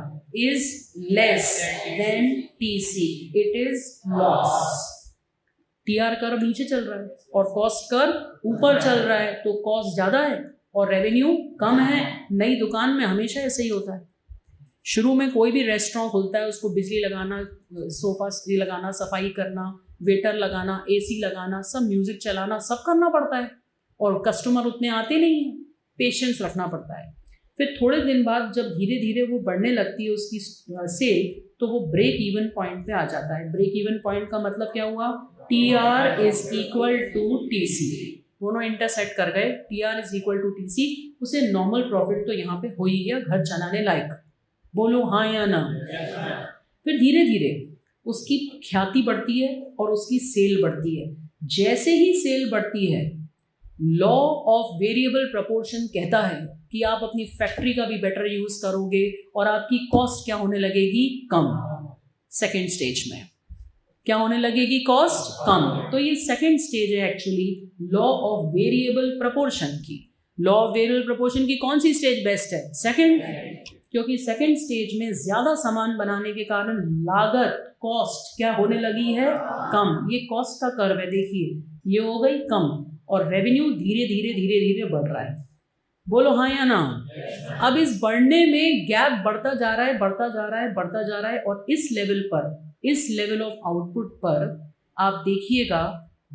is less than TC, it is loss. TR curve नीचे चल रहा है और कॉस्ट कर्व ऊपर चल रहा है, तो कॉस्ट ज़्यादा है और रेवेन्यू कम है। नई दुकान में हमेशा ऐसे ही होता है। शुरू में कोई भी रेस्टोरेंट खुलता है, उसको बिजली लगाना, सोफा लगाना, सफाई करना, वेटर लगाना, एसी लगाना, सब म्यूजिक चलाना, सब करना पड़ता है और कस्टमर उतने आते नहीं हैं, पेशेंस रखना पड़ता है। फिर थोड़े दिन बाद जब धीरे धीरे वो बढ़ने लगती है उसकी सेल, तो वो ब्रेक इवन पॉइंट पे आ जाता है। ब्रेक इवन पॉइंट का मतलब क्या हुआ? TR is equal to TC, दोनों इंटरसेक्ट कर गए, TR is equal to TC, उसे नॉर्मल प्रॉफिट तो यहाँ पे हो ही गया, घर चलाने लायक। बोलो हाँ या ना? फिर धीरे धीरे उसकी ख्याति बढ़ती है और उसकी सेल बढ़ती है। जैसे ही सेल बढ़ती है, लॉ ऑफ वेरिएबल प्रोपोर्शन कहता है कि आप अपनी फैक्ट्री का भी बेटर यूज करोगे और आपकी कॉस्ट क्या होने लगेगी? कम। सेकेंड स्टेज में क्या होने लगेगी? कॉस्ट कम। तो ये सेकेंड स्टेज है actually law of variable proportion की। लॉ ऑफ वेरिएबल प्रोपोर्शन की कौन सी स्टेज बेस्ट है? सेकेंड, क्योंकि सेकेंड स्टेज में ज्यादा सामान बनाने के कारण लागत, कॉस्ट क्या होने लगी है? कम। ये कॉस्ट का कर्व है, देखिए ये हो गई कम और रेवेन्यू धीरे धीरे धीरे धीरे बढ़ रहा है। बोलो हाँ या ना? अब इस बढ़ने में गैप बढ़ता जा रहा है, बढ़ता जा रहा है, बढ़ता जा रहा है और इस लेवल पर, इस लेवल ऑफ आउटपुट पर आप देखिएगा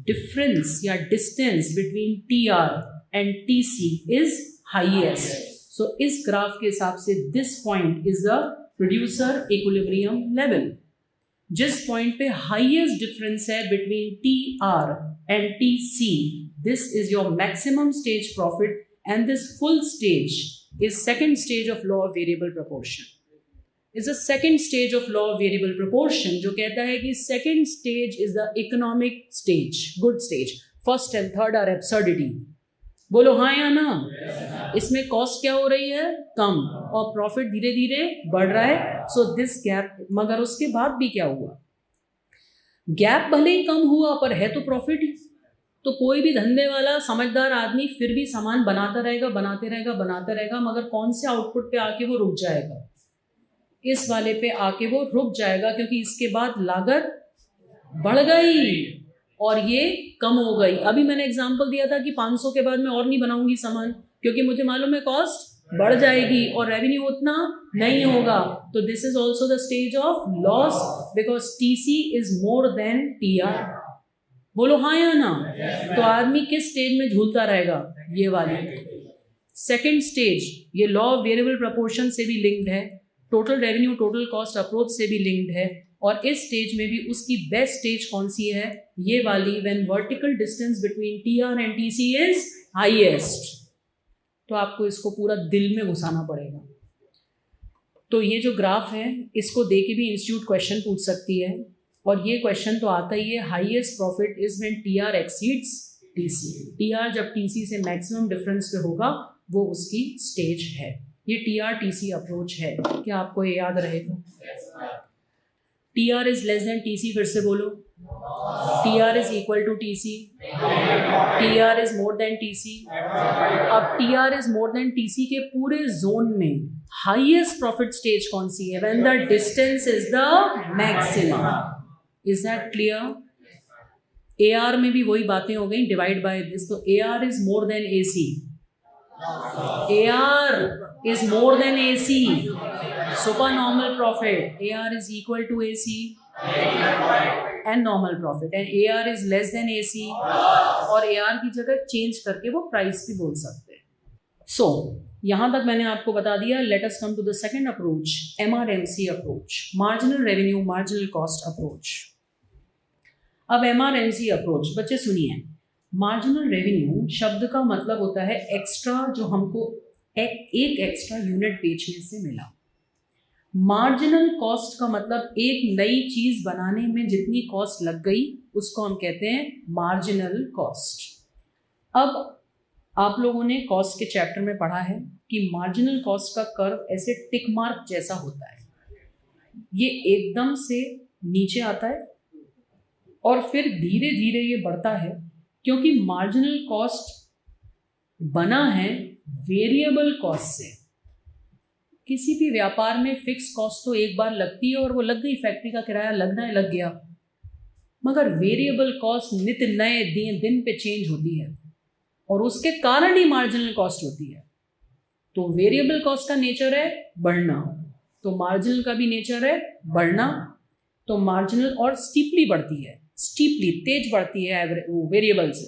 डिफरेंस या distance between TR and TC is highest. So इस ग्राफ के हिसाब से this point is the producer equilibrium level. जिस पॉइंट पे हाईएस्ट डिफरेंस है between TR and TC, this is your maximum stage profit and this full stage is second stage of law of variable proportion. Is a second stage of law of variable proportion जो कहता है कि second stage is the economic stage, good stage. First and third are absurdity. बोलो हाँ या ना? इसमें cost क्या हो रही है? कम और प्रॉफिट धीरे धीरे बढ़ रहा है। सो दिस गैप, मगर उसके बाद भी क्या हुआ? गैप भले ही कम हुआ पर है तो प्रॉफिट ही। तो कोई भी धंधे वाला समझदार आदमी फिर भी सामान बनाता रहेगा, बनाते रहेगा, बनाते रहेगा, मगर कौन से आउटपुट पे आके वो रुक जाएगा? इस वाले पे आके वो रुक जाएगा, क्योंकि इसके बाद लागत बढ़ गई और ये कम हो गई। अभी मैंने एग्जांपल दिया था कि 500 के बाद मैं और नहीं बनाऊंगी सामान, क्योंकि मुझे मालूम है कॉस्ट बढ़ जाएगी और रेवेन्यू उतना नहीं होगा। तो this is also the stage of loss because TC is more then TR। बोलो हाँ या ना? तो आदमी किस स्टेज में झूलता रहेगा? ये वाली सेकेंड स्टेज। ये लॉ ऑफ वेरिएबल प्रोपोर्शन से भी लिंक्ड है, total revenue total cost approach से भी लिंक्ड है। और इस स्टेज में भी उसकी बेस्ट स्टेज कौन सी है? ये वाली, when vertical distance between TR and TC is highest. तो आपको इसको पूरा दिल में घुसाना पड़ेगा। तो ये जो ग्राफ है इसको दे के भी इंस्टीट्यूट क्वेश्चन पूछ सकती है और ये क्वेश्चन तो आता ही है। Highest profit is when TR exceeds TC। TR जब TC से मैक्सिमम डिफरेंस पे होगा वो उसकी स्टेज है। ये TR TC अप्रोच है। क्या आपको ये याद रहेगा? TR is less than TC, फिर से बोलो। TR is equal to TC। TR is more than TC। अब TR is more than TC के पूरे जोन में हाईएस्ट प्रॉफिट स्टेज कौन सी है? When the distance is the maximum. Is that clear? AR में भी वही बातें हो गई, डिवाइड बाय दिस। तो AR is more than AC। AR is more than AC. Supernormal profit. AR is equal to AC and normal profit. And AR is less than AC. और AR की जगह चेंज करके वो price भी बोल सकते हैं। So यहाँ तक मैंने आपको बता दिया। Let us come to the second approach, MRMC approach, marginal revenue, marginal cost approach. अब MRMC approach, बच्चे सुनिए। मार्जिनल रेवेन्यू शब्द का मतलब होता है एक्स्ट्रा, जो हमको एक एक्स्ट्रा यूनिट बेचने से मिला। मार्जिनल कॉस्ट का मतलब एक नई चीज बनाने में जितनी कॉस्ट लग गई उसको हम कहते हैं मार्जिनल कॉस्ट। अब आप लोगों ने कॉस्ट के चैप्टर में पढ़ा है कि मार्जिनल कॉस्ट का कर्व ऐसे टिक मार्क जैसा होता है। ये एकदम से नीचे आता है और फिर धीरे धीरे ये बढ़ता है, क्योंकि मार्जिनल कॉस्ट बना है वेरिएबल कॉस्ट से। किसी भी व्यापार में फिक्स कॉस्ट तो एक बार लगती है और वो लग गई, फैक्ट्री का किराया लगना है, लग गया। मगर वेरिएबल कॉस्ट नित्य नए दिन पे चेंज होती है और उसके कारण ही मार्जिनल कॉस्ट होती है। तो वेरिएबल कॉस्ट का नेचर है बढ़ना, तो मार्जिनल का भी नेचर है बढ़ना। तो मार्जिनल और स्टीपली बढ़ती है, स्टीपली तेज बढ़ती है वेरिएबल से।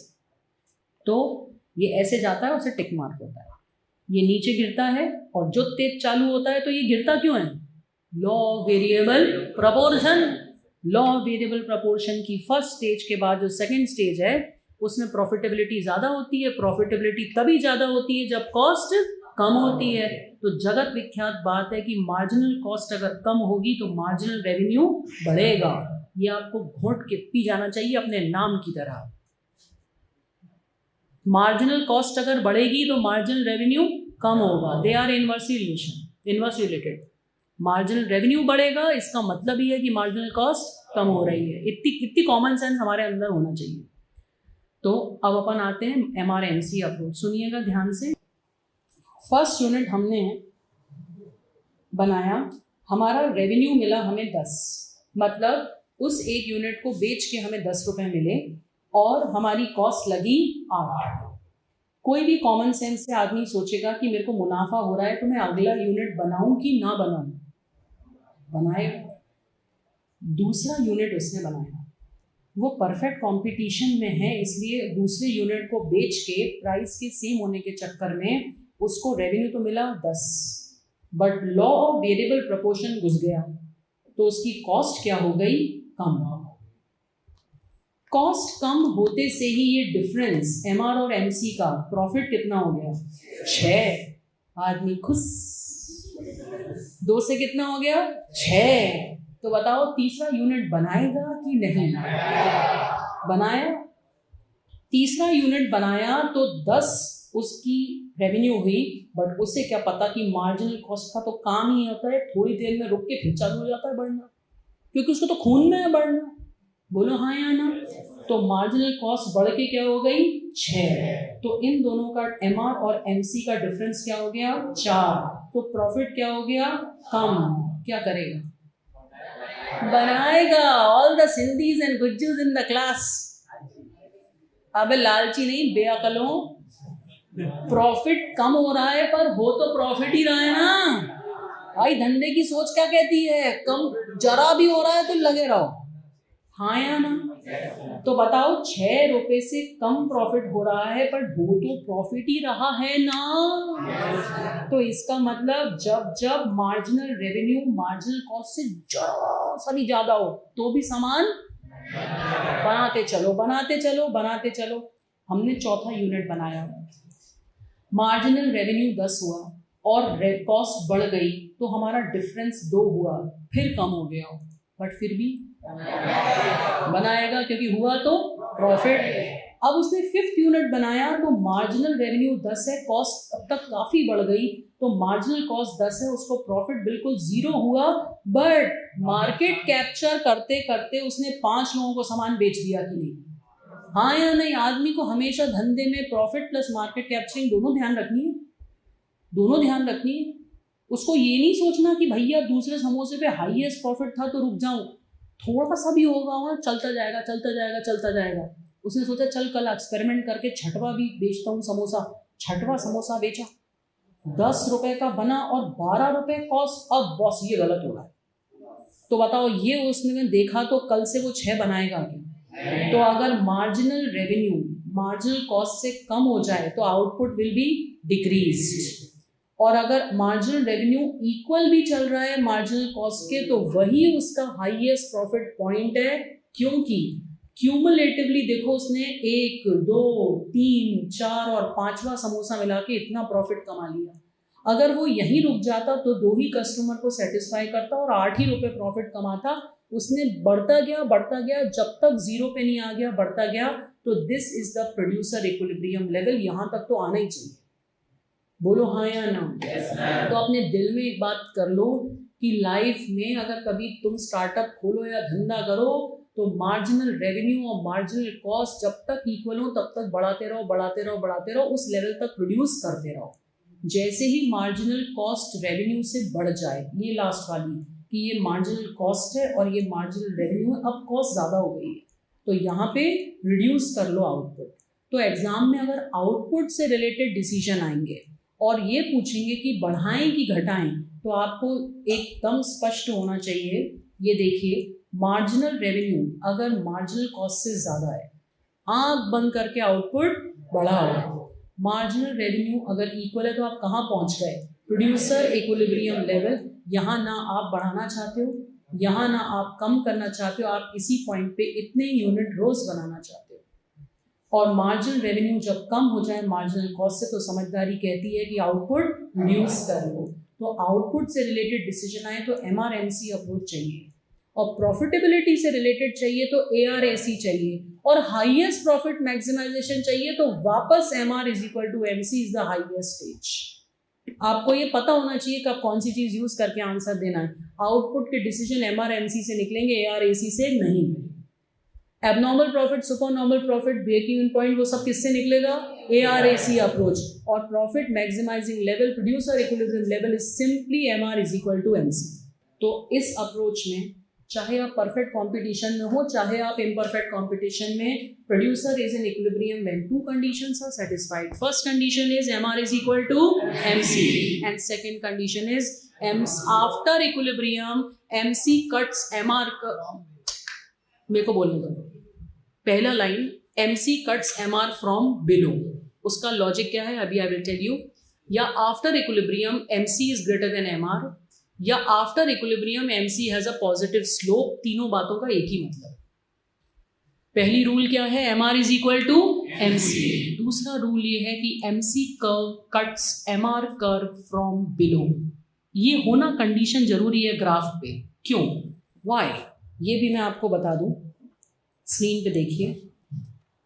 तो ये ऐसे जाता है, उसे टिक मार्क होता है। ये नीचे गिरता है और जो तेज चालू होता है, तो ये गिरता क्यों है? Law of variable proportion. Law of variable proportion की फर्स्ट स्टेज के बाद जो सेकंड स्टेज है, उसमें प्रॉफिटेबिलिटी ज़्यादा होती है। प्रॉफिटेबिलिटी तभी ज़्यादा होती है जब कॉस्ट कम होती है। तो जगत विख्यात बात है कि मार्जिनल कॉस्ट अगर कम होगी तो मार्जिनल रेवेन्यू बढ़ेगा। ये आपको घोट के पी जाना चाहिए अपने नाम की तरह। मार्जिनल कॉस्ट अगर बढ़ेगी तो मार्जिनल रेवेन्यू कम होगा। They are inverse related. Marginal revenue बढ़ेगा, इसका मतलब ही है कि मार्जिनल कॉस्ट कम हो रही है। इतनी कॉमन सेंस हमारे अंदर होना चाहिए। तो अब अपन आते हैं MRMC अप्रोच। सुनिएगा ध्यान से। फर्स्ट यूनिट हमने बनाया, हमारा रेवेन्यू मिला हमें 10, मतलब उस एक यूनिट को बेच के हमें 10 रुपये मिले और हमारी कॉस्ट लगी 8। कोई भी कॉमन सेंस से आदमी सोचेगा कि मेरे को मुनाफा हो रहा है तो मैं अगला यूनिट बनाऊं कि ना बनाऊं, बनाए। दूसरा यूनिट उसने बनाया, वो परफेक्ट कंपटीशन में है, इसलिए दूसरे यूनिट को बेच के प्राइस के सेम होने के चक्कर में उसको रेवेन्यू तो मिला 10, but law of variable proportion घुस गया तो उसकी कॉस्ट क्या हो गई? कम। कॉस्ट कम होते से ही ये डिफरेंस MR और MC का प्रॉफिट कितना हो गया? 6। आदमी खुश। 2 से कितना हो गया? 6। तो बताओ तीसरा यूनिट बनाएगा कि नहीं? बनाया। तीसरा यूनिट बनाया तो 10 उसकी रेवेन्यू हुई, बट उससे क्या पता कि मार्जिनल कॉस्ट का तो काम ही होता है थोड़ी देर में रुक के फिर चालू हो जाता है बढ़ना, क्योंकि उसको तो खून में है बढ़ना। बोलो हाँ या ना? तो मार्जिनल कॉस्ट बढ़ के क्या हो गई? 6। तो इन दोनों का MR और MC का डिफरेंस क्या हो गया? 4। तो प्रॉफिट क्या हो गया? कम। क्या करेगा? बनाएगा। All the Sindhis and Gujjus in the class. अबे लालची नहीं, बेअकलों, प्रॉफिट कम हो रहा है पर हो तो प्रॉफिट ही रहा है ना भाई। धंधे की सोच क्या कहती है? कम जरा भी हो रहा है तो लगे रहो, हाँ या ना? तो बताओ 6 रुपए से कम प्रॉफिट हो रहा है पर हो तो प्रॉफिट ही रहा है ना। तो इसका मतलब जब जब मार्जिनल रेवेन्यू मार्जिनल कॉस्ट से जरा सा भी ज्यादा हो तो भी सामान बनाते चलो, बनाते चलो, बनाते चलो। हमने चौथा यूनिट बनाया, मार्जिनल रेवेन्यू 10 हुआ और कॉस्ट बढ़ गई तो हमारा डिफरेंस 2 हुआ, फिर कम हो गया, बट फिर भी बनाएगा क्योंकि हुआ तो प्रॉफिट। अब उसने 5th यूनिट बनाया तो मार्जिनल रेवेन्यू 10 है, कॉस्ट अब तक काफी बढ़ गई तो मार्जिनल कॉस्ट 10 है, उसको प्रॉफिट बिल्कुल 0 हुआ, बट मार्केट कैप्चर करते करते उसने 5 लोगों को सामान बेच दिया कि नहीं? हाँ या नहीं? आदमी को हमेशा धंधे में प्रॉफिट प्लस मार्केट कैप्चरिंग दोनों ध्यान रखनी है, दोनों ध्यान रखनी है। उसको ये नहीं सोचना कि भैया दूसरे समोसे पे हाईएस्ट प्रॉफिट था तो रुक जाऊं, थोड़ा सा भी होगा वहाँ चलता जाएगा, चलता जाएगा, चलता जाएगा। उसने सोचा चल कल एक्सपेरिमेंट करके 6वां भी बेचता हूँ समोसा। 6वां समोसा बेचा, 10 रुपए का बना और 12 रुपए कॉस्ट। अब बॉस ये गलत हो रहा है, तो बताओ ये उसने देखा तो कल से वो 6 बनाएगा क्या? तो अगर मार्जिनल रेवेन्यू मार्जिनल कॉस्ट से कम हो जाए तो आउटपुट विल बी डिक्रीज्ड, और अगर मार्जिनल रेवेन्यू इक्वल भी चल रहा है मार्जिनल कॉस्ट के तो वही उसका हाईएस्ट प्रॉफिट पॉइंट है, क्योंकि क्यूमुलेटिवली देखो उसने 1, 2, 3, 4 और 5वां समोसा मिला के इतना प्रॉफिट कमा लिया। अगर वो यहीं रुक जाता तो 2 ही कस्टमर को सेटिस्फाई करता और 8 ही रुपए प्रॉफिट कमाता। उसने बढ़ता गया जब तक 0 पे नहीं आ गया, बढ़ता गया। तो this is the producer equilibrium level, यहां तक तो आना ही चाहिए। बोलो हाँ या ना? तो अपने दिल में एक बात कर लो कि लाइफ में अगर कभी तुम स्टार्टअप खोलो या धंधा करो तो मार्जिनल रेवेन्यू और मार्जिनल कॉस्ट जब तक इक्वल हो तब तक बढ़ाते रहो, बढ़ाते रहो, बढ़ाते रहो, उस लेवल तक प्रोड्यूस करते रहो। जैसे ही मार्जिनल कॉस्ट रेवेन्यू से बढ़ जाए, ये लास्ट वाली कि ये मार्जिनल कॉस्ट है और ये मार्जिनल रेवेन्यू है, अब कॉस्ट ज़्यादा हो गई है तो यहाँ पे रिड्यूस कर लो आउटपुट। तो एग्जाम में अगर आउटपुट से रिलेटेड डिसीजन आएंगे और ये पूछेंगे कि बढ़ाएं कि घटाएं, तो आपको एकदम स्पष्ट होना चाहिए। ये देखिए, मार्जिनल रेवेन्यू अगर मार्जिनल कॉस्ट से ज़्यादा है, आंख बंद करके आउटपुट बढ़ाओ। मार्जिनल रेवेन्यू अगर इक्वल है तो आप कहाँ पहुँच गए? Producer equilibrium level. यहाँ ना आप बढ़ाना चाहते हो, यहाँ ना आप कम करना चाहते हो, आप इसी पॉइंट पे इतने यूनिट रोज बनाना चाहते हो। और मार्जिनल रेवेन्यू जब कम हो जाए मार्जिनल कॉस्ट से, तो समझदारी कहती है कि आउटपुट रिड्यूस कर लो। तो आउटपुट से रिलेटेड डिसीजन आए तो MRMC अप्रोच चाहिए, और प्रॉफिटेबिलिटी से रिलेटेड चाहिए तो ARAC चाहिए, और हाईएस्ट प्रॉफिट मैक्सिमाइजेशन चाहिए तो वापस MR=MC is the highest stage. आपको ये पता होना चाहिए कि आप कौन सी चीज यूज करके आंसर देना है। आउटपुट के डिसीजन MRMC से निकलेंगे, ARAC से नहीं। Abnormal profit, super normal profit, break even point, वो सब किससे निकलेगा? ARAC approach. और profit maximizing level, producer equilibrium level is simply MR=MC। तो इस अप्रोच में चाहे आप परफेक्ट कंपटीशन में हो, चाहे आप इम्परफेक्ट कंपटीशन में, producer is in equilibrium when two conditions are satisfied. First condition is MR=MC and second condition is after equilibrium MC cuts MR। मेरे को बोलने दो, पहला line MC cuts MR from below, उसका लॉजिक क्या है अभी आई विल टेल यू। या after equilibrium MC is greater than MR, या after equilibrium MC has a positive slope. तीनों बातों का एक ही मतलब। पहली रूल क्या है? MR=MC। दूसरा रूल ये है कि MC curve cuts MR curve from below. ये होना कंडीशन जरूरी है ग्राफ पे। क्यों? व्हाई? ये भी मैं आपको बता दूं। स्क्रीन पे देखिए,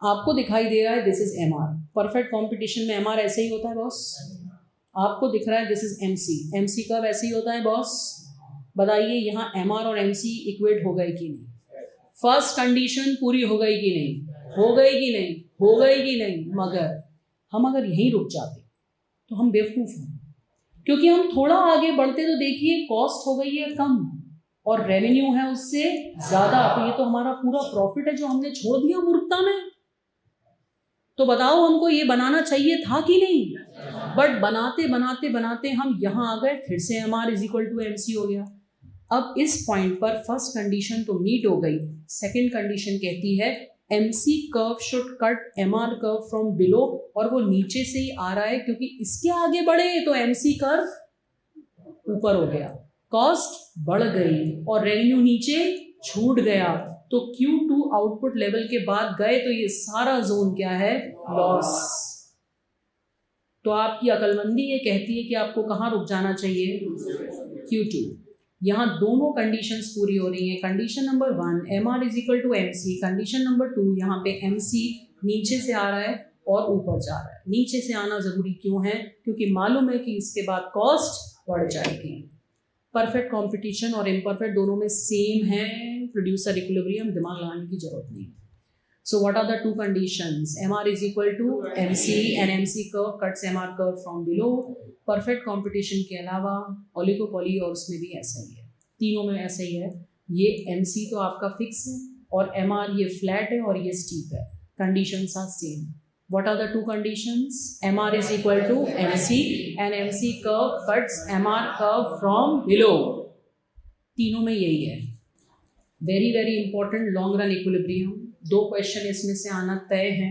आपको दिखाई दे रहा है this is MR। Perfect competition में MR ऐसे ही होता है बॉस। आपको दिख रहा है दिस इज MC कब ऐसे ही होता है बॉस? बताइए यहाँ MR और MC इक्वेट हो गए कि नहीं? फर्स्ट कंडीशन पूरी हो गई कि नहीं? हो गई कि नहीं? हो गई कि नहीं? मगर हम अगर यहीं रुक जाते तो हम बेवकूफ़ हैं, क्योंकि हम थोड़ा आगे बढ़ते तो देखिए कॉस्ट हो गई है कम और रेवेन्यू है उससे ज़्यादा। तो ये तो हमारा पूरा प्रॉफिट है जो हमने छोड़ दिया मूर्खता में। तो बताओ हमको ये बनाना चाहिए था कि नहीं? बट बनाते बनाते बनाते हम यहाँ आ गए, फिर से MR=MC हो गया। अब इस पॉइंट पर फर्स्ट कंडीशन तो मीट हो गई, सेकंड कंडीशन कहती है MC curve should cut MR curve from below, और वो नीचे से ही आ रहा है क्योंकि इसके आगे बढ़े तो MC कर्व ऊपर हो गया, कॉस्ट बढ़ गई और रेवेन्यू नीचे छूट गया। तो Q2 आउटपुट लेवल के बाद गए तो ये सारा जोन क्या है? लॉस। तो आपकी अकलमंदी ये कहती है कि आपको कहाँ रुक जाना चाहिए? Q2। यहाँ दोनों कंडीशंस पूरी हो रही हैं। Condition number 1 MR=MC, condition number 2 यहाँ पे MC नीचे से आ रहा है और ऊपर जा रहा है। नीचे से आना जरूरी क्यों है? क्योंकि मालूम है कि इसके बाद कॉस्ट बढ़ जाएगी। परफेक्ट कंपटीशन और इम्परफेक्ट दोनों में सेम है, प्रोड्यूसर इक्विलिब्रियम, दिमाग लगाने की जरूरत नहीं। So what are the two conditions? MR=MC and MC curve cuts MR curve from below. Perfect competition के अलावा ओलिगोपॉली और उसमें भी ऐसा ही है, तीनों में ऐसा ही है। ये MC तो आपका फिक्स है और MR ये फ्लैट है और ये स्टीप है। Conditions are same. What are the two conditions? MR=MC and MC curve cuts MR curve from below. तीनों में यही है। Very very important long run equilibrium, 2 question इसमें से आना तय है।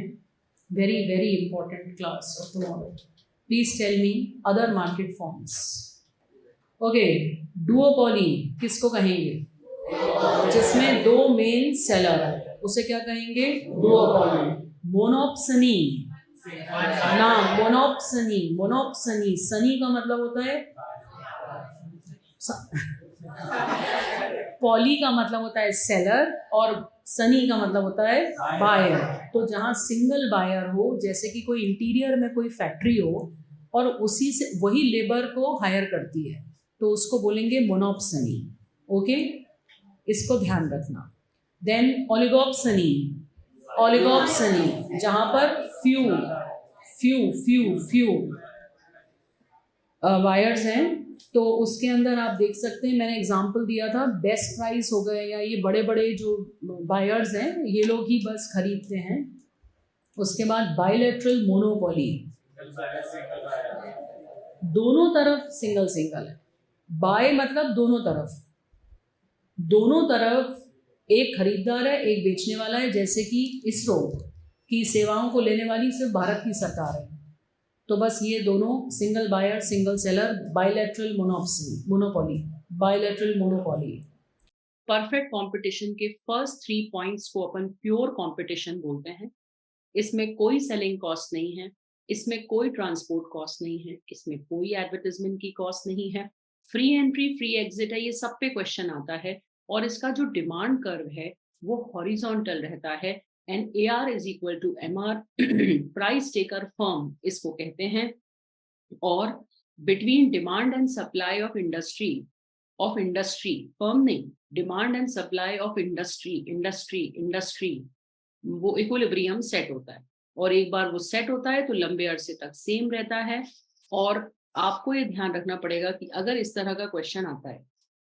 Very very important class of tomorrow. Please tell me other market forms. Okay, duopoly किसको कहेंगे? जिसमें 2 मेन सेलर है उसे क्या कहेंगे? डुओपॉली। मोनोप्सनी ना, मोनोप्सनी सनी का मतलब होता है पॉली का मतलब होता है सेलर और सनी का मतलब होता है बायर। तो जहाँ सिंगल बायर हो, जैसे कि कोई इंटीरियर में कोई फैक्ट्री हो और उसी से वही लेबर को हायर करती है, तो उसको बोलेंगे मोनोप्सनी। ओके, इसको ध्यान रखना। देन ओलिगोप्सनी जहाँ पर फ्यू वायर्स हैं, तो उसके अंदर आप देख सकते हैं, मैंने एग्जांपल दिया था, बेस्ट प्राइस हो गए या ये बड़े बड़े जो बायर्स हैं ये लोग ही बस खरीदते हैं। उसके बाद बायलैटरल मोनोपोली, दोनों तरफ सिंगल सिंगल है। बाय मतलब दोनों तरफ, दोनों तरफ एक खरीदार है एक बेचने वाला है, जैसे कि इसरो की सेवाओं को लेने वाली सिर्फ भारत की सरकार है। तो बस ये दोनों single buyer single seller, bilateral monopoly, bilateral monopoly. Perfect competition के फर्स्ट 3 पॉइंट्स को अपन प्योर कंपटीशन बोलते हैं। इसमें कोई सेलिंग कॉस्ट नहीं है, इसमें कोई ट्रांसपोर्ट कॉस्ट नहीं है, इसमें कोई एडवर्टाइजमेंट की कॉस्ट नहीं है, फ्री एंट्री फ्री एग्जिट है, ये सब पे क्वेश्चन आता है। और इसका जो डिमांड कर्व है वो हॉरिजॉन्टल रहता है, and AR is equal to MR, price taker firm इसको कहते हैं। और between demand and supply of industry firm नहीं, demand and supply of industry वो इक्विलिब्रियम सेट होता है। और एक बार वो सेट होता है तो लंबे अरसे तक सेम रहता है। और आपको ये ध्यान रखना पड़ेगा कि अगर इस तरह का क्वेश्चन आता है,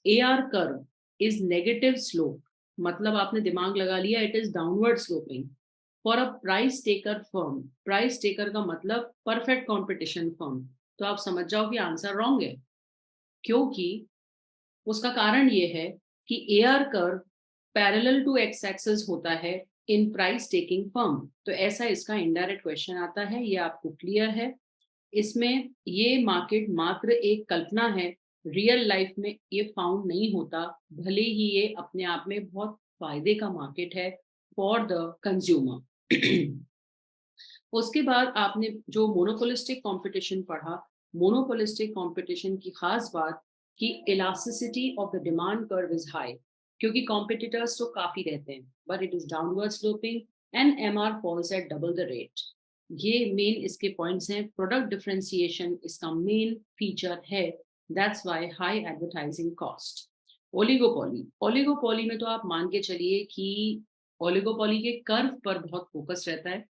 AR curve is negative slope, मतलब आपने दिमाग लगा लिया it is downward sloping for a price taker firm. Price taker का मतलब परफेक्ट कंपटीशन फर्म, तो आप समझ जाओ कि आंसर रॉन्ग है। क्योंकि उसका कारण ये है कि AR curve parallel to X axis होता है इन प्राइस टेकिंग फर्म। तो ऐसा इसका इनडायरेक्ट क्वेश्चन आता है, ये आपको क्लियर है। इसमें ये मार्केट मात्र एक कल्पना है, रियल लाइफ में ये फाउंड नहीं होता, भले ही ये अपने आप में बहुत फायदे का मार्केट है फॉर द कंज्यूमर। उसके बाद आपने जो मोनोपोलिस्टिक कंपटीशन पढ़ा, मोनोपोलिस्टिक कंपटीशन की खास बात कि elasticity of the demand curve is high, क्योंकि कॉम्पिटिटर्स तो काफी रहते हैं, but it is downward sloping and MR falls at double the rate. ये मेन इसके पॉइंट्स हैं। प्रोडक्ट डिफरेंशिएशन इसका मेन फीचर है, that's why high advertising cost. Oligopoly, oligopoly में तो आप मान के चलिए कि ओलिगोपोली के कर्व पर बहुत फोकस रहता है।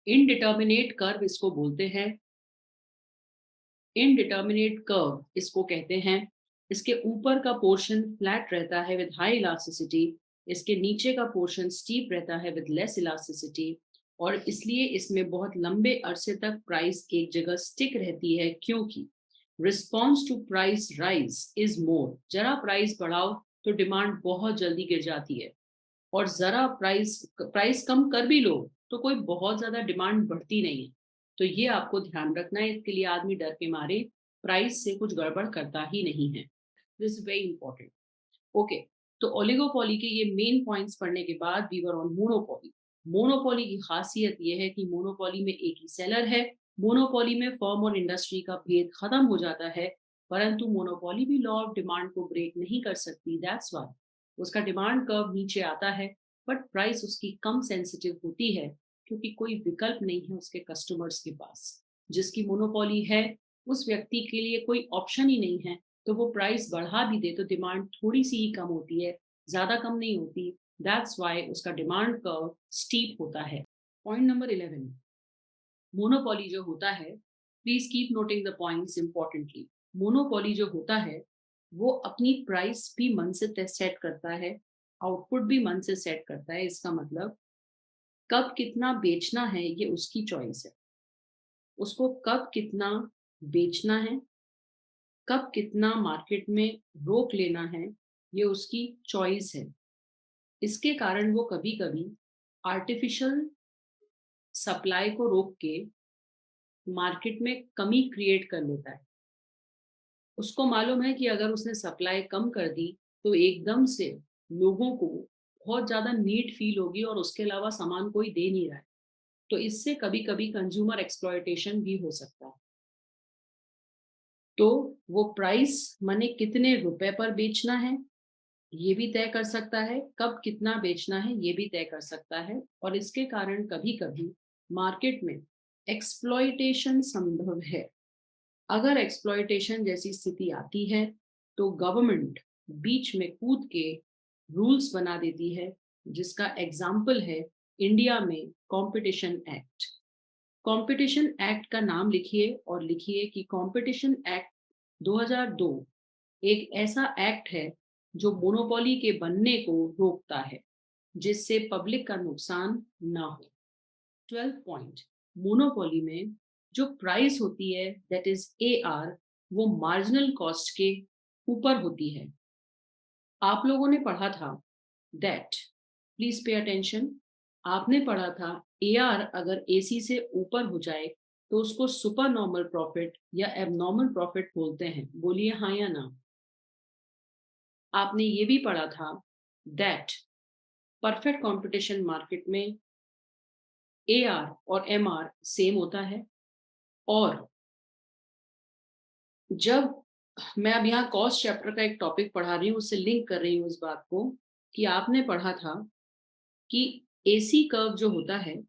इनडिटर्मिनेट कर्व इसको बोलते हैं, इनडिटर्मिनेट कर्व इसको कहते हैं। इसके ऊपर का पोर्शन फ्लैट रहता है विद हाई इलास्टिसिटी, इसके नीचे का पोर्शन स्टीप रहता है विद लेस इलास्टिसिटी। और इसलिए इसमें बहुत लंबे अरसे तक प्राइस एक जगह स्टिक रहती है, क्योंकि response to price rise is more. जरा प्राइस बढ़ाओ तो डिमांड बहुत जल्दी गिर जाती है, और जरा प्राइस प्राइस कम कर भी लो तो कोई बहुत ज्यादा डिमांड बढ़ती नहीं है। तो ये आपको ध्यान रखना है, इसके लिए आदमी डर के मारे प्राइस से कुछ गड़बड़ करता ही नहीं है। This is very important. Okay, तो ओलिगोपोली के ये मेन पॉइंट्स पढ़ने के बाद we were on monopoly. Monopoly की खासियत ये है कि मोनोपोली में एक ही सेलर है। मोनोपोली में फर्म और इंडस्ट्री का भेद खत्म हो जाता है, परंतु मोनोपोली भी लॉ ऑफ डिमांड को ब्रेक नहीं कर सकती। दैट्स व्हाई उसका डिमांड कर्व नीचे आता है, बट प्राइस उसकी कम सेंसिटिव होती है, क्योंकि कोई विकल्प नहीं है उसके कस्टमर्स के पास। जिसकी मोनोपोली है उस व्यक्ति के लिए कोई ऑप्शन ही नहीं है, तो वो प्राइस बढ़ा भी दे तो डिमांड थोड़ी सी ही कम होती है, ज्यादा कम नहीं होती। दैट्स व्हाई उसका डिमांड कर्व स्टीप होता है। पॉइंट नंबर 11, मोनोपोली जो होता है, please keep noting the points importantly. Monopoly जो होता है वो अपनी प्राइस भी मन से सेट करता है, आउटपुट भी मन से सेट करता है। इसका मतलब कब कितना बेचना है ये उसकी चॉइस है, उसको कब कितना बेचना है, कब कितना मार्केट में रोक लेना है, ये उसकी चॉइस है। इसके कारण वो कभी कभी आर्टिफिशियल सप्लाई को रोक के मार्केट में कमी क्रिएट कर लेता है। उसको मालूम है कि अगर उसने सप्लाई कम कर दी तो एकदम से लोगों को बहुत ज्यादा नीड फील होगी और उसके अलावा सामान कोई दे नहीं रहा है। तो इससे कभी कभी कंज्यूमर एक्सप्लॉयटेशन भी हो सकता है। तो वो प्राइस माने कितने रुपए पर बेचना है ये भी तय कर सकता है, कब कितना बेचना है ये भी तय कर सकता है। और इसके कारण कभी कभी मार्केट में एक्सप्लॉयटेशन संभव है। अगर एक्सप्लॉयटेशन जैसी स्थिति आती है तो गवर्नमेंट बीच में कूद के रूल्स बना देती है, जिसका एग्जाम्पल है इंडिया में कंपटीशन एक्ट। कंपटीशन एक्ट का नाम लिखिए और लिखिए कि कंपटीशन एक्ट 2002 एक ऐसा एक्ट है जो मोनोपोली के बनने को रोकता है, जिससे पब्लिक का नुकसान ना हो। 12th पॉइंट, मोनोपोली में जो प्राइस होती है दैट इज AR, वो मार्जिनल कॉस्ट के ऊपर होती है। आप लोगों ने पढ़ा था दैट, प्लीज पे अटेंशन, आपने पढ़ा था AR अगर AC से ऊपर हो जाए तो उसको सुपर नॉर्मल प्रॉफिट या एबनॉर्मल प्रॉफिट बोलते हैं। बोलिए हाँ या ना। आपने ये भी पढ़ा था दैट परफेक्ट कंपटीशन मार्केट में AR और MR सेम होता है। और जब मैं अब यहाँ कॉस्ट चैप्टर का एक टॉपिक पढ़ा रही हूँ, उससे लिंक कर रही हूँ इस बात को कि आपने पढ़ा था कि AC कर्व जो होता है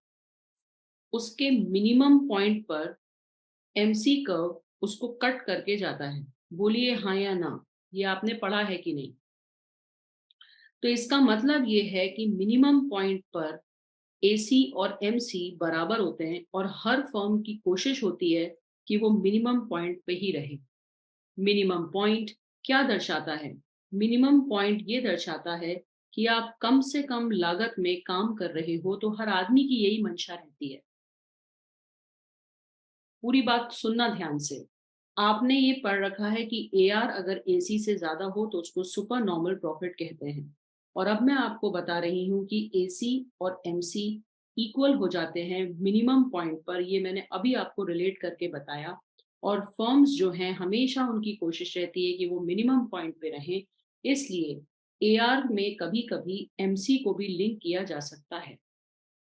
उसके मिनिमम पॉइंट पर MC कर्व उसको कट करके जाता है। बोलिए हाँ या ना, ये आपने पढ़ा है कि नहीं। तो इसका मतलब ये है कि मिनिमम पॉइंट पर AC और MC बराबर होते हैं और हर फर्म की कोशिश होती है कि वो मिनिमम पॉइंट पे ही रहे। मिनिमम पॉइंट क्या दर्शाता है? मिनिमम पॉइंट ये दर्शाता है कि आप कम से कम लागत में काम कर रहे हो, तो हर आदमी की यही मंशा रहती है। पूरी बात सुनना ध्यान से। आपने ये पढ़ रखा है कि AR अगर AC से ज्यादा हो तो उसको सुपर नॉर्मल प्रॉफिट कहते हैं। और अब मैं आपको बता रही हूँ कि AC और MC इक्वल हो जाते हैं मिनिमम पॉइंट पर। ये मैंने अभी आपको रिलेट करके बताया। और फर्म्स जो हैं हमेशा उनकी कोशिश रहती है कि वो मिनिमम पॉइंट पे रहें। इसलिए AR में कभी कभी MC को भी लिंक किया जा सकता है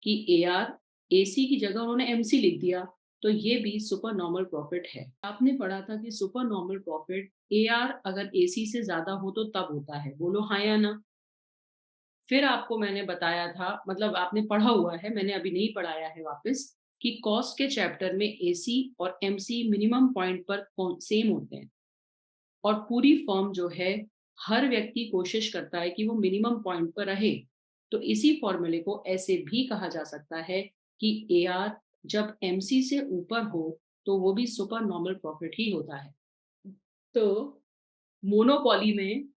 कि AR AC की जगह उन्होंने MC लिख दिया, तो ये भी सुपर नॉर्मल प्रॉफिट है। आपने पढ़ा था कि सुपर नॉर्मल प्रॉफिट AR अगर AC से ज्यादा हो तो तब होता है। बोलो हाँ या ना। फिर आपको मैंने बताया था, मतलब आपने पढ़ा हुआ है, मैंने अभी नहीं पढ़ाया है वापस, कि कॉस्ट के चैप्टर में AC और MC मिनिमम पॉइंट पर सेम होते हैं। और पूरी फर्म जो है, हर व्यक्ति कोशिश करता है कि वो मिनिमम पॉइंट पर रहे। तो इसी फॉर्मूले को ऐसे भी कहा जा सकता है कि AR जब MC से ऊपर हो तो वो भी सुपर नॉर्मल प्रॉफिट ही होता है। तो मोनोपोली में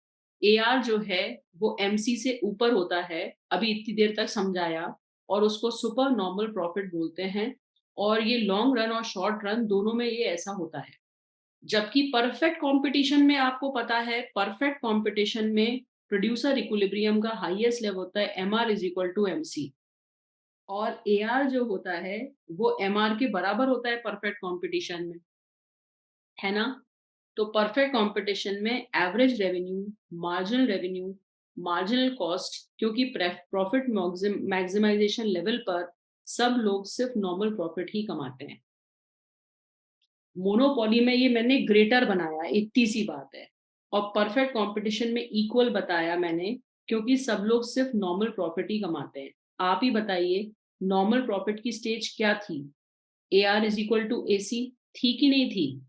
AR जो है वो MC से ऊपर होता है, अभी इतनी देर तक समझाया, और उसको सुपर नॉर्मल प्रॉफिट बोलते हैं। और ये लॉन्ग रन और शॉर्ट रन दोनों में ये ऐसा होता है। जबकि परफेक्ट कंपटीशन में आपको पता है, परफेक्ट कंपटीशन में प्रोड्यूसर इक्विलिब्रियम का हाईएस्ट लेवल होता है MR is equal to MC। और AR जो होता है वो MR के बराबर होता है परफेक्ट कंपटीशन में, है ना। तो परफेक्ट कंपटीशन में average revenue, marginal revenue, marginal cost, क्योंकि प्रॉफिट मैक्सिमाइजेशन लेवल पर सब लोग सिर्फ नॉर्मल प्रॉफिट ही कमाते हैं। मोनोपोली में ये मैंने ग्रेटर बनाया, इतनी सी बात है। और परफेक्ट कंपटीशन में इक्वल बताया मैंने, क्योंकि सब लोग सिर्फ नॉर्मल प्रॉफिट ही कमाते हैं। आप ही बताइए, नॉर्मल प्रॉफिट की स्टेज क्या थी? AR is equal to AC थी कि नहीं थी?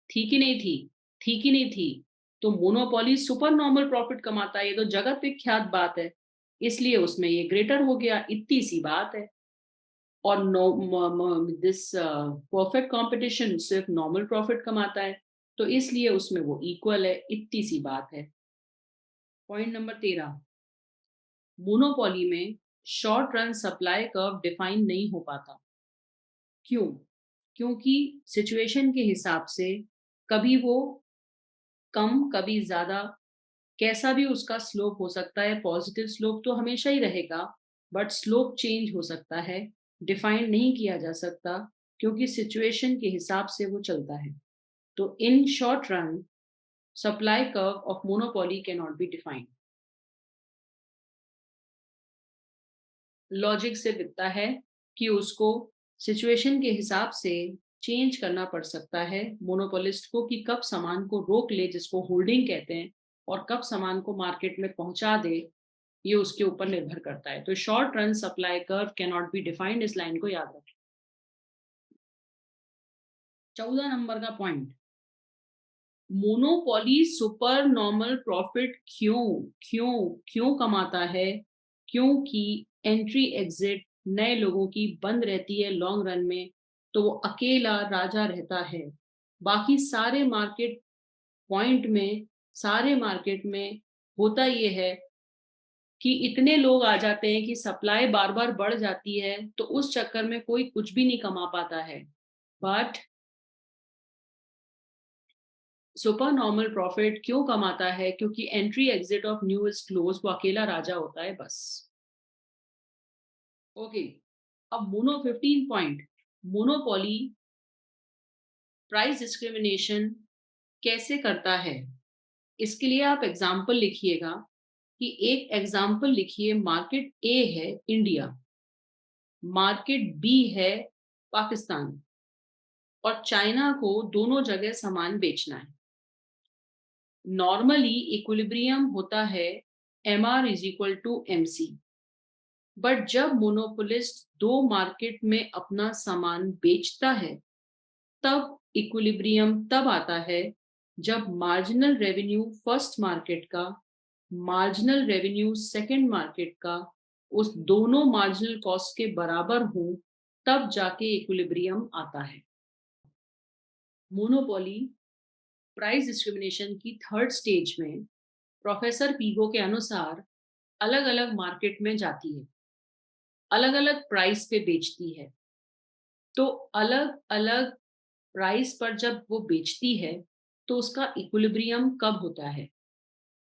थी कि नहीं थी? थी कि नहीं थी? तो मोनोपोली सुपर नॉर्मल प्रॉफिट कमाता है, ये तो जगत विख्यात बात है। इसलिए उसमें ये ग्रेटर हो गया, इतनी सी बात है। और दिस परफेक्ट कंपटीशन सिर्फ नॉर्मल प्रॉफिट कमाता है, तो इसलिए उसमें वो इक्वल है, इतनी सी बात है। पॉइंट नंबर 13, मोनोपोली में short run supply curve define नहीं हो पाता। क्यों? क्योंकि सिचुएशन के हिसाब से कभी वो कम, कभी ज्यादा, कैसा भी उसका स्लोप हो सकता है। पॉजिटिव स्लोप तो हमेशा ही रहेगा, बट स्लोप चेंज हो सकता है, डिफाइन नहीं किया जा सकता, क्योंकि सिचुएशन के हिसाब से वो चलता है। तो in short run supply curve of monopoly can not be defined. Logic से दिखता है कि उसको सिचुएशन के हिसाब से चेंज करना पड़ सकता है मोनोपोलिस्ट को, कि कब सामान को रोक ले, जिसको होल्डिंग कहते हैं, और कब सामान को मार्केट में पहुंचा दे, ये उसके ऊपर निर्भर करता है। तो short run supply curve can not be defined, इस लाइन को याद रखें। 14 नंबर का point, monopoly super normal profit क्यों क्यों क्यों कमाता है? क्योंकि एंट्री एग्जिट नए लोगों की बंद रहती है लॉन्ग रन में, तो वो अकेला राजा रहता है। बाकी सारे मार्केट पॉइंट में, सारे मार्केट में होता ये है कि इतने लोग आ जाते हैं कि सप्लाई बार बार बढ़ जाती है, तो उस चक्कर में कोई कुछ भी नहीं कमा पाता है। बट सुपर नॉर्मल प्रॉफिट क्यों कमाता है? क्योंकि entry exit of new is close, वो अकेला राजा होता है बस। ओके, अब mono 15 point, monopoly price discrimination कैसे करता है? इसके लिए आप एग्जाम्पल लिखिएगा कि एक एग्जाम्पल लिखिए, मार्केट ए है इंडिया, मार्केट बी है पाकिस्तान, और चाइना को दोनों जगह सामान बेचना है। नॉर्मली इक्विलिब्रियम होता है MR is equal to MC, but जब मोनोपोलिस्ट दो मार्केट में अपना सामान बेचता है, तब इक्विलिब्रियम तब आता है जब मार्जिनल रेवेन्यू फर्स्ट मार्केट का, मार्जिनल रेवेन्यू सेकंड मार्केट का उस दोनों मार्जिनल कॉस्ट के बराबर हो, तब जाके इक्विलिब्रियम आता है। मोनोपोली प्राइस डिस्क्रिमिनेशन की थर्ड स्टेज में प्रोफेसर पीगो के अनुसार अलग अलग मार्केट में जाती है, अलग अलग प्राइस पे बेचती है। तो अलग अलग प्राइस पर जब वो बेचती है, तो उसका इक्विलिब्रियम कब होता है?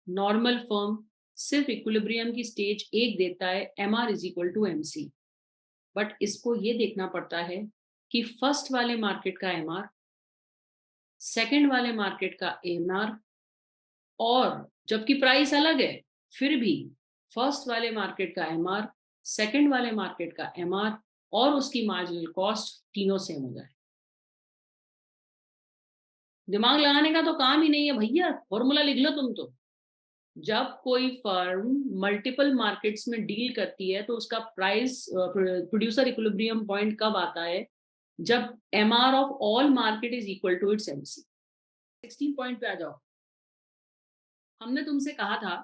नॉर्मल फर्म सिर्फ इक्विलिब्रियम की स्टेज एक देता है, MR is equal to MC, but इसको ये देखना पड़ता है कि फर्स्ट वाले मार्केट का MR, सेकंड वाले मार्केट का MR, और जबकि प्राइस अलग है, फिर भी फर्स्ट वाले मार्केट का MR, सेकंड वाले मार्केट का MR और उसकी मार्जिनल कॉस्ट तीनों सेम हो जाए। दिमाग लगाने का तो काम ही नहीं है भैया, फॉर्मूला लिख लो तुम तो। जब कोई फर्म मल्टीपल मार्केट्स में डील करती है, तो उसका प्राइस प्रोड्यूसर इक्विलिब्रियम पॉइंट कब आता है? जब MR of all market is equal to its MC। 16 point पे आ जाओ। हमने तुमसे कहा था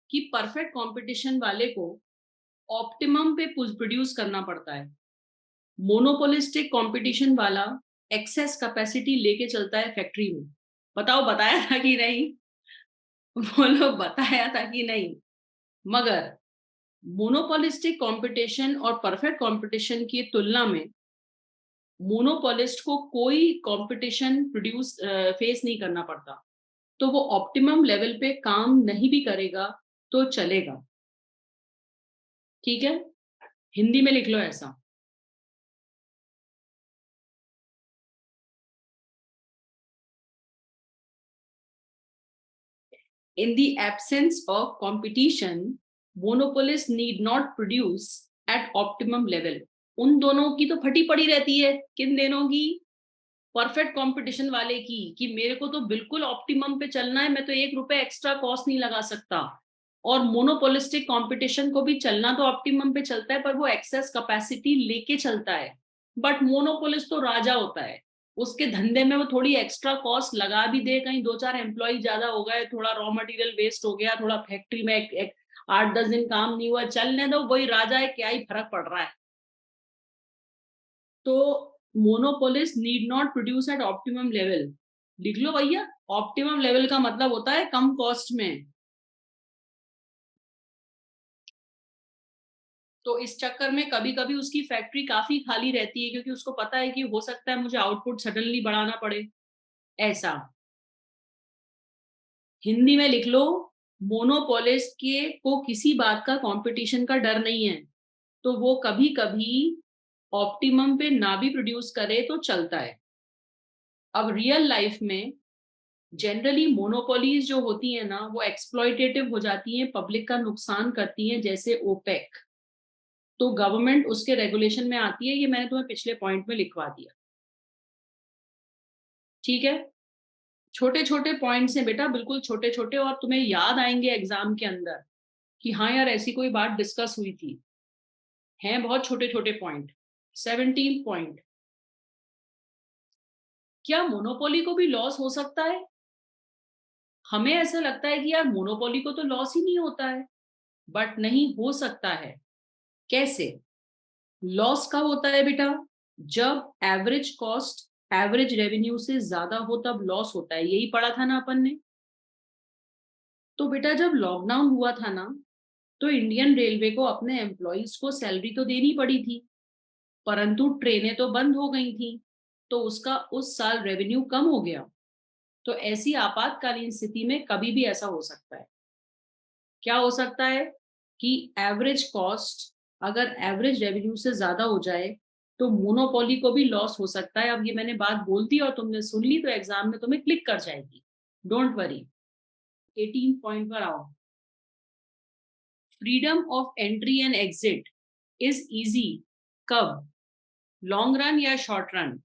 कि परफेक्ट कंपटीशन वाले को ऑप्टिमम पे प्रोड्यूस करना पड़ता है, मोनोपोलिस्टिक कंपटीशन वाला एक्सेस कैपेसिटी लेके चलता है फैक्ट्री में। बताओ, बताया था कि नहीं? बोलो, बताया था कि नहीं? मगर मोनोपोलिस्टिक कंपटीशन और परफेक्ट कंपटीशन की तुलना में मोनोपोलिस्ट को कोई कंपटीशन प्रोड्यूस फेस नहीं करना पड़ता, तो वो ऑप्टिमम लेवल पे काम नहीं भी करेगा तो चलेगा। ठीक है, हिंदी में लिख लो ऐसा। In the absence of competition, monopolists need not produce at optimum level. उन दोनों की तो फटी पड़ी रहती है, किन दोनों की? परफेक्ट कंपटीशन वाले की, कि मेरे को तो बिल्कुल ऑप्टिमम पे चलना है, मैं तो 1 रुपए एक्स्ट्रा कॉस्ट नहीं लगा सकता। और मोनोपोलिस्टिक कंपटीशन को भी चलना तो ऑप्टिमम पे चलता है, पर वो एक्सेस कैपेसिटी लेके चलता है। बट मोनोपोलिस्ट तो राजा होता है, उसके धंधे में वो थोड़ी एक्स्ट्रा कॉस्ट लगा भी दे, कहीं 2-4 एम्प्लॉय ज्यादा हो गए, थोड़ा रॉ मटेरियल वेस्ट हो गया, थोड़ा फैक्ट्री में 8-10 दिन काम नहीं हुआ, चलने दो, वही राजा है, क्या ही फर्क पड़ रहा है। तो monopolist need not produce at optimum level. लिख लो भैया, ऑप्टिमम लेवल का मतलब होता है कम कॉस्ट में। तो इस चक्कर में कभी कभी उसकी फैक्ट्री काफी खाली रहती है, क्योंकि उसको पता है कि हो सकता है मुझे आउटपुट सडनली बढ़ाना पड़े, ऐसा। हिंदी में लिख लो, मोनोपोलिस्ट के को किसी बात का कंपटीशन का डर नहीं है, तो वो कभी कभी ऑप्टिमम पे ना भी प्रोड्यूस करे तो चलता है। अब रियल लाइफ में जनरली मोनोपोलीज जो होती है ना, वो एक्सप्लॉयटेटिव हो जाती हैं, पब्लिक का नुकसान करती हैं, जैसे ओपेक। तो गवर्नमेंट उसके रेगुलेशन में आती है, ये मैंने तुम्हें पिछले पॉइंट में लिखवा दिया। ठीक है, छोटे छोटे पॉइंट्स हैं बेटा, बिल्कुल छोटे छोटे, और तुम्हें याद आएंगे एग्जाम के अंदर कि हाँ यार ऐसी कोई बात डिस्कस हुई थी। हैं बहुत छोटे छोटे पॉइंट। 17 पॉइंट, क्या मोनोपोली को भी लॉस हो सकता है? हमें ऐसा लगता है कि यार मोनोपोली को तो लॉस ही नहीं होता है, बट नहीं, हो सकता है। कैसे? लॉस कब होता है बेटा? जब एवरेज कॉस्ट एवरेज रेवेन्यू से ज्यादा हो, तब लॉस होता है। यही पढ़ा था ना अपन ने। तो बेटा जब लॉकडाउन हुआ था ना, तो इंडियन रेलवे को अपने एम्प्लॉइज को सैलरी तो देनी पड़ी थी, परंतु ट्रेनें तो बंद हो गई थी, तो उसका उस साल रेवेन्यू कम हो गया। तो ऐसी आपातकालीन स्थिति में कभी भी ऐसा हो सकता है। क्या हो सकता है कि एवरेज कॉस्ट अगर एवरेज रेवेन्यू से ज्यादा हो जाए तो मोनोपोली को भी लॉस हो सकता है। अब ये मैंने बात बोल दी और तुमने सुन ली तो एग्जाम में तुम्हें क्लिक कर जाएगी, डोंट वरी। 18 पॉइंट पर आओ। Freedom of entry and exit is easy कब, लॉन्ग रन या शॉर्ट रन?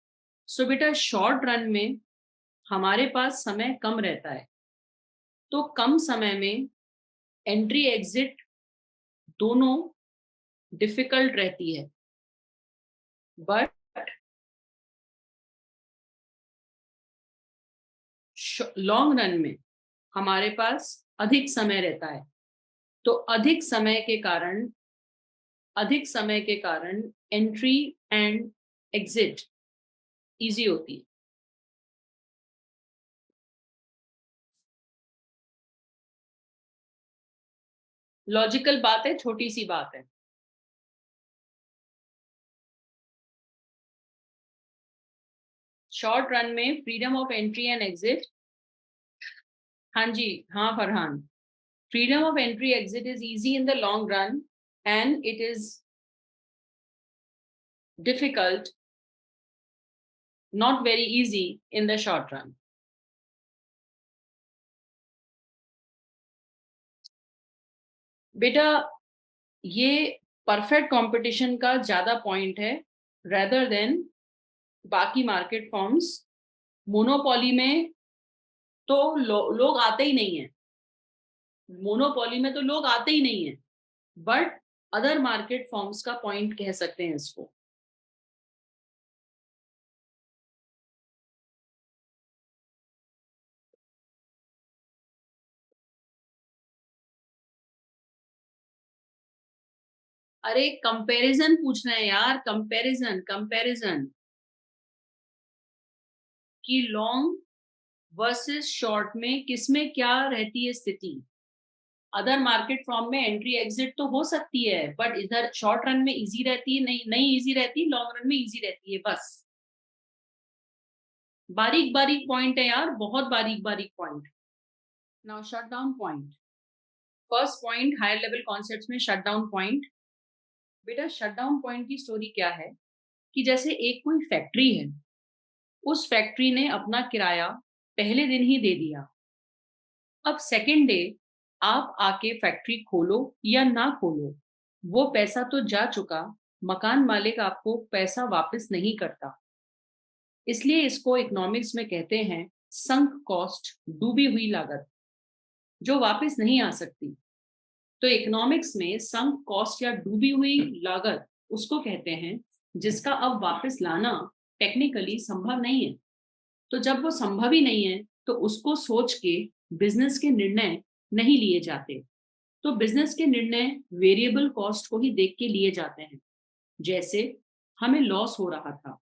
सो बेटा शॉर्ट रन में हमारे पास समय कम रहता है, तो कम समय में एंट्री एग्जिट दोनों डिफिकल्ट रहती है। बट लॉन्ग रन में हमारे पास अधिक समय रहता है, तो अधिक समय के कारण एंट्री एंड एग्जिट इजी होती है। लॉजिकल बात है, छोटी सी बात है। शॉर्ट रन में freedom of entry and exit, हाँ जी, हाँ Farhan, freedom of entry exit is easy in the long run and it is difficult, not very easy in the short run. बेटा ये परफेक्ट कंपटीशन का ज्यादा पॉइंट है rather than बाकी market forms. Monopoly में तो लोग आते ही नहीं है, मोनोपोली में तो लोग आते ही नहीं है, बट अदर मार्केट फॉर्म्स का पॉइंट कह सकते हैं इसको। अरे कंपैरिजन पूछना है यार, कंपैरिजन कंपैरिजन कि लॉन्ग वर्सेस शॉर्ट में किसमें क्या रहती है स्थिति। अदर मार्केट फॉर्म में एंट्री एग्जिट तो हो सकती है, बट इधर शॉर्ट रन में इजी रहती है, नहीं नहीं इजी रहती, लॉन्ग रन में इजी रहती है। बस बारीक बारीक पॉइंट है यार, बहुत बारीक बारीक point. Now shut down point. First point higher level concepts में शट डाउन पॉइंट। बेटा शट डाउन पॉइंट की स्टोरी क्या है कि जैसे एक कोई फैक्ट्री है, उस फैक्ट्री ने अपना किराया पहले दिन ही दे दिया। अब सेकेंड डे आप आके फैक्ट्री खोलो या ना खोलो, वो पैसा तो जा चुका, मकान मालिक आपको पैसा वापस नहीं करता। इसलिए इसको इकोनॉमिक्स में कहते हैं संक कॉस्ट, डूबी हुई लागत, जो वापस नहीं आ सकती। तो इकोनॉमिक्स में संक कॉस्ट या डूबी हुई लागत उसको कहते हैं जिसका अब वापस लाना टेक्निकली संभव नहीं है। तो जब वो संभव ही नहीं है तो उसको सोच के बिजनेस के निर्णय नहीं लिए जाते। तो बिजनेस के निर्णय वेरिएबल कॉस्ट को ही देख के लिए जाते हैं। जैसे हमें लॉस हो रहा था,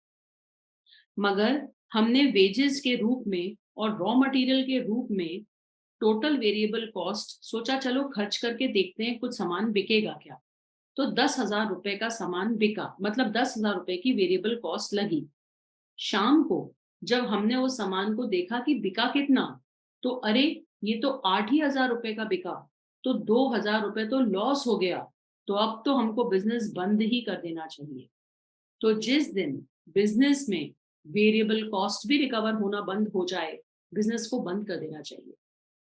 मगर हमने वेजेस के रूप में और रॉ मटेरियल के रूप में टोटल वेरिएबल कॉस्ट सोचा, चलो खर्च करके देखते हैं कुछ सामान बिकेगा क्या। तो 10,000 रुपए का सामान बिका, मतलब 10,000 रुपए की वेरिएबल कॉस्ट लगी। शाम को जब हमने उस सामान को देखा कि बिका कितना, तो अरे ये तो 8 ही हजार रुपए का बिका, तो 2,000 रुपए तो लॉस हो गया। तो अब तो हमको बिजनेस बंद ही कर देना चाहिए। तो जिस दिन बिजनेस में वेरिएबल कॉस्ट भी रिकवर होना बंद हो जाए, बिजनेस को बंद कर देना चाहिए।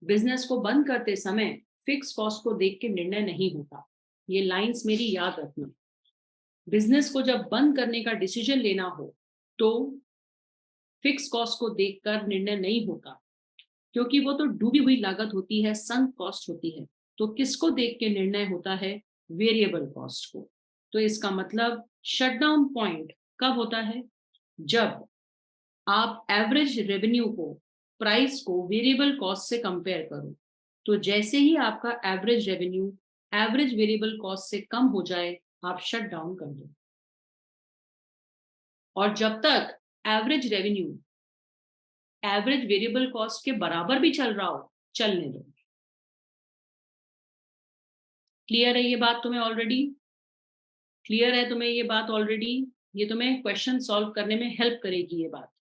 बिजनेस को बंद करते समय फिक्स कॉस्ट को देख के निर्णय नहीं होता। ये लाइंस मेरी याद रखना। बिजनेस को जब बंद करने का डिसीजन लेना हो तो फिक्स कॉस्ट को देखकर निर्णय नहीं होता, क्योंकि वो तो डूबी हुई लागत होती है, संक कॉस्ट होती है। तो किसको देख के निर्णय होता है? वेरिएबल कॉस्ट को। तो इसका मतलब शटडाउन पॉइंट कब होता है? जब आप एवरेज रेवेन्यू को, प्राइस को वेरिएबल कॉस्ट से कंपेयर करो। तो जैसे ही आपका average revenue average variable cost से कम हो जाए, आप शट डाउन कर दो। और जब तक average revenue average variable cost के बराबर भी चल रहा हो, चलने दो। क्लियर है ये बात तुम्हें ऑलरेडी? क्लियर है तुम्हें ये बात ऑलरेडी? ये तुम्हें क्वेश्चन सॉल्व करने में हेल्प करेगी ये बात।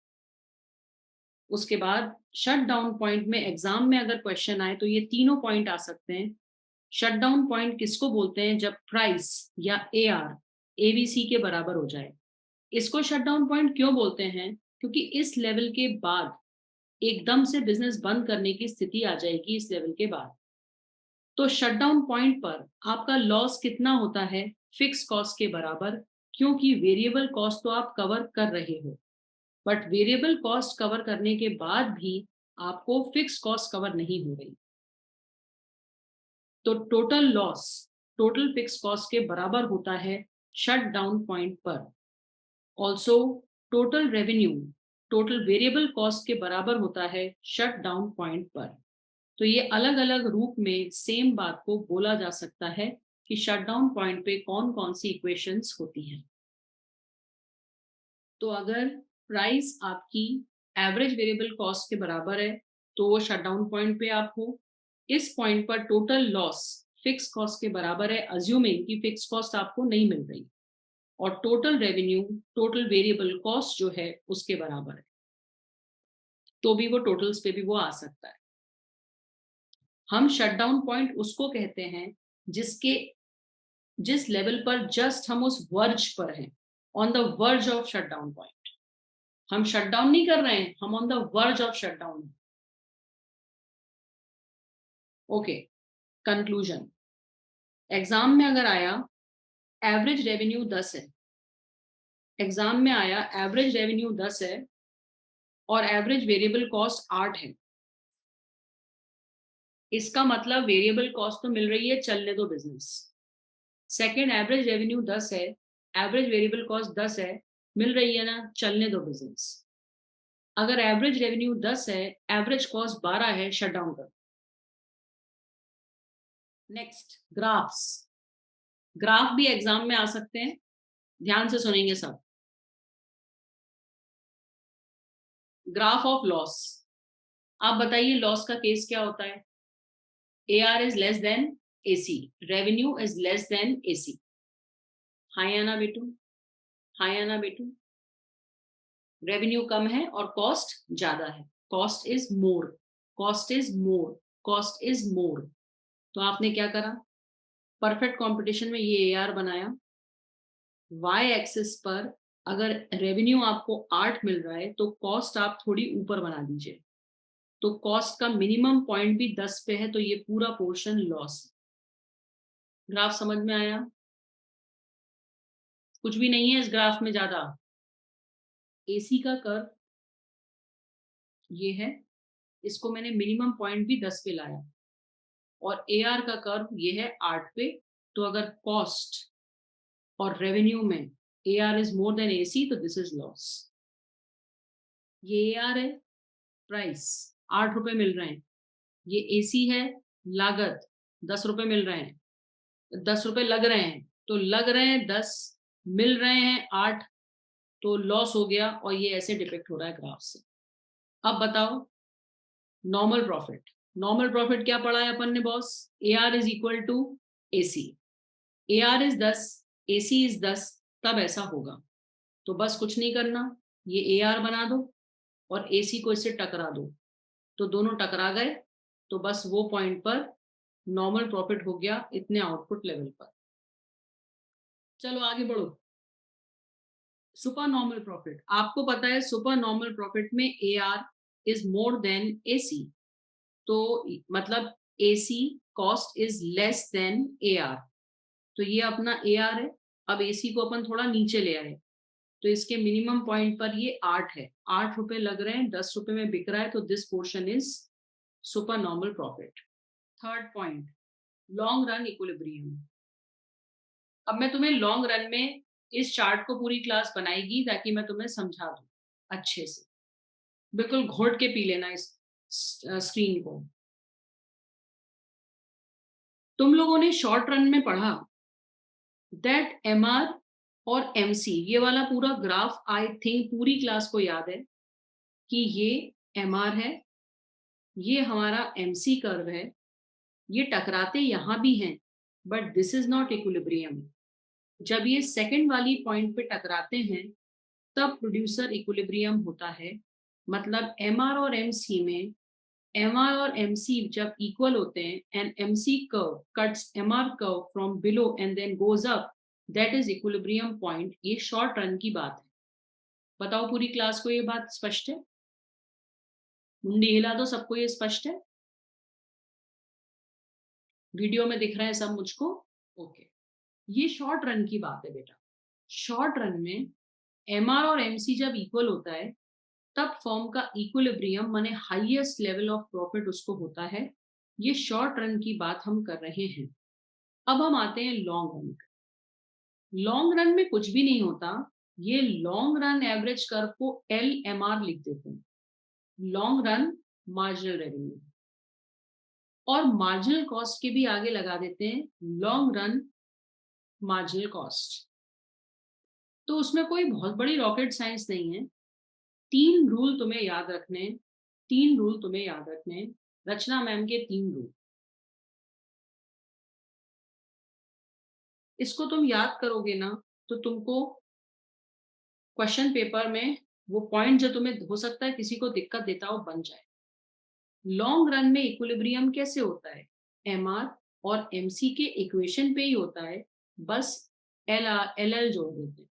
उसके बाद शट डाउन पॉइंट में एग्जाम में अगर क्वेश्चन आए तो ये तीनों पॉइंट आ सकते हैं। शट डाउन पॉइंट किसको बोलते हैं? जब प्राइस या AR ABC के बराबर हो जाए। इसको शट डाउन पॉइंट क्यों बोलते हैं? क्योंकि इस लेवल के बाद एकदम से बिजनेस बंद करने की स्थिति आ जाएगी इस लेवल के बाद। तो शटडाउन पॉइंट पर आपका लॉस कितना होता है? फिक्स कॉस्ट के बराबर, क्योंकि वेरिएबल कॉस्ट तो आप कवर कर रहे हो, बट वेरिएबल कॉस्ट कवर करने के बाद भी आपको फिक्स कॉस्ट कवर नहीं हो रही, तो total loss total fix cost के बराबर होता है शट डाउन पॉइंट पर। Also total revenue total variable cost के बराबर होता है शट डाउन पॉइंट पर। तो ये अलग अलग रूप में सेम बात को बोला जा सकता है कि शटडाउन पॉइंट पे कौन कौन सी इक्वेशंस होती हैं। तो अगर प्राइस आपकी एवरेज वेरिएबल कॉस्ट के बराबर है तो वो शटडाउन पॉइंट पे आप हो। इस पॉइंट पर टोटल लॉस फिक्स कॉस्ट के बराबर है, अज्यूमिंग कि फिक्स कॉस्ट आपको नहीं मिल रही, और total revenue total variable cost जो है उसके बराबर है, तो भी वो टोटल्स पे भी वो आ सकता है। हम शटडाउन पॉइंट उसको कहते हैं जिस लेवल पर जस्ट हम उस वर्ज पर हैं, on the verge of shutdown point. हम शटडाउन नहीं कर रहे हैं, हम on the verge of shutdown हैं। Okay, conclusion. एग्जाम में अगर आया एवरेज रेवेन्यू 10 है, एग्जाम में आया एवरेज रेवेन्यू 10 है और एवरेज वेरिएबल कॉस्ट 8 है, इसका मतलब वेरिएबल कॉस्ट तो मिल रही है, चलने दो बिजनेस। सेकेंड, एवरेज रेवेन्यू 10 है, एवरेज वेरिएबल कॉस्ट 10 है, मिल रही है ना, चलने दो बिजनेस। अगर एवरेज रेवेन्यू 10 है, एवरेज कॉस्ट 12 है, शट डाउन कर। Next, graphs. ग्राफ भी एग्जाम में आ सकते हैं, ध्यान से सुनेंगे सब। Graph of loss. आप बताइए लॉस का केस क्या होता है? AR is less then AC, revenue is less then AC। हाँ या ना बेटू? हाँ या ना बेटू? रेवेन्यू कम है और कॉस्ट ज्यादा है, cost is more, cost is more, cost is more. तो आपने क्या करा? परफेक्ट कंपटीशन में ये AR बनाया। वाई एक्सिस पर अगर रेवेन्यू आपको 8 मिल रहा है तो कॉस्ट आप थोड़ी ऊपर बना दीजिए, तो कॉस्ट का मिनिमम पॉइंट भी 10 पे है, तो ये पूरा पोर्शन लॉस। ग्राफ समझ में आया? कुछ भी नहीं है इस ग्राफ में ज्यादा। AC का कर्व ये है, इसको मैंने मिनिमम पॉइंट भी 10 पे लाया, और AR का कर्व ये है 8 पे। तो अगर कॉस्ट और रेवेन्यू में AR is more than AC तो दिस इज लॉस। ये AR है, प्राइस 8 रुपए मिल रहे हैं, ये AC है, लागत 10 रुपए मिल रहे हैं, 10 रुपए लग रहे हैं, तो लग रहे हैं 10, मिल रहे हैं 8, तो लॉस हो गया, और ये ऐसे डिपेक्ट हो रहा है ग्राफ से। अब बताओ नॉर्मल प्रॉफिट। नॉर्मल प्रॉफिट क्या पढ़ा है अपन ने boss? AR is equal to AC। AR is 10, AC is 10, तब ऐसा होगा। तो बस कुछ नहीं करना, ये AR बना दो और AC को इससे टकरा दो, तो दोनों टकरा गए, तो बस वो पॉइंट पर नॉर्मल प्रॉफिट हो गया इतने आउटपुट लेवल पर। चलो आगे बढ़ो। सुपर नॉर्मल प्रॉफिट, आपको पता है सुपर नॉर्मल प्रॉफिट में AR is more than AC, तो मतलब AC cost is less then AR, तो ये अपना AR है। अब AC को अपन थोड़ा नीचे ले आए, तो इसके मिनिमम पॉइंट पर ये 8 है, 8 रुपए लग रहे हैं, 10 रुपए में बिक रहा है, तो this portion is super normal profit. Third point, long run equilibrium. अब मैं तुम्हें लॉन्ग रन में इस चार्ट को पूरी क्लास बनाएगी ताकि मैं तुम्हें समझा दूं अच्छे से, बिल्कुल घोट के पी लेना इस स्क्रीन को। तुम लोगों ने शॉर्ट रन में पढ़ा दैट MR और MC, ये वाला पूरा ग्राफ आई थिंक पूरी क्लास को याद है कि ये MR है, ये हमारा MC कर्व है, ये टकराते यहां भी हैं, but this is not equilibrium. जब ये सेकंड वाली पॉइंट पे टकराते हैं तब प्रोड्यूसर इक्विलिब्रियम होता है। मतलब एम आर और एम सी में एम आर और एम सी जब इक्वल होते हैं and M C curve cuts M R curve from below and then goes up, that is equilibrium point. ये शॉर्ट रन की बात है। बताओ पूरी क्लास को ये बात स्पष्ट है? मुंडी हिला दो, सबको ये स्पष्ट है? वीडियो में दिख रहा है सब मुझको? ओके। ये शॉर्ट रन की बात है बेटा। शॉर्ट रन में एम आर और एम सी जब इक्वल होता है तब फॉर्म का इक्विलिब्रियम माने हाईएस्ट लेवल ऑफ प्रॉफिट उसको होता है। ये शॉर्ट रन की बात हम कर रहे हैं। अब हम आते हैं लॉन्ग रन। लॉन्ग रन में कुछ भी नहीं होता। ये लॉन्ग रन एवरेज कर्व को एल एम आर लिख देते हैं, लॉन्ग रन मार्जिनल रेवेन्यू, और मार्जिनल कॉस्ट के भी आगे लगा देते हैं लॉन्ग रन मार्जिनल कॉस्ट। तो उसमें कोई बहुत बड़ी रॉकेट साइंस नहीं है। तीन रूल तुम्हें याद रखने, तीन रूल तुम्हें याद रखने, रचना मैम के तीन रूल। इसको तुम याद करोगे ना तो तुमको क्वेश्चन पेपर में वो पॉइंट जो तुम्हें हो सकता है किसी को दिक्कत देता हो बन जाए। लॉन्ग रन में इक्विलिब्रियम कैसे होता है? एम आर और एम सी के इक्वेशन पे ही होता है, बस एल एल एल जोड़ देते हैं।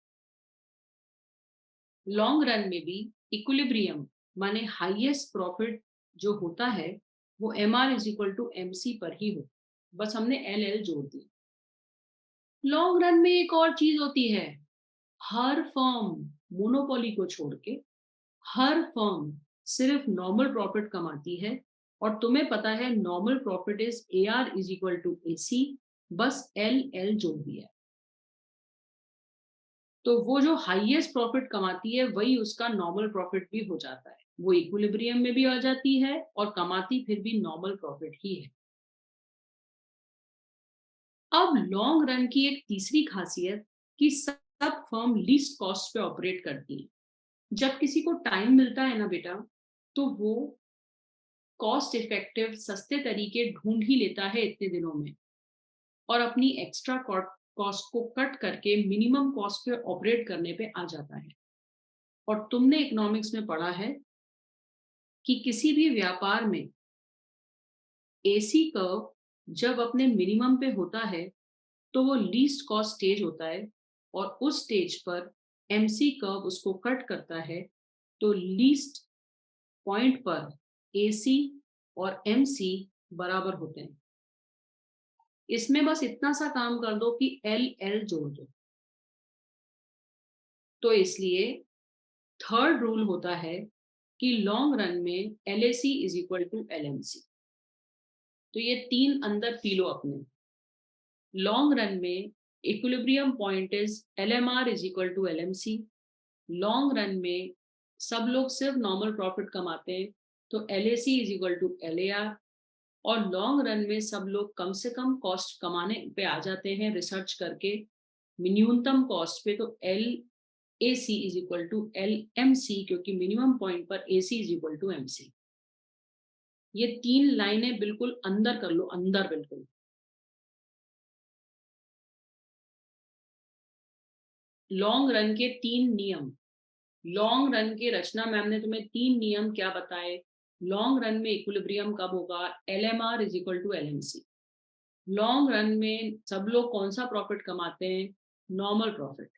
लॉन्ग रन में भी इक्विलिब्रियम माने हाईएस्ट प्रॉफिट जो होता है वो M R is equal to M C पर ही हो, बस हमने एल एल जोड़ दिया। लॉन्ग रन में एक और चीज होती है, हर फर्म मोनोपोली को छोड़ के हर फर्म सिर्फ नॉर्मल प्रॉफिट कमाती है। और तुम्हें पता है normal profit is A R is equal to A C, बस एल एल जोड़ दिया। तो वो जो हाईएस्ट प्रॉफिट कमाती है वही उसका नॉर्मल प्रॉफिट भी हो जाता है, वो इक्विलिब्रियम में भी आ जाती है और कमाती फिर भी नॉर्मल प्रॉफिट ही है। अब लॉन्ग रन की एक तीसरी खासियत कि सब फर्म लीस्ट कॉस्ट पे ऑपरेट करती है। जब किसी को टाइम मिलता है ना बेटा, तो वो कॉस्ट इफेक्टिव सस्ते तरीके ढूंढ ही लेता है इतने दिनों में, और अपनी एक्स्ट्रा कॉस्ट को कट करके मिनिमम कॉस्ट पे ऑपरेट करने पे आ जाता है। और तुमने इकोनॉमिक्स में पढ़ा है कि किसी भी व्यापार में एसी कर्व जब अपने मिनिमम पे होता है तो वो लीस्ट कॉस्ट स्टेज होता है, और उस स्टेज पर एमसी कर्व उसको कट करता है। तो लीस्ट पॉइंट पर एसी और एमसी बराबर होते हैं। इसमें बस इतना सा काम कर दो कि एल एल जोड़ दो। तो इसलिए थर्ड रूल होता है कि लॉन्ग रन में L A C is equal to L M C. तो ये तीन अंदर पी लो अपने। लॉन्ग रन में equilibrium point is L M R is equal to L M C. Long run में सब लोग सिर्फ नॉर्मल प्रॉफिट कमाते हैं, तो L A C is equal to L A R. और लॉन्ग रन में सब लोग कम से कम कॉस्ट कमाने पे आ जाते हैं रिसर्च करके न्यूनतम कॉस्ट पे, तो L A C is equal to L M C, क्योंकि मिनिमम पॉइंट पर A C is equal to M C. ये तीन लाइनें बिल्कुल अंदर कर लो, अंदर बिल्कुल। लॉन्ग रन के तीन नियम। लॉन्ग रन के रचना मैम ने तुम्हें तीन नियम क्या बताए? लॉन्ग रन में इक्विलिब्रियम कब होगा? L M R is equal to L M C. Long run में सब लोग कौन सा प्रॉफिट कमाते हैं? नॉर्मल प्रॉफिट,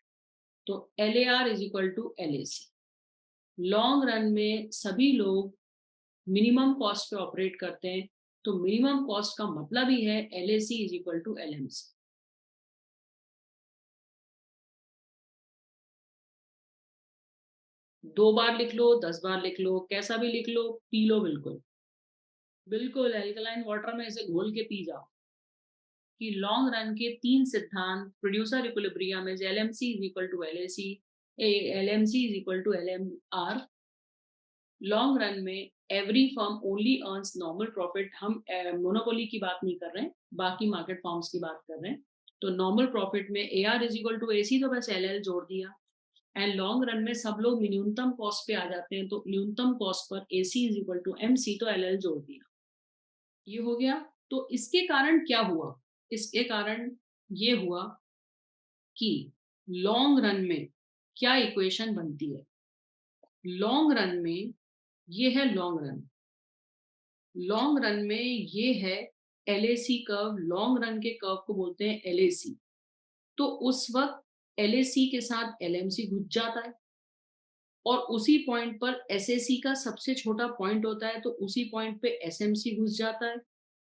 तो L A R is equal to L A C. Long run में सभी लोग मिनिमम कॉस्ट पे ऑपरेट करते हैं, तो मिनिमम कॉस्ट का मतलब ही है L A C is equal to L M C. दो बार लिख लो, 10 बार लिख लो, कैसा भी लिख लो, पी लो बिल्कुल। बिल्कुल एल्कलाइन वाटर में इसे घोल के पी जाओ। कि लॉन्ग रन के तीन सिद्धांत, producer equilibrium is L M C is equal to L A C, L M C is equal to L M R. Long run में every firm only earns normal profit. हम monopoly की बात नहीं कर रहे हैं, बाकी मार्केट फॉर्म्स की बात कर रहे हैं। तो नॉर्मल प्रॉफिट में A R is equal to A C, तो बस एल एल जोड़ दिया। एंड लॉन्ग रन में सब लोग न्यूनतम कॉस्ट पे आ जाते हैं, तो न्यूनतम कॉस्ट पर A C is equal to M C, तो एल एल जोड़ दिया। ये हो गया। तो इसके कारण क्या हुआ? इसके कारण ये हुआ कि लॉन्ग रन में क्या इक्वेशन बनती है। लॉन्ग रन में ये है लॉन्ग रन। लॉन्ग रन में ये है LAC कर्व। लॉन्ग रन के कर्व को बोलते हैं LAC। तो उस वक्त LAC के साथ LMC घुस जाता है और उसी पॉइंट पर SAC का सबसे छोटा पॉइंट होता है, तो उसी पॉइंट पे SMC घुस जाता है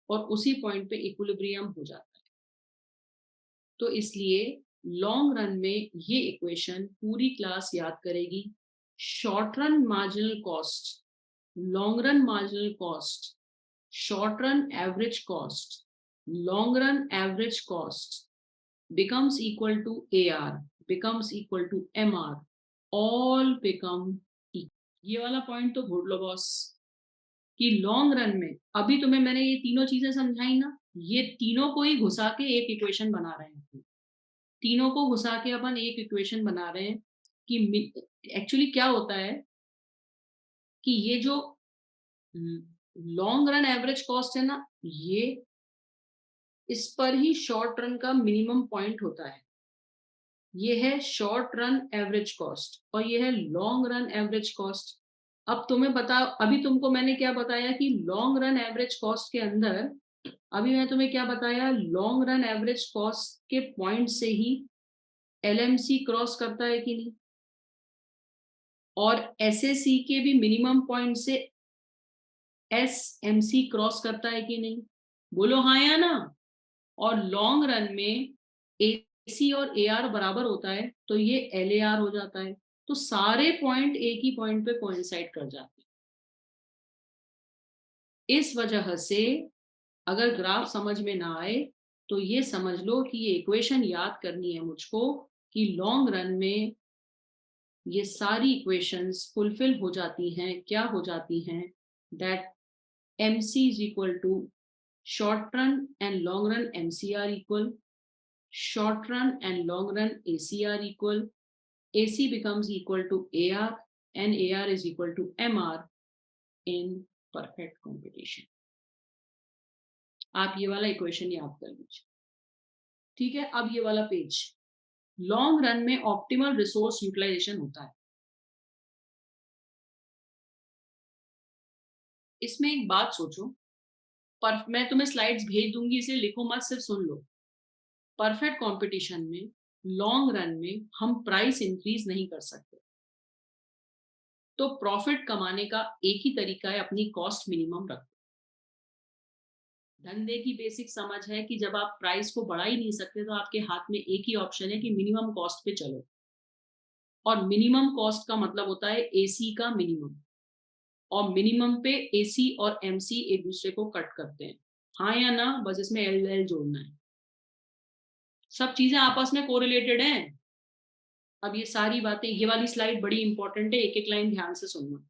और उसी पॉइंट पे इक्विलिब्रियम हो जाता है। तो इसलिए लॉन्ग रन में ये इक्वेशन पूरी क्लास याद करेगी। Short run marginal cost, long run marginal cost, short run average cost, long run average cost becomes equal to AR, becomes equal to MR, all become equal। ये वाला point तो भूल लो boss कि long run में, अभी तुम्हें मैंने ये तीनों चीजें समझाई ना, ये तीनों को ही घुसा के एक इक्वेशन बना रहे हैं। तीनों को घुसा के अपन एक इक्वेशन बना रहे हैं कि एक्चुअली क्या होता है कि ये जो लॉन्ग रन एवरेज कॉस्ट है ना, ये इस पर ही शॉर्ट रन का मिनिमम पॉइंट होता है। ये है शॉर्ट रन एवरेज कॉस्ट और ये है लॉन्ग रन एवरेज कॉस्ट। अब तुम्हें बताओ, अभी तुमको मैंने क्या बताया कि लॉन्ग रन एवरेज कॉस्ट के अंदर, अभी मैं तुम्हें क्या बताया, लॉन्ग रन एवरेज कॉस्ट के पॉइंट से ही LMC क्रॉस करता है कि नहीं, और SAC के भी मिनिमम पॉइंट से SMC क्रॉस करता है कि नहीं, बोलो हाँ या ना। और लॉन्ग रन में AC और AR बराबर होता है तो ये LAR हो जाता है। तो सारे पॉइंट एक ही पॉइंट पे कोइंसाइड कर जाते हैं। इस वजह से अगर ग्राफ समझ में ना आए तो ये समझ लो कि ये इक्वेशन याद करनी है मुझको कि लॉन्ग रन में ये सारी इक्वेशंस फुलफिल हो जाती हैं। क्या हो जाती हैं? That MC is equal to short run and long run MC are equal, short run and long run AC are equal, AC becomes equal to AR and AR is equal to MR in perfect competition। आप ये वाला equation याद कर लीजिए, ठीक है। अब ये वाला पेज, लॉन्ग रन में ऑप्टिमल रिसोर्स यूटिलाइजेशन होता है। इसमें एक बात सोचो, पर मैं तुम्हें स्लाइड्स भेज दूंगी, इसे लिखो मत, सिर्फ सुन लो। परफेक्ट कंपटीशन में लॉन्ग रन में हम प्राइस इंक्रीज नहीं कर सकते, तो प्रॉफिट कमाने का एक ही तरीका है, अपनी कॉस्ट मिनिमम रखो। धंधे की बेसिक समझ है कि जब आप प्राइस को बढ़ा ही नहीं सकते तो आपके हाथ में एक ही ऑप्शन है कि मिनिमम कॉस्ट पे चलो। और मिनिमम कॉस्ट का मतलब होता है AC का मिनिमम, और मिनिमम पे AC और MC एक दूसरे को कट करते हैं, हाँ या ना, बस इसमें LL जोड़ना है। सब चीजें आपस में कोरिलेटेड हैं। अब ये सारी बातें, ये वाली स्लाइड बड़ी इंपॉर्टेंट है, एक एक लाइन ध्यान से सुनना।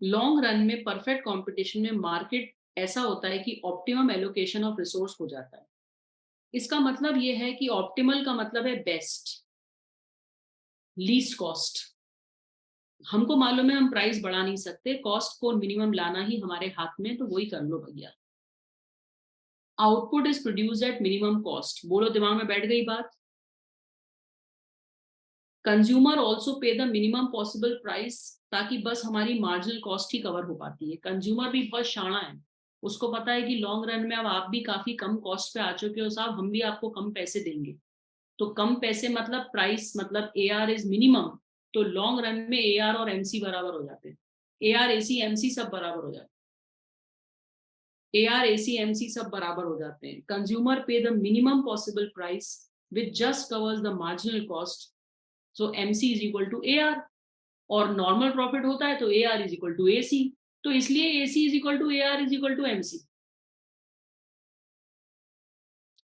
लॉन्ग रन में परफेक्ट कंपटीशन में मार्केट ऐसा होता है कि ऑप्टिमम एलोकेशन ऑफ रिसोर्स हो जाता है। इसका मतलब ये है कि ऑप्टिमल का मतलब है बेस्ट, लीस्ट कॉस्ट। हमको मालूम है हम प्राइस बढ़ा नहीं सकते, कॉस्ट को मिनिमम लाना ही हमारे हाथ में, तो वही कर लो भैया। Output is produced at minimum cost, बोलो दिमाग में बैठ गई बात। कंज्यूमर ऑल्सो पे द मिनिमम पॉसिबल प्राइस, ताकि बस हमारी मार्जिनल कॉस्ट ही कवर हो पाती है। कंज्यूमर भी बहुत शाना है, उसको पता है कि लॉन्ग रन में अब आप भी काफी कम कॉस्ट पे आ चुके हो साहब, हम भी आपको कम पैसे देंगे। तो कम पैसे मतलब प्राइस, मतलब AR इज मिनिमम, तो लॉन्ग रन में AR और MC बराबर हो जाते हैं। AR AC MC सब बराबर हो जाते हैं। AR AC MC सब बराबर हो जाते हैं। कंज्यूमर पे the minimum possible price which just covers the marginal cost, so MC is equal to AR। और नॉर्मल प्रॉफिट होता है तो AR is equal to AC, तो इसलिए AC is equal to AR is equal to MC।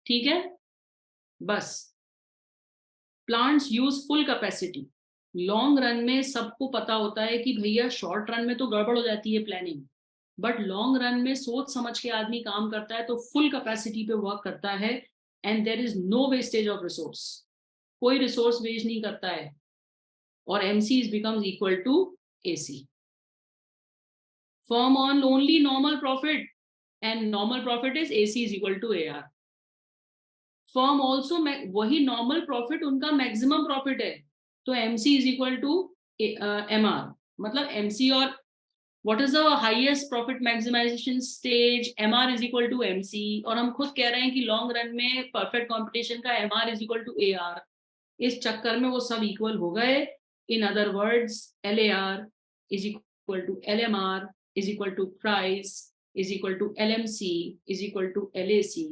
ठीक है, बस। Plants use full capacity. Long run में सबको पता होता है कि भैया शॉर्ट रन में तो गड़बड़ हो जाती है प्लानिंग, बट लॉन्ग रन में सोच समझ के आदमी काम करता है तो फुल कैपेसिटी पे वर्क करता है, and there is no wastage of resource, कोई रिसोर्स वेस्ट नहीं करता है, और MC becomes equal to AC। Firm on only normal profit, and normal profit is AC is equal to AR। Firm also वही normal profit उनका maximum profit है, तो MC is equal to MR, मतलब MC और what is the highest profit maximization stage, MR is equal to MC, और हम खुद कह रहे हैं कि लॉन्ग रन में परफेक्ट कंपटीशन का MR is equal to AR, इस चक्कर में वो सब इक्वल हो गए. In other words LAR is equal to LMR is equal to price is equal to LMC is equal to LAC.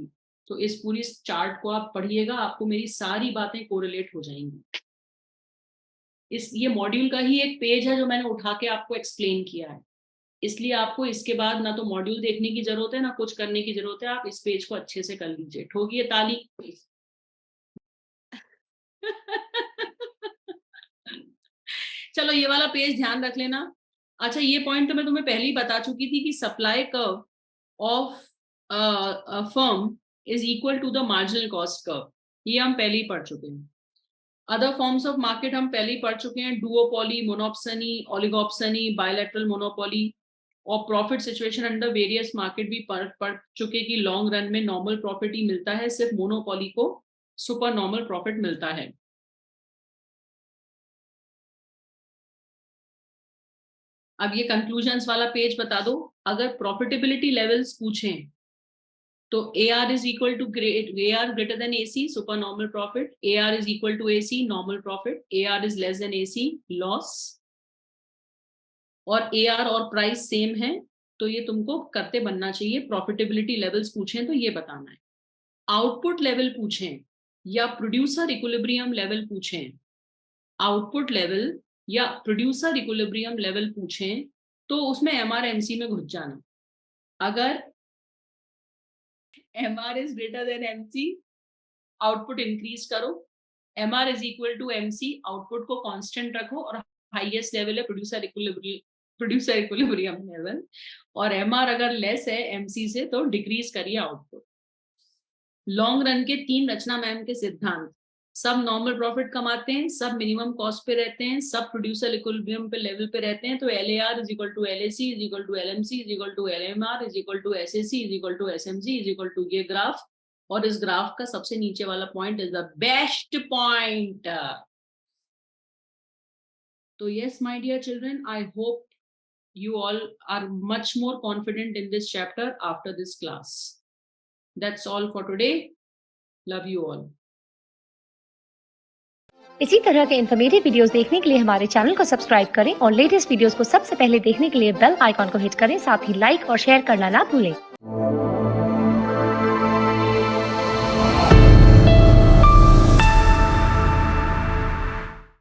तो इस पूरी चार्ट को आप पढ़िएगा, आपको मेरी सारी बातें कोरिलेट हो जाएंगी. ये मॉड्यूल का ही एक पेज है जो मैंने उठा के आपको एक्सप्लेन किया है, इसलिए आपको इसके बाद ना तो मॉड्यूल देखने की जरूरत है ना कुछ करने की जरूरत है, आप इस पेज को अच्छे से कर लीजिए. ठोकिए ताली. चलो ये वाला पेज ध्यान रख लेना. अच्छा, ये पॉइंट तो मैं तुम्हें पहले ही बता चुकी थी कि supply curve of firm is equal to the marginal cost curve, ये हम पहले ही पढ़ चुके हैं. अदर फॉर्म्स ऑफ मार्केट हम पहले ही पढ़ चुके हैं, डुओपोली, मोनोप्सनी, ओलिगोप्सनी, बायलैटरल मोनोपोली, और profit situation under various market भी पढ़ चुके कि लॉन्ग रन में नॉर्मल प्रॉफिट ही मिलता है, सिर्फ मोनोपोली को सुपर नॉर्मल प्रॉफिट मिलता है. अब ये कंक्लूजन्स वाला पेज बता दो. अगर प्रॉफिटेबिलिटी लेवल्स पूछें तो AR is equal to AR greater than AC, super normal profit. AR is equal to AC, normal profit. AR is less than AC, loss. और AR और प्राइस सेम है, तो ये तुमको करते बनना चाहिए. प्रॉफिटेबिलिटी लेवल्स पूछें तो ये बताना है. आउटपुट लेवल पूछें या प्रोड्यूसर इक्विलिब्रियम लेवल पूछें, आउटपुट लेवल या प्रोड्यूसर इक्विलिब्रियम लेवल पूछें तो उसमें MR/MC में घुस जाना. अगर MR is greater than MC, output increase करो. MR is equal to MC, output को कांस्टेंट रखो, और हाईएस्ट लेवल है प्रोड्यूसर इक्विलिब्रियम लेवल, और MR अगर लेस है MC से तो डिक्रीज करिए आउटपुट. लॉन्ग रन के 3 रचना मैम के सिद्धांत, सब नॉर्मल प्रॉफिट कमाते हैं, सब मिनिमम कॉस्ट पे रहते हैं, सब प्रोड्यूसर इक्विलिब्रियम पे लेवल पे रहते हैं, तो LAR is equal to LAC is equal to LMC is equal to LMR is equal to SAC is equal to SMG is equal to ये ग्राफ, और इस ग्राफ का सबसे नीचे वाला point is the best point. तो yes my dear children, I hope you all are much more confident in this chapter after this class. That's all for today. Love you all. इसी तरह के informative videos देखने के लिए हमारे channel को subscribe करें और लेटेस्ट वीडियोस को सबसे पहले देखने के लिए बेल आइकॉन को हिट करें. साथ ही लाइक और शेयर करना ना भूलें.